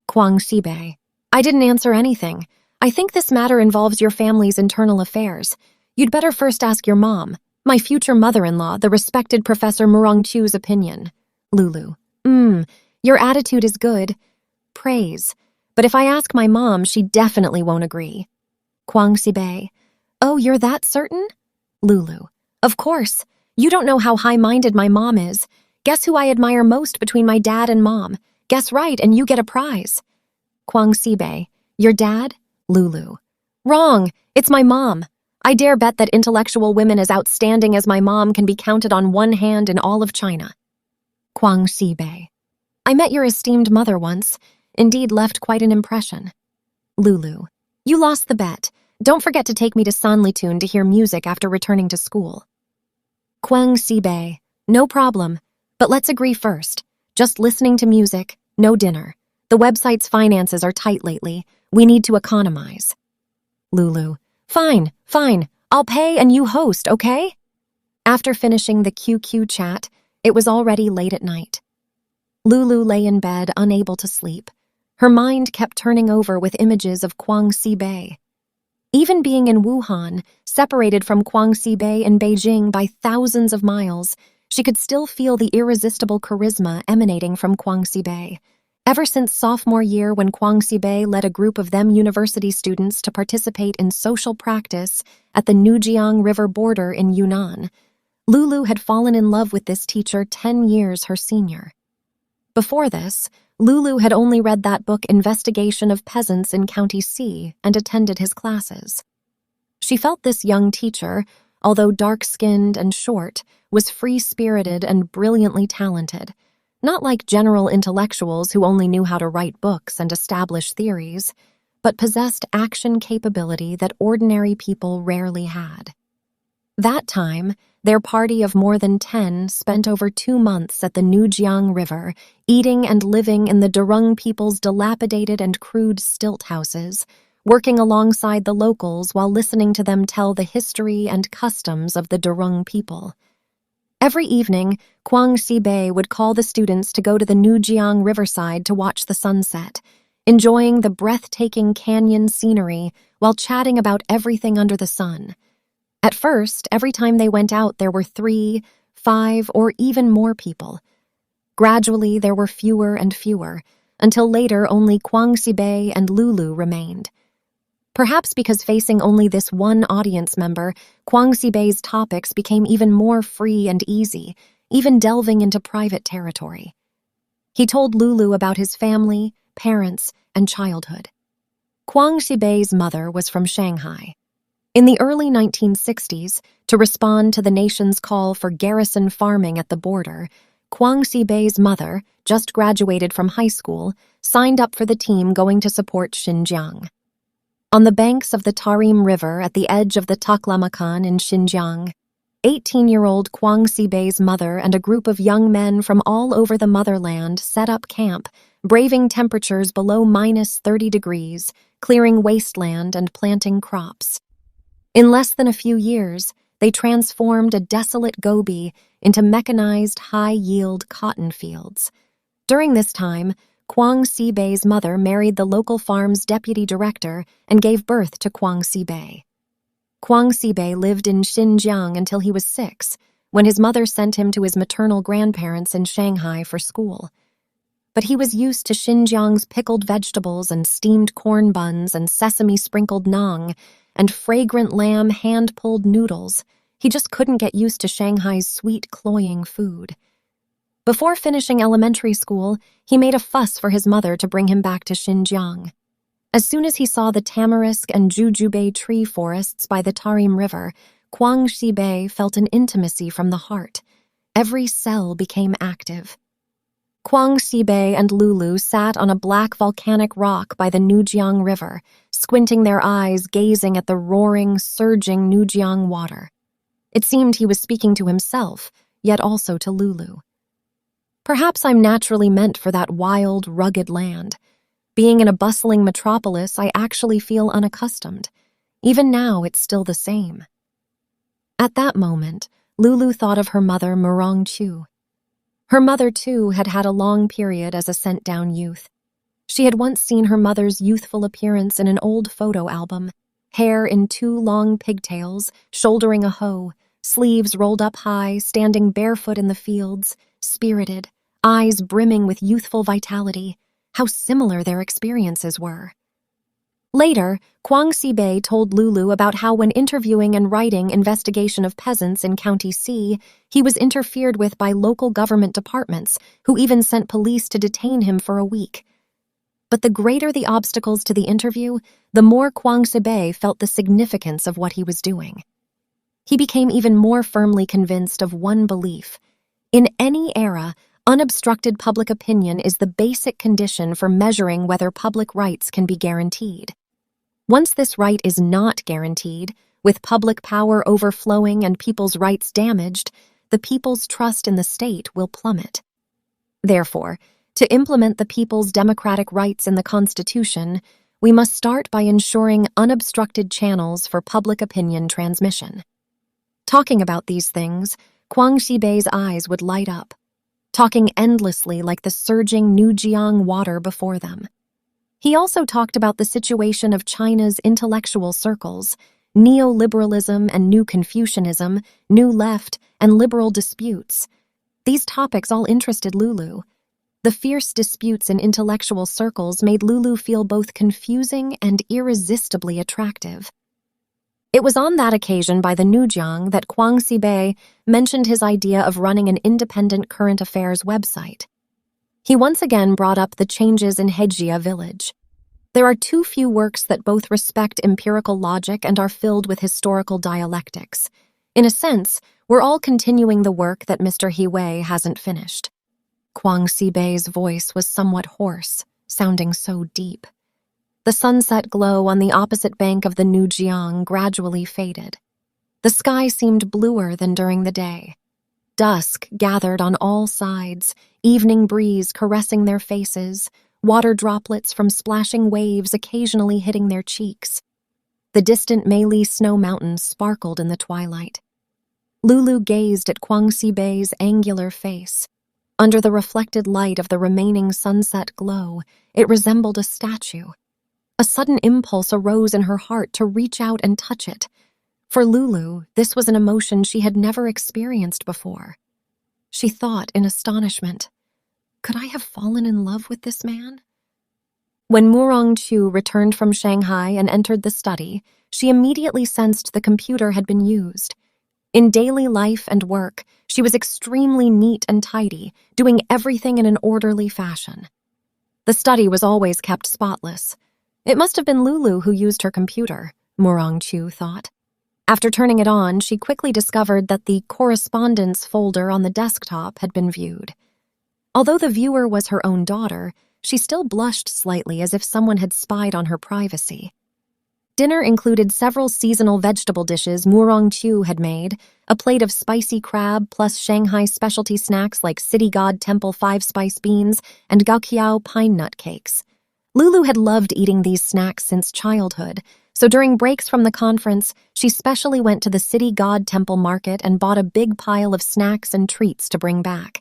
B: Kwang Sibei.
A: I didn't answer anything. I think this matter involves your family's internal affairs. You'd better first ask your mom, my future mother-in-law, the respected Professor Murong Chu's opinion.
B: Lulu.
A: Your attitude is good. Praise. But if I ask my mom, she definitely won't agree.
B: Kwang Sibei.
A: Oh, you're that certain?
B: Lulu.
A: Of course. You don't know how high-minded my mom is. Guess who I admire most between my dad and mom? Guess right, and you get a prize.
B: Kwang Sibei.
A: Your dad?
B: Lulu.
A: Wrong. It's my mom. I dare bet that intellectual women as outstanding as my mom can be counted on one hand in all of China.
B: Kwang Sibei.
A: I met your esteemed mother once. Indeed left quite an impression.
B: Lulu.
A: You lost the bet. Don't forget to take me to Sanlitun to hear music after returning to school.
B: Kwang Sibei.
A: No problem. But let's agree first. Just listening to music, no dinner. The website's finances are tight lately. We need to economize.
B: Lulu.
A: Fine. I'll pay and you host, okay? After finishing the QQ chat, it was already late at night. Lulu lay in bed, unable to sleep. Her mind kept turning over with images of Kwang Sibei. Even being in Wuhan, separated from Kwang Sibei in Beijing by thousands of miles, she could still feel the irresistible charisma emanating from Kwang Sibei. Ever since sophomore year when Kwang Sibei led a group of them university students to participate in social practice at the Nujiang River border in Yunnan, Lulu had fallen in love with this teacher 10 years her senior. Before this, Lulu had only read that book Investigation of Peasants in County C and attended his classes. She felt this young teacher, although dark-skinned and short, was free-spirited and brilliantly talented. Not like general intellectuals who only knew how to write books and establish theories, but possessed action capability that ordinary people rarely had. That time, their party of more than 10 spent over 2 months at the Nujiang River, eating and living in the Durung people's dilapidated and crude stilt houses, working alongside the locals while listening to them tell the history and customs of the Durung people. Every evening, Kwang Si-bei would call the students to go to the Nujiang riverside to watch the sunset, enjoying the breathtaking canyon scenery while chatting about everything under the sun. At first, every time they went out, there were 3, 5, or even more people. Gradually, there were fewer and fewer, until later only Kwang Si-bei and Lulu remained. Perhaps because facing only this one audience member, Kwang Si-bei's topics became even more free and easy, even delving into private territory. He told Lulu about his family, parents, and childhood. Kwang Si-bei's mother was from Shanghai. In the early 1960s, to respond to the nation's call for garrison farming at the border, Kwang Si-bei's mother, just graduated from high school, signed up for the team going to support Xinjiang. On the banks of the Tarim River at the edge of the Taklamakan in Xinjiang, 18-year-old Kwang Si-bei's mother and a group of young men from all over the motherland set up camp, braving temperatures below -30 degrees, clearing wasteland and planting crops. In less than a few years, they transformed a desolate Gobi into mechanized, high-yield cotton fields. During this time, Kwang Si-bei's mother married the local farm's deputy director and gave birth to Kwang Si-bei. Kwang Si-bei lived in Xinjiang until he was 6, when his mother sent him to his maternal grandparents in Shanghai for school. But he was used to Xinjiang's pickled vegetables and steamed corn buns and sesame-sprinkled nang and fragrant lamb hand-pulled noodles. He just couldn't get used to Shanghai's sweet, cloying food. Before finishing elementary school, he made a fuss for his mother to bring him back to Xinjiang. As soon as he saw the tamarisk and jujube tree forests by the Tarim River, Kwang Si-bei felt an intimacy from the heart. Every cell became active. Kwang Si-bei and Lulu sat on a black volcanic rock by the Nujiang River, squinting their eyes, gazing at the roaring, surging Nujiang water. It seemed he was speaking to himself, yet also to Lulu. Perhaps I'm naturally meant for that wild, rugged land. Being in a bustling metropolis, I actually feel unaccustomed. Even now, it's still the same. At that moment, Lulu thought of her mother, Murong Chu. Her mother, too, had had a long period as a sent-down youth. She had once seen her mother's youthful appearance in an old photo album, hair in 2 long pigtails, shouldering a hoe, sleeves rolled up high, standing barefoot in the fields, spirited, eyes brimming with youthful vitality. How similar their experiences were. Later, Kwang Si-bei told Lulu about how when interviewing and writing Investigation of Peasants in County C, he was interfered with by local government departments, who even sent police to detain him for a week. But the greater the obstacles to the interview, the more Kwang Si-bei felt the significance of what he was doing. He became even more firmly convinced of one belief. In any era, unobstructed public opinion is the basic condition for measuring whether public rights can be guaranteed. Once this right is not guaranteed, with public power overflowing and people's rights damaged, the people's trust in the state will plummet. Therefore, to implement the people's democratic rights in the Constitution, we must start by ensuring unobstructed channels for public opinion transmission. Talking about these things, Kwang Si-bei's eyes would light up, talking endlessly like the surging Nujiang water before them. He also talked about the situation of China's intellectual circles, neoliberalism and New Confucianism, New Left, and liberal disputes. These topics all interested Lulu. The fierce disputes in intellectual circles made Lulu feel both confusing and irresistibly attractive. It was on that occasion by the Nujiang that Kwang Si-bei mentioned his idea of running an independent current affairs website. He once again brought up the changes in Hejia village. There are too few works that both respect empirical logic and are filled with historical dialectics. In a sense, we're all continuing the work that Mr. Hiwei hasn't finished. Kwang Si-bei's voice was somewhat hoarse, sounding so deep. The sunset glow on the opposite bank of the Nujiang gradually faded. The sky seemed bluer than during the day. Dusk gathered on all sides, evening breeze caressing their faces, water droplets from splashing waves occasionally hitting their cheeks. The distant Meili snow mountains sparkled in the twilight. Lulu gazed at Kwang Sibei's angular face. Under the reflected light of the remaining sunset glow, it resembled a statue. A sudden impulse arose in her heart to reach out and touch it. For Lulu, this was an emotion she had never experienced before. She thought in astonishment, could I have fallen in love with this man? When Murong Chu returned from Shanghai and entered the study, she immediately sensed the computer had been used. In daily life and work, she was extremely neat and tidy, doing everything in an orderly fashion. The study was always kept spotless. It must have been Lulu who used her computer, Murong Chu thought. After turning it on, she quickly discovered that the correspondence folder on the desktop had been viewed. Although the viewer was her own daughter, she still blushed slightly as if someone had spied on her privacy. Dinner included several seasonal vegetable dishes Murong Chu had made, a plate of spicy crab plus Shanghai specialty snacks like City God Temple 5-spice beans and Gaoqiao pine nut cakes. Lulu had loved eating these snacks since childhood, so during breaks from the conference, she specially went to the City God Temple market and bought a big pile of snacks and treats to bring back.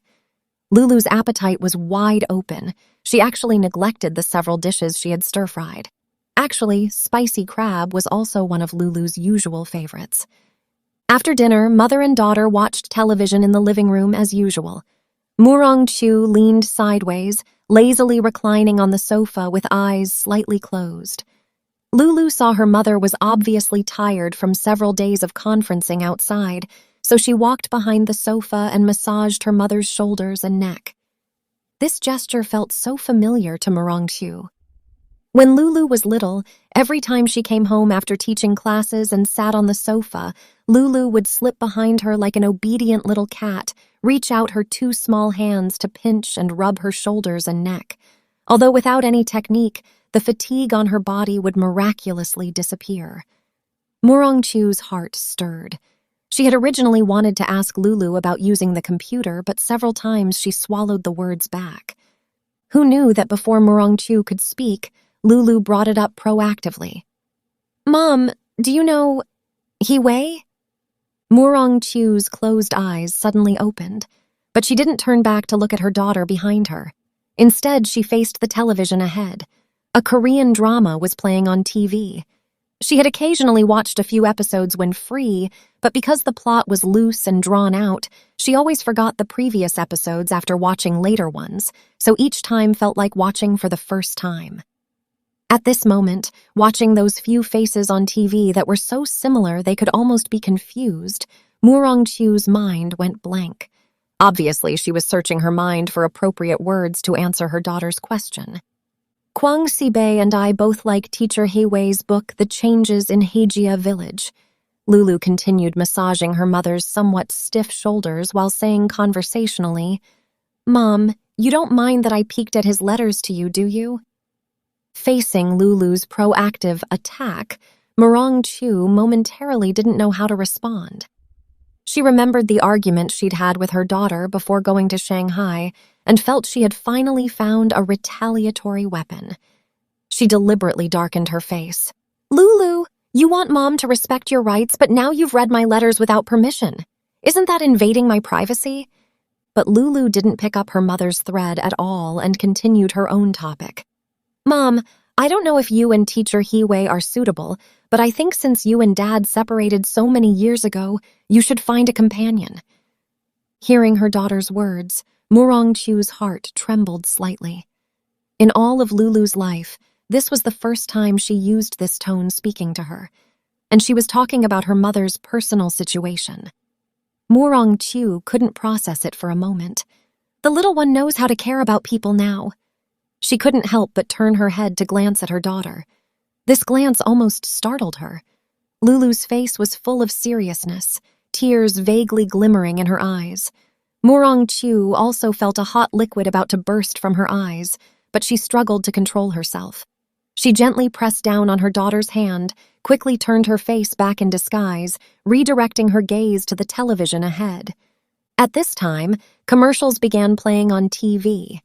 A: Lulu's appetite was wide open. She actually neglected the several dishes she had stir-fried. Actually, spicy crab was also one of Lulu's usual favorites. After dinner, mother and daughter watched television in the living room as usual. Murong Chu leaned sideways, lazily reclining on the sofa with eyes slightly closed. Lulu saw her mother was obviously tired from several days of conferencing outside, so she walked behind the sofa and massaged her mother's shoulders and neck. This gesture felt so familiar to Murong Chu. When Lulu was little, every time she came home after teaching classes and sat on the sofa, Lulu would slip behind her like an obedient little cat, reach out her 2 small hands to pinch and rub her shoulders and neck. Although without any technique, the fatigue on her body would miraculously disappear. Murong Chu's heart stirred. She had originally wanted to ask Lulu about using the computer, but several times she swallowed the words back. Who knew that before Murong Chu could speak, Lulu brought it up proactively. "Mom, do you know He Wei?" Murong Chu's closed eyes suddenly opened, but she didn't turn back to look at her daughter behind her. Instead, she faced the television ahead. A Korean drama was playing on TV. She had occasionally watched a few episodes when free, but because the plot was loose and drawn out, she always forgot the previous episodes after watching later ones, so each time felt like watching for the first time. At this moment, watching those few faces on TV that were so similar they could almost be confused, Murong Chu's mind went blank. Obviously, she was searching her mind for appropriate words to answer her daughter's question. "Kwang Sibei and I both like teacher He Wei's book, The Changes in Heijia Village." Lulu continued massaging her mother's somewhat stiff shoulders while saying conversationally, "Mom, you don't mind that I peeked at his letters to you, do you?" Facing Lulu's proactive attack, Murong Chu momentarily didn't know how to respond. She remembered the argument she'd had with her daughter before going to Shanghai and felt she had finally found a retaliatory weapon. She deliberately darkened her face. "Lulu, you want Mom to respect your rights, but now you've read my letters without permission. Isn't that invading my privacy?" But Lulu didn't pick up her mother's thread at all and continued her own topic. "Mom, I don't know if you and teacher He Wei are suitable, but I think since you and Dad separated so many years ago, you should find a companion." Hearing her daughter's words, Murong Chu's heart trembled slightly. In all of Lulu's life, this was the first time she used this tone speaking to her, and she was talking about her mother's personal situation. Murong Chu couldn't process it for a moment. The little one knows how to care about people now. She couldn't help but turn her head to glance at her daughter. This glance almost startled her. Lulu's face was full of seriousness, tears vaguely glimmering in her eyes. Murong Chu also felt a hot liquid about to burst from her eyes, but she struggled to control herself. She gently pressed down on her daughter's hand, quickly turned her face back in disguise, redirecting her gaze to the television ahead. At this time, commercials began playing on TV.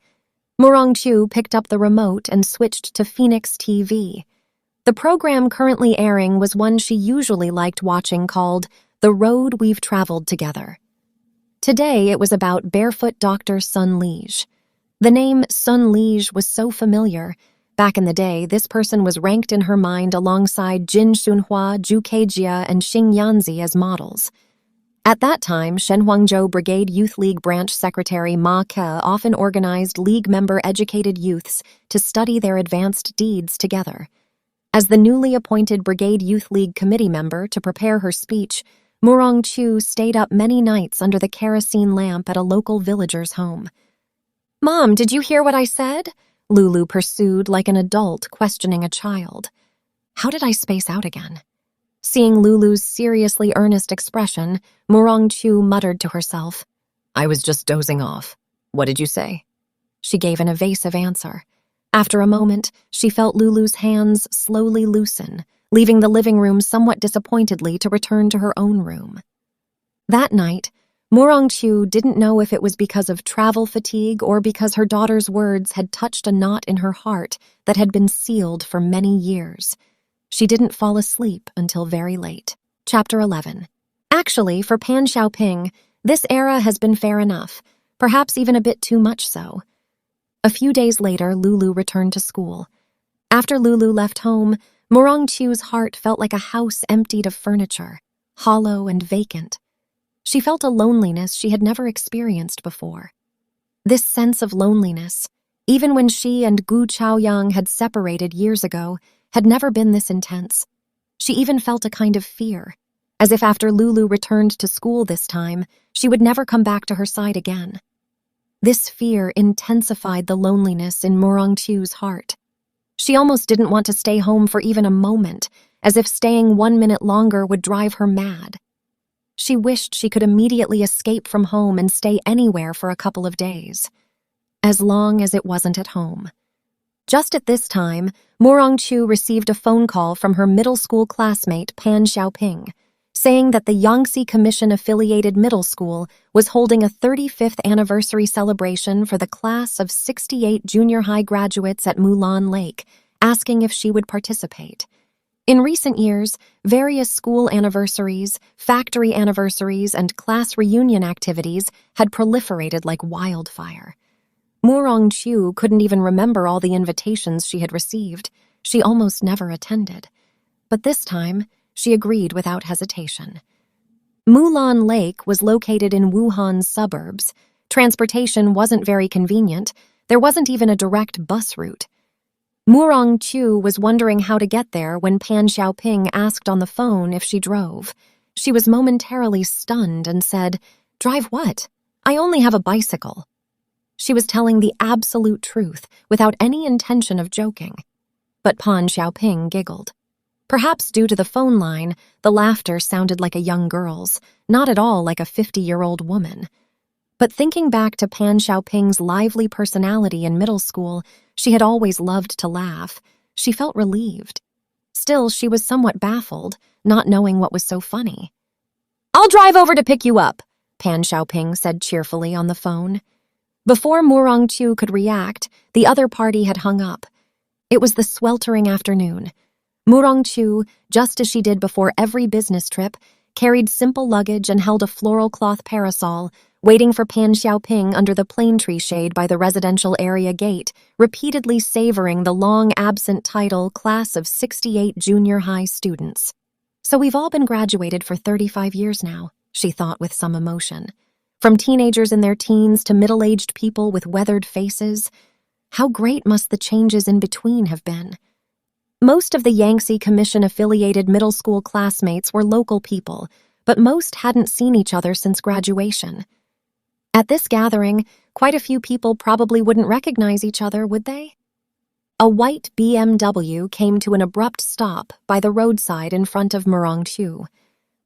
A: Murong Chu picked up the remote and switched to Phoenix TV. The program currently airing was one she usually liked watching called The Road We've Traveled Together. Today, it was about barefoot Dr. Sun Lige. The name Sun Lige was so familiar. Back in the day, this person was ranked in her mind alongside Jin Xunhua, Zhu Kejia, and Xing Yanzi as models. At that time, Shenhuangzhou Brigade Youth League Branch Secretary Ma Ke often organized League member educated youths to study their advanced deeds together. As the newly appointed Brigade Youth League committee member to prepare her speech, Murong Chu stayed up many nights under the kerosene lamp at a local villager's home. "Mom, did you hear what I said?" Lulu pursued like an adult questioning a child. How did I space out again? Seeing Lulu's seriously earnest expression, Murong Chu muttered to herself,
B: "I was just dozing off. What did you say?"
A: She gave an evasive answer. After a moment, she felt Lulu's hands slowly loosen, leaving the living room somewhat disappointedly to return to her own room. That night, Murong Chu didn't know if it was because of travel fatigue or because her daughter's words had touched a knot in her heart that had been sealed for many years. She didn't fall asleep until very late. Chapter 11. Actually, for Pan Xiaoping, this era has been fair enough, perhaps even a bit too much so. A few days later, Lulu returned to school. After Lulu left home, Murong Chu's heart felt like a house emptied of furniture, hollow and vacant. She felt a loneliness she had never experienced before. This sense of loneliness, even when she and Gu Chaoyang had separated years ago, had never been this intense. She even felt a kind of fear, as if after Lulu returned to school this time, she would never come back to her side again. This fear intensified the loneliness in Murong Chu's heart. She almost didn't want to stay home for even a moment, as if staying 1 minute longer would drive her mad. She wished she could immediately escape from home and stay anywhere for a couple of days, as long as it wasn't at home. Just at this time, Murong Chu received a phone call from her middle school classmate Pan Xiaoping, saying that the Yangtze Commission-affiliated middle school was holding a 35th anniversary celebration for the class of 68 junior high graduates at Mulan Lake, asking if she would participate. In recent years, various school anniversaries, factory anniversaries, and class reunion activities had proliferated like wildfire. Murong Chu couldn't even remember all the invitations she had received. She almost never attended. But this time, she agreed without hesitation. Mulan Lake was located in Wuhan's suburbs. Transportation wasn't very convenient. There wasn't even a direct bus route. Murong Chu was wondering how to get there when Pan Xiaoping asked on the phone if she drove. She was momentarily stunned and said, "Drive what? I only have a bicycle." She was telling the absolute truth without any intention of joking. But Pan Xiaoping giggled. Perhaps due to the phone line, the laughter sounded like a young girl's, not at all like a 50-year-old woman. But thinking back to Pan Xiaoping's lively personality in middle school, she had always loved to laugh. She felt relieved. Still, she was somewhat baffled, not knowing what was so funny. "I'll drive over to pick you up," Pan Xiaoping said cheerfully on the phone. Before Murong Chu could react, the other party had hung up. It was the sweltering afternoon. Murong Chu, just as she did before every business trip, carried simple luggage and held a floral cloth parasol, waiting for Pan Xiaoping under the plane tree shade by the residential area gate, repeatedly savoring the long-absent title Class of 68 Junior High Students. "So we've all been graduated for 35 years now," she thought with some emotion. From teenagers in their teens to middle-aged people with weathered faces. How great must the changes in between have been? Most of the Yangtze Commission-affiliated middle school classmates were local people, but most hadn't seen each other since graduation. At this gathering, quite a few people probably wouldn't recognize each other, would they? A white BMW came to an abrupt stop by the roadside in front of Murong Chu.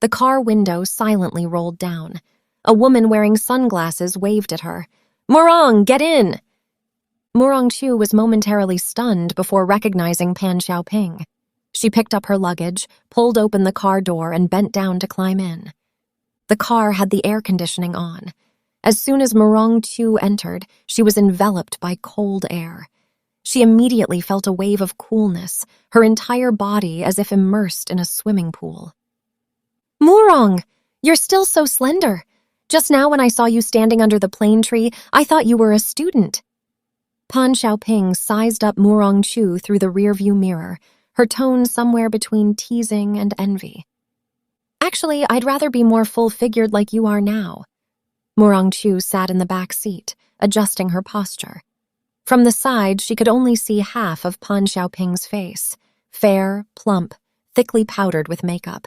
A: The car window silently rolled down. A woman wearing sunglasses waved at her. "Murong, get in!" Murong Chu was momentarily stunned before recognizing Pan Xiaoping. She picked up her luggage, pulled open the car door, and bent down to climb in. The car had the air conditioning on. As soon as Murong Chu entered, she was enveloped by cold air. She immediately felt a wave of coolness, her entire body as if immersed in a swimming pool. "Murong!" You're still so slender. Just now when I saw you standing under the plane tree, I thought you were a student." Pan Xiaoping sized up Murong Chu through the rearview mirror, her tone somewhere between teasing and envy. "Actually, I'd rather be more full-figured like you are now." Murong Chu sat in the back seat, adjusting her posture. From the side, she could only see half of Pan Xiaoping's face, fair, plump, thickly powdered with makeup.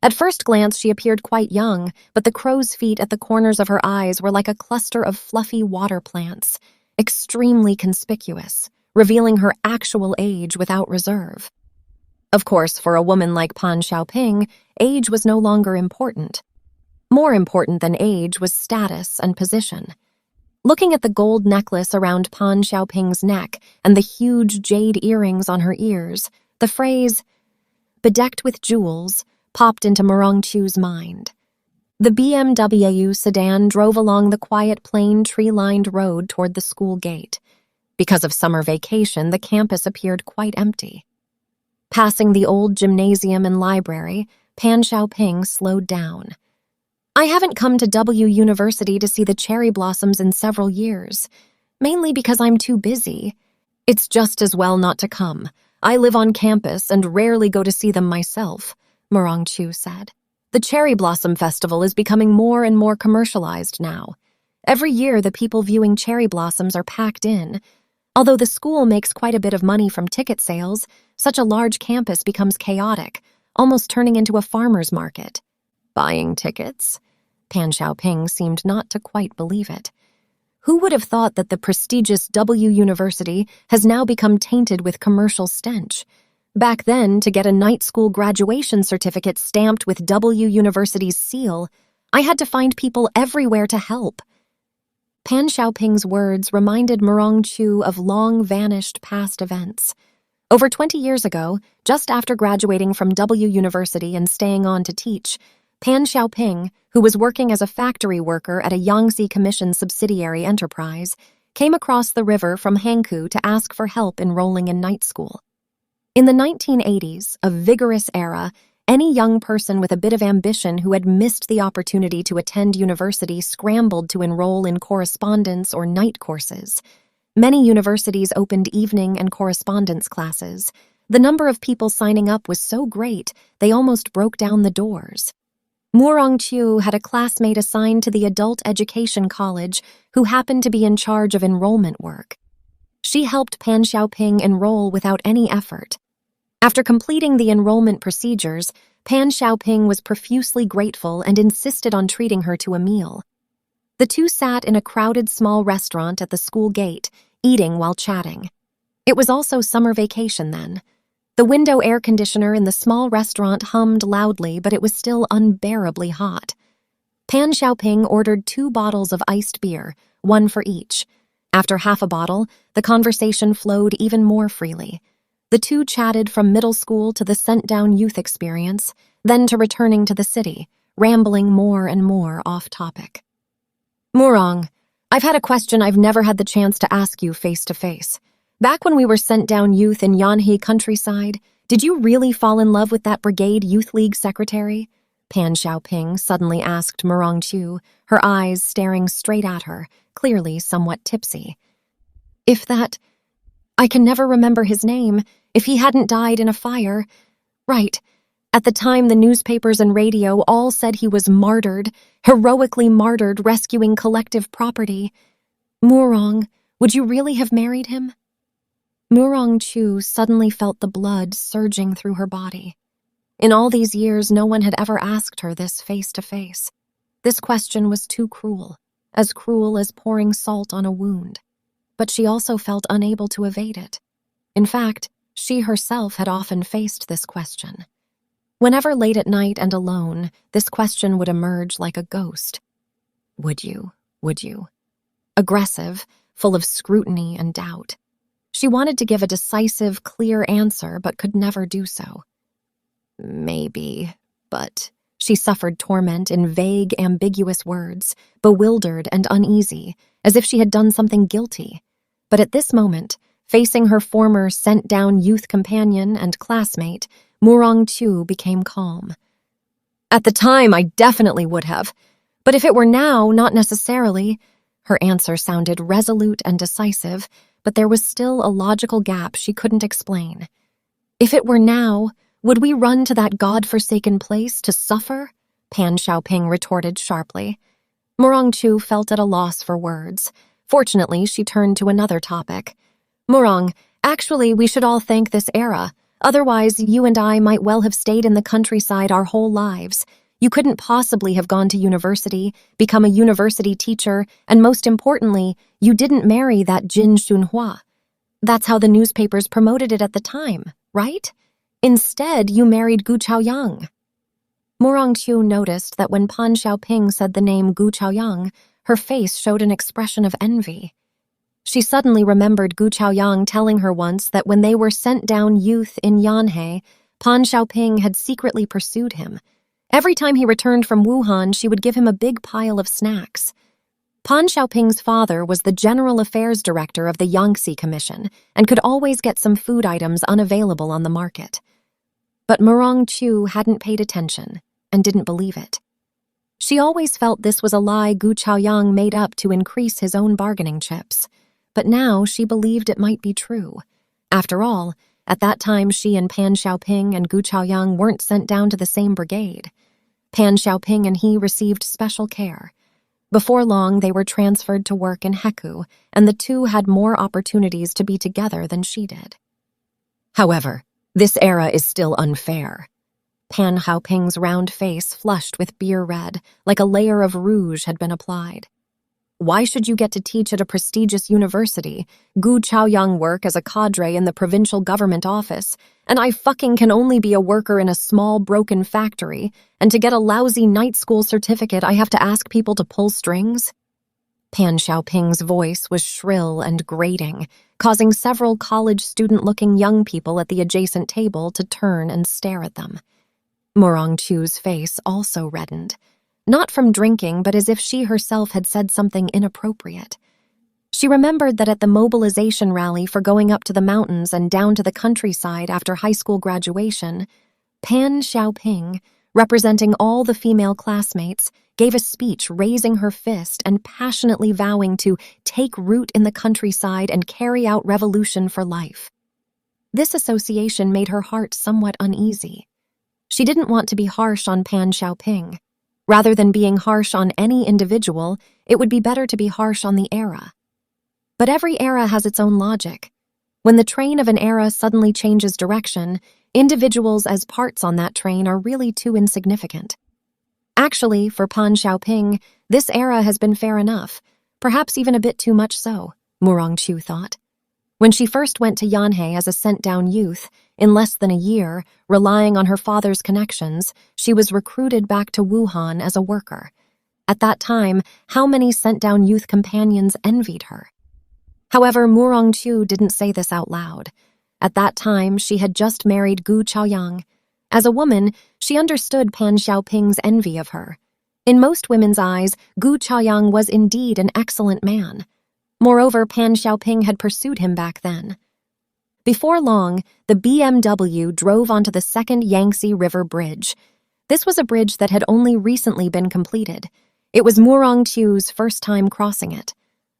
A: At first glance, she appeared quite young, but the crow's feet at the corners of her eyes were like a cluster of fluffy water plants, extremely conspicuous, revealing her actual age without reserve. Of course, for a woman like Pan Xiaoping, age was no longer important. More important than age was status and position. Looking at the gold necklace around Pan Xiaoping's neck and the huge jade earrings on her ears, the phrase, "bedecked with jewels," popped into Murong Chu's mind. The BMW sedan drove along the quiet, plain, tree-lined road toward the school gate. Because of summer vacation, the campus appeared quite empty. Passing the old gymnasium and library, Pan Xiaoping slowed down. "I haven't come to W University to see the cherry blossoms in several years, mainly because I'm too busy. It's just as well not to come. I live on campus and rarely go to see them myself," Murong Chu said. "The Cherry Blossom Festival is becoming more and more commercialized now. Every year, the people viewing cherry blossoms are packed in. Although the school makes quite a bit of money from ticket sales, such a large campus becomes chaotic, almost turning into a farmer's market." "Buying tickets?" Pan Xiaoping seemed not to quite believe it. Who would have thought that the prestigious W University has now become tainted with commercial stench? Back then, to get a night school graduation certificate stamped with W University's seal, I had to find people everywhere to help. Pan Xiaoping's words reminded Murong Chu of long-vanished past events. Over 20 years ago, just after graduating from W University and staying on to teach, Pan Xiaoping, who was working as a factory worker at a Yangtze Commission subsidiary enterprise, came across the river from Hankou to ask for help enrolling in night school. In the 1980s, a vigorous era, any young person with a bit of ambition who had missed the opportunity to attend university scrambled to enroll in correspondence or night courses. Many universities opened evening and correspondence classes. The number of people signing up was so great, they almost broke down the doors. Murong Chu had a classmate assigned to the adult education college who happened to be in charge of enrollment work. She helped Pan Xiaoping enroll without any effort. After completing the enrollment procedures, Pan Xiaoping was profusely grateful and insisted on treating her to a meal. The two sat in a crowded small restaurant at the school gate, eating while chatting. It was also summer vacation then. The window air conditioner in the small restaurant hummed loudly, but it was still unbearably hot. Pan Xiaoping ordered 2 bottles of iced beer, one for each. After half a bottle, the conversation flowed even more freely. The two chatted from middle school to the sent-down youth experience, then to returning to the city, rambling more and more off-topic. "Murong, I've had a question I've never had the chance to ask you face-to-face. Back when we were sent-down youth in Yanhe countryside, did you really fall in love with that Brigade Youth League secretary?" Pan Xiaoping suddenly asked Murong Chu, her eyes staring straight at her, clearly somewhat tipsy. "If that... I can never remember his name. If he hadn't died in a fire... Right. At the time, the newspapers and radio all said he was martyred, heroically martyred, rescuing collective property. Murong, would you really have married him?" Murong Chu suddenly felt the blood surging through her body. In all these years, no one had ever asked her this face-to-face. This question was too cruel as pouring salt on a wound. But she also felt unable to evade it. In fact, she herself had often faced this question. Whenever late at night and alone, this question would emerge like a ghost. Would you? Would you? Aggressive, full of scrutiny and doubt. She wanted to give a decisive, clear answer, but could never do so. Maybe, but... She suffered torment in vague, ambiguous words, bewildered and uneasy, as if she had done something guilty. But at this moment, facing her former sent-down youth companion and classmate, Murong Chu became calm. At the time, I definitely would have. But if it were now, not necessarily. Her answer sounded resolute and decisive, but there was still a logical gap she couldn't explain. If it were now, would we run to that God-forsaken place to suffer? Pan Xiaoping retorted sharply. Murong Chu felt at a loss for words. Fortunately, she turned to another topic. Murong, actually, we should all thank this era. Otherwise, you and I might well have stayed in the countryside our whole lives. You couldn't possibly have gone to university, become a university teacher, and most importantly, you didn't marry that Jin Xunhua. That's how the newspapers promoted it at the time, right? Instead, you married Gu Chaoyang. Murong Chu noticed that when Pan Xiaoping said the name Gu Chaoyang, her face showed an expression of envy. She suddenly remembered Gu Chaoyang telling her once that when they were sent down youth in Yanhe, Pan Xiaoping had secretly pursued him. Every time he returned from Wuhan, she would give him a big pile of snacks. Pan Xiaoping's father was the General Affairs Director of the Yangtze Commission and could always get some food items unavailable on the market. But Murong Chu hadn't paid attention and didn't believe it. She always felt this was a lie Gu Chaoyang made up to increase his own bargaining chips. But now she believed it might be true. After all, at that time she and Pan Xiaoping and Gu Chaoyang weren't sent down to the same brigade. Pan Xiaoping and he received special care. Before long, they were transferred to work in Heku, and the two had more opportunities to be together than she did. However, this era is still unfair. Pan Xiaoping's round face flushed with beer red, like a layer of rouge had been applied. Why should you get to teach at a prestigious university, Gu Chaoyang work as a cadre in the provincial government office, and I fucking can only be a worker in a small, broken factory, and to get a lousy night school certificate I have to ask people to pull strings? Pan Xiaoping's voice was shrill and grating, causing several college student-looking young people at the adjacent table to turn and stare at them. Murong Chu's face also reddened. Not from drinking, but as if she herself had said something inappropriate. She remembered that at the mobilization rally for going up to the mountains and down to the countryside after high school graduation, Pan Xiaoping, representing all the female classmates, gave a speech raising her fist and passionately vowing to take root in the countryside and carry out revolution for life. This association made her heart somewhat uneasy. She didn't want to be harsh on Pan Xiaoping. Rather than being harsh on any individual, it would be better to be harsh on the era. But every era has its own logic. When the train of an era suddenly changes direction, individuals as parts on that train are really too insignificant. Actually, for Pan Xiaoping, this era has been fair enough, perhaps even a bit too much so, Murong Chu thought. When she first went to Yanhe as a sent-down youth, in less than a year, relying on her father's connections, she was recruited back to Wuhan as a worker. At that time, how many sent-down youth companions envied her? However, Murong Chu didn't say this out loud. At that time, she had just married Gu Chaoyang. As a woman, she understood Pan Xiaoping's envy of her. In most women's eyes, Gu Chaoyang was indeed an excellent man. Moreover, Pan Xiaoping had pursued him back then. Before long, the BMW drove onto the second Yangtze River Bridge. This was a bridge that had only recently been completed. It was Murong Chu's first time crossing it.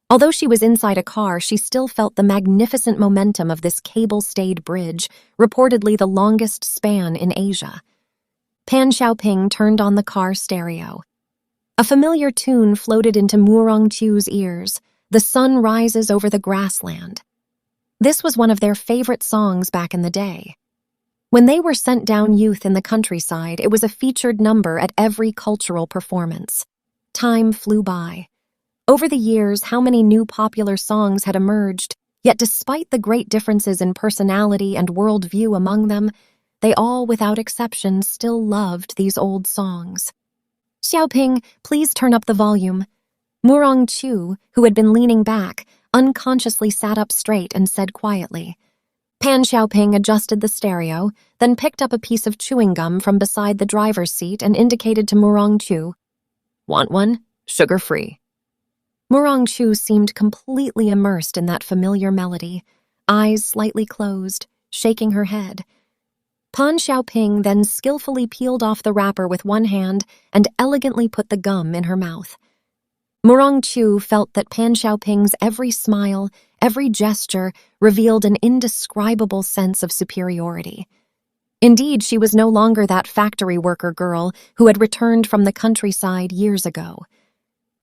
A: Although she was inside a car, she still felt the magnificent momentum of this cable-stayed bridge, reportedly the longest span in Asia. Pan Xiaoping turned on the car stereo. A familiar tune floated into Murong Chu's ears. The sun rises over the grassland. This was one of their favorite songs back in the day. When they were sent down youth in the countryside, it was a featured number at every cultural performance. Time flew by. Over the years, how many new popular songs had emerged, yet despite the great differences in personality and worldview among them, they all, without exception, still loved these old songs. Xiaoping, please turn up the volume. Murong Chu, who had been leaning back, unconsciously sat up straight and said quietly. Pan Xiaoping adjusted the stereo, then picked up a piece of chewing gum from beside the driver's seat and indicated to Murong Chu. Want one? Sugar-free. Murong Chu seemed completely immersed in that familiar melody, eyes slightly closed, shaking her head. Pan Xiaoping then skillfully peeled off the wrapper with one hand and elegantly put the gum in her mouth. Murong Chu felt that Pan Xiaoping's every smile, every gesture revealed an indescribable sense of superiority. Indeed, she was no longer that factory worker girl who had returned from the countryside years ago.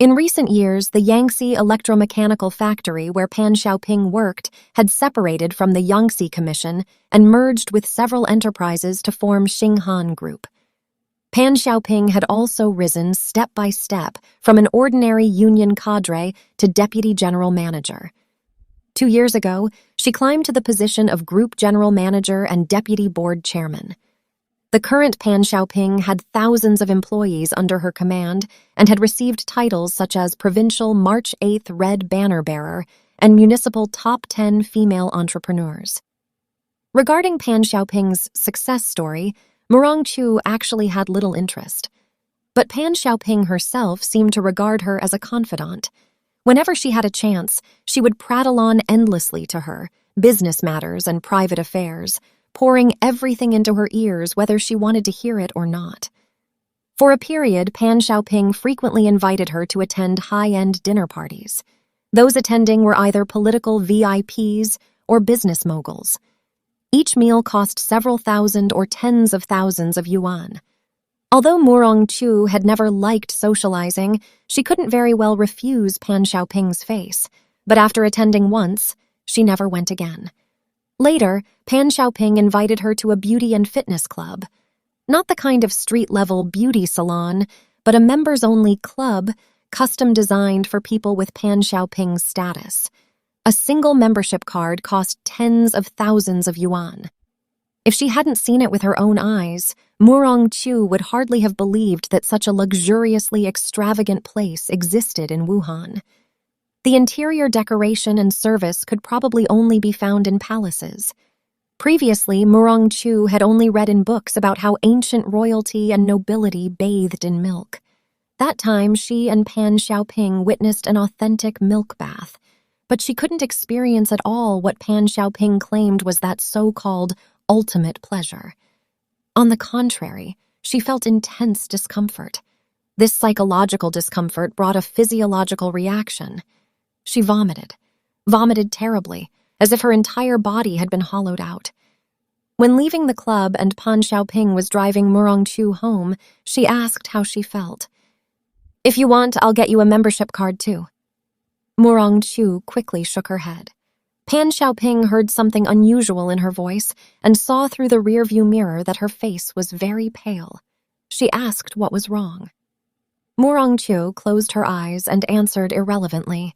A: In recent years, the Yangtze electromechanical factory where Pan Xiaoping worked had separated from the Yangtze Commission and merged with several enterprises to form Xinghan Group. Pan Xiaoping had also risen step by step from an ordinary union cadre to deputy general manager. 2 years ago, she climbed to the position of group general manager and deputy board chairman. The current Pan Xiaoping had thousands of employees under her command and had received titles such as Provincial March 8th Red Banner Bearer and Municipal Top 10 Female Entrepreneurs. Regarding Pan Xiaoping's success story, Murong Chu actually had little interest. But Pan Xiaoping herself seemed to regard her as a confidant. Whenever she had a chance, she would prattle on endlessly to her, business matters and private affairs, pouring everything into her ears whether she wanted to hear it or not. For a period, Pan Xiaoping frequently invited her to attend high-end dinner parties. Those attending were either political VIPs or business moguls. Each meal cost several thousand or tens of thousands of yuan. Although Murong Chu had never liked socializing, she couldn't very well refuse Pan Xiaoping's face, but after attending once, she never went again. Later, Pan Xiaoping invited her to a beauty and fitness club. Not the kind of street-level beauty salon, but a members-only club custom-designed for people with Pan Xiaoping's status. A single membership card cost tens of thousands of yuan. If she hadn't seen it with her own eyes, Murong Chu would hardly have believed that such a luxuriously extravagant place existed in Wuhan. The interior decoration and service could probably only be found in palaces. Previously, Murong Chu had only read in books about how ancient royalty and nobility bathed in milk. That time, she and Pan Xiaoping witnessed an authentic milk bath, but she couldn't experience at all what Pan Xiaoping claimed was that so-called ultimate pleasure. On the contrary, she felt intense discomfort. This psychological discomfort brought a physiological reaction. She vomited terribly, as if her entire body had been hollowed out. When leaving the club and Pan Xiaoping was driving Murong Chu home, she asked how she felt. "If you want, I'll get you a membership card too." Murong Chu quickly shook her head. Pan Xiaoping heard something unusual in her voice and saw through the rearview mirror that her face was very pale. She asked what was wrong. Murong Chu closed her eyes and answered irrelevantly,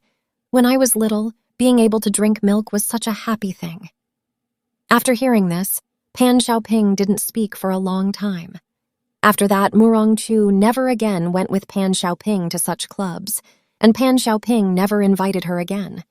A: "When I was little, being able to drink milk was such a happy thing." After hearing this, Pan Xiaoping didn't speak for a long time. After that, Murong Chu never again went with Pan Xiaoping to such clubs, and Pan Xiaoping never invited her again.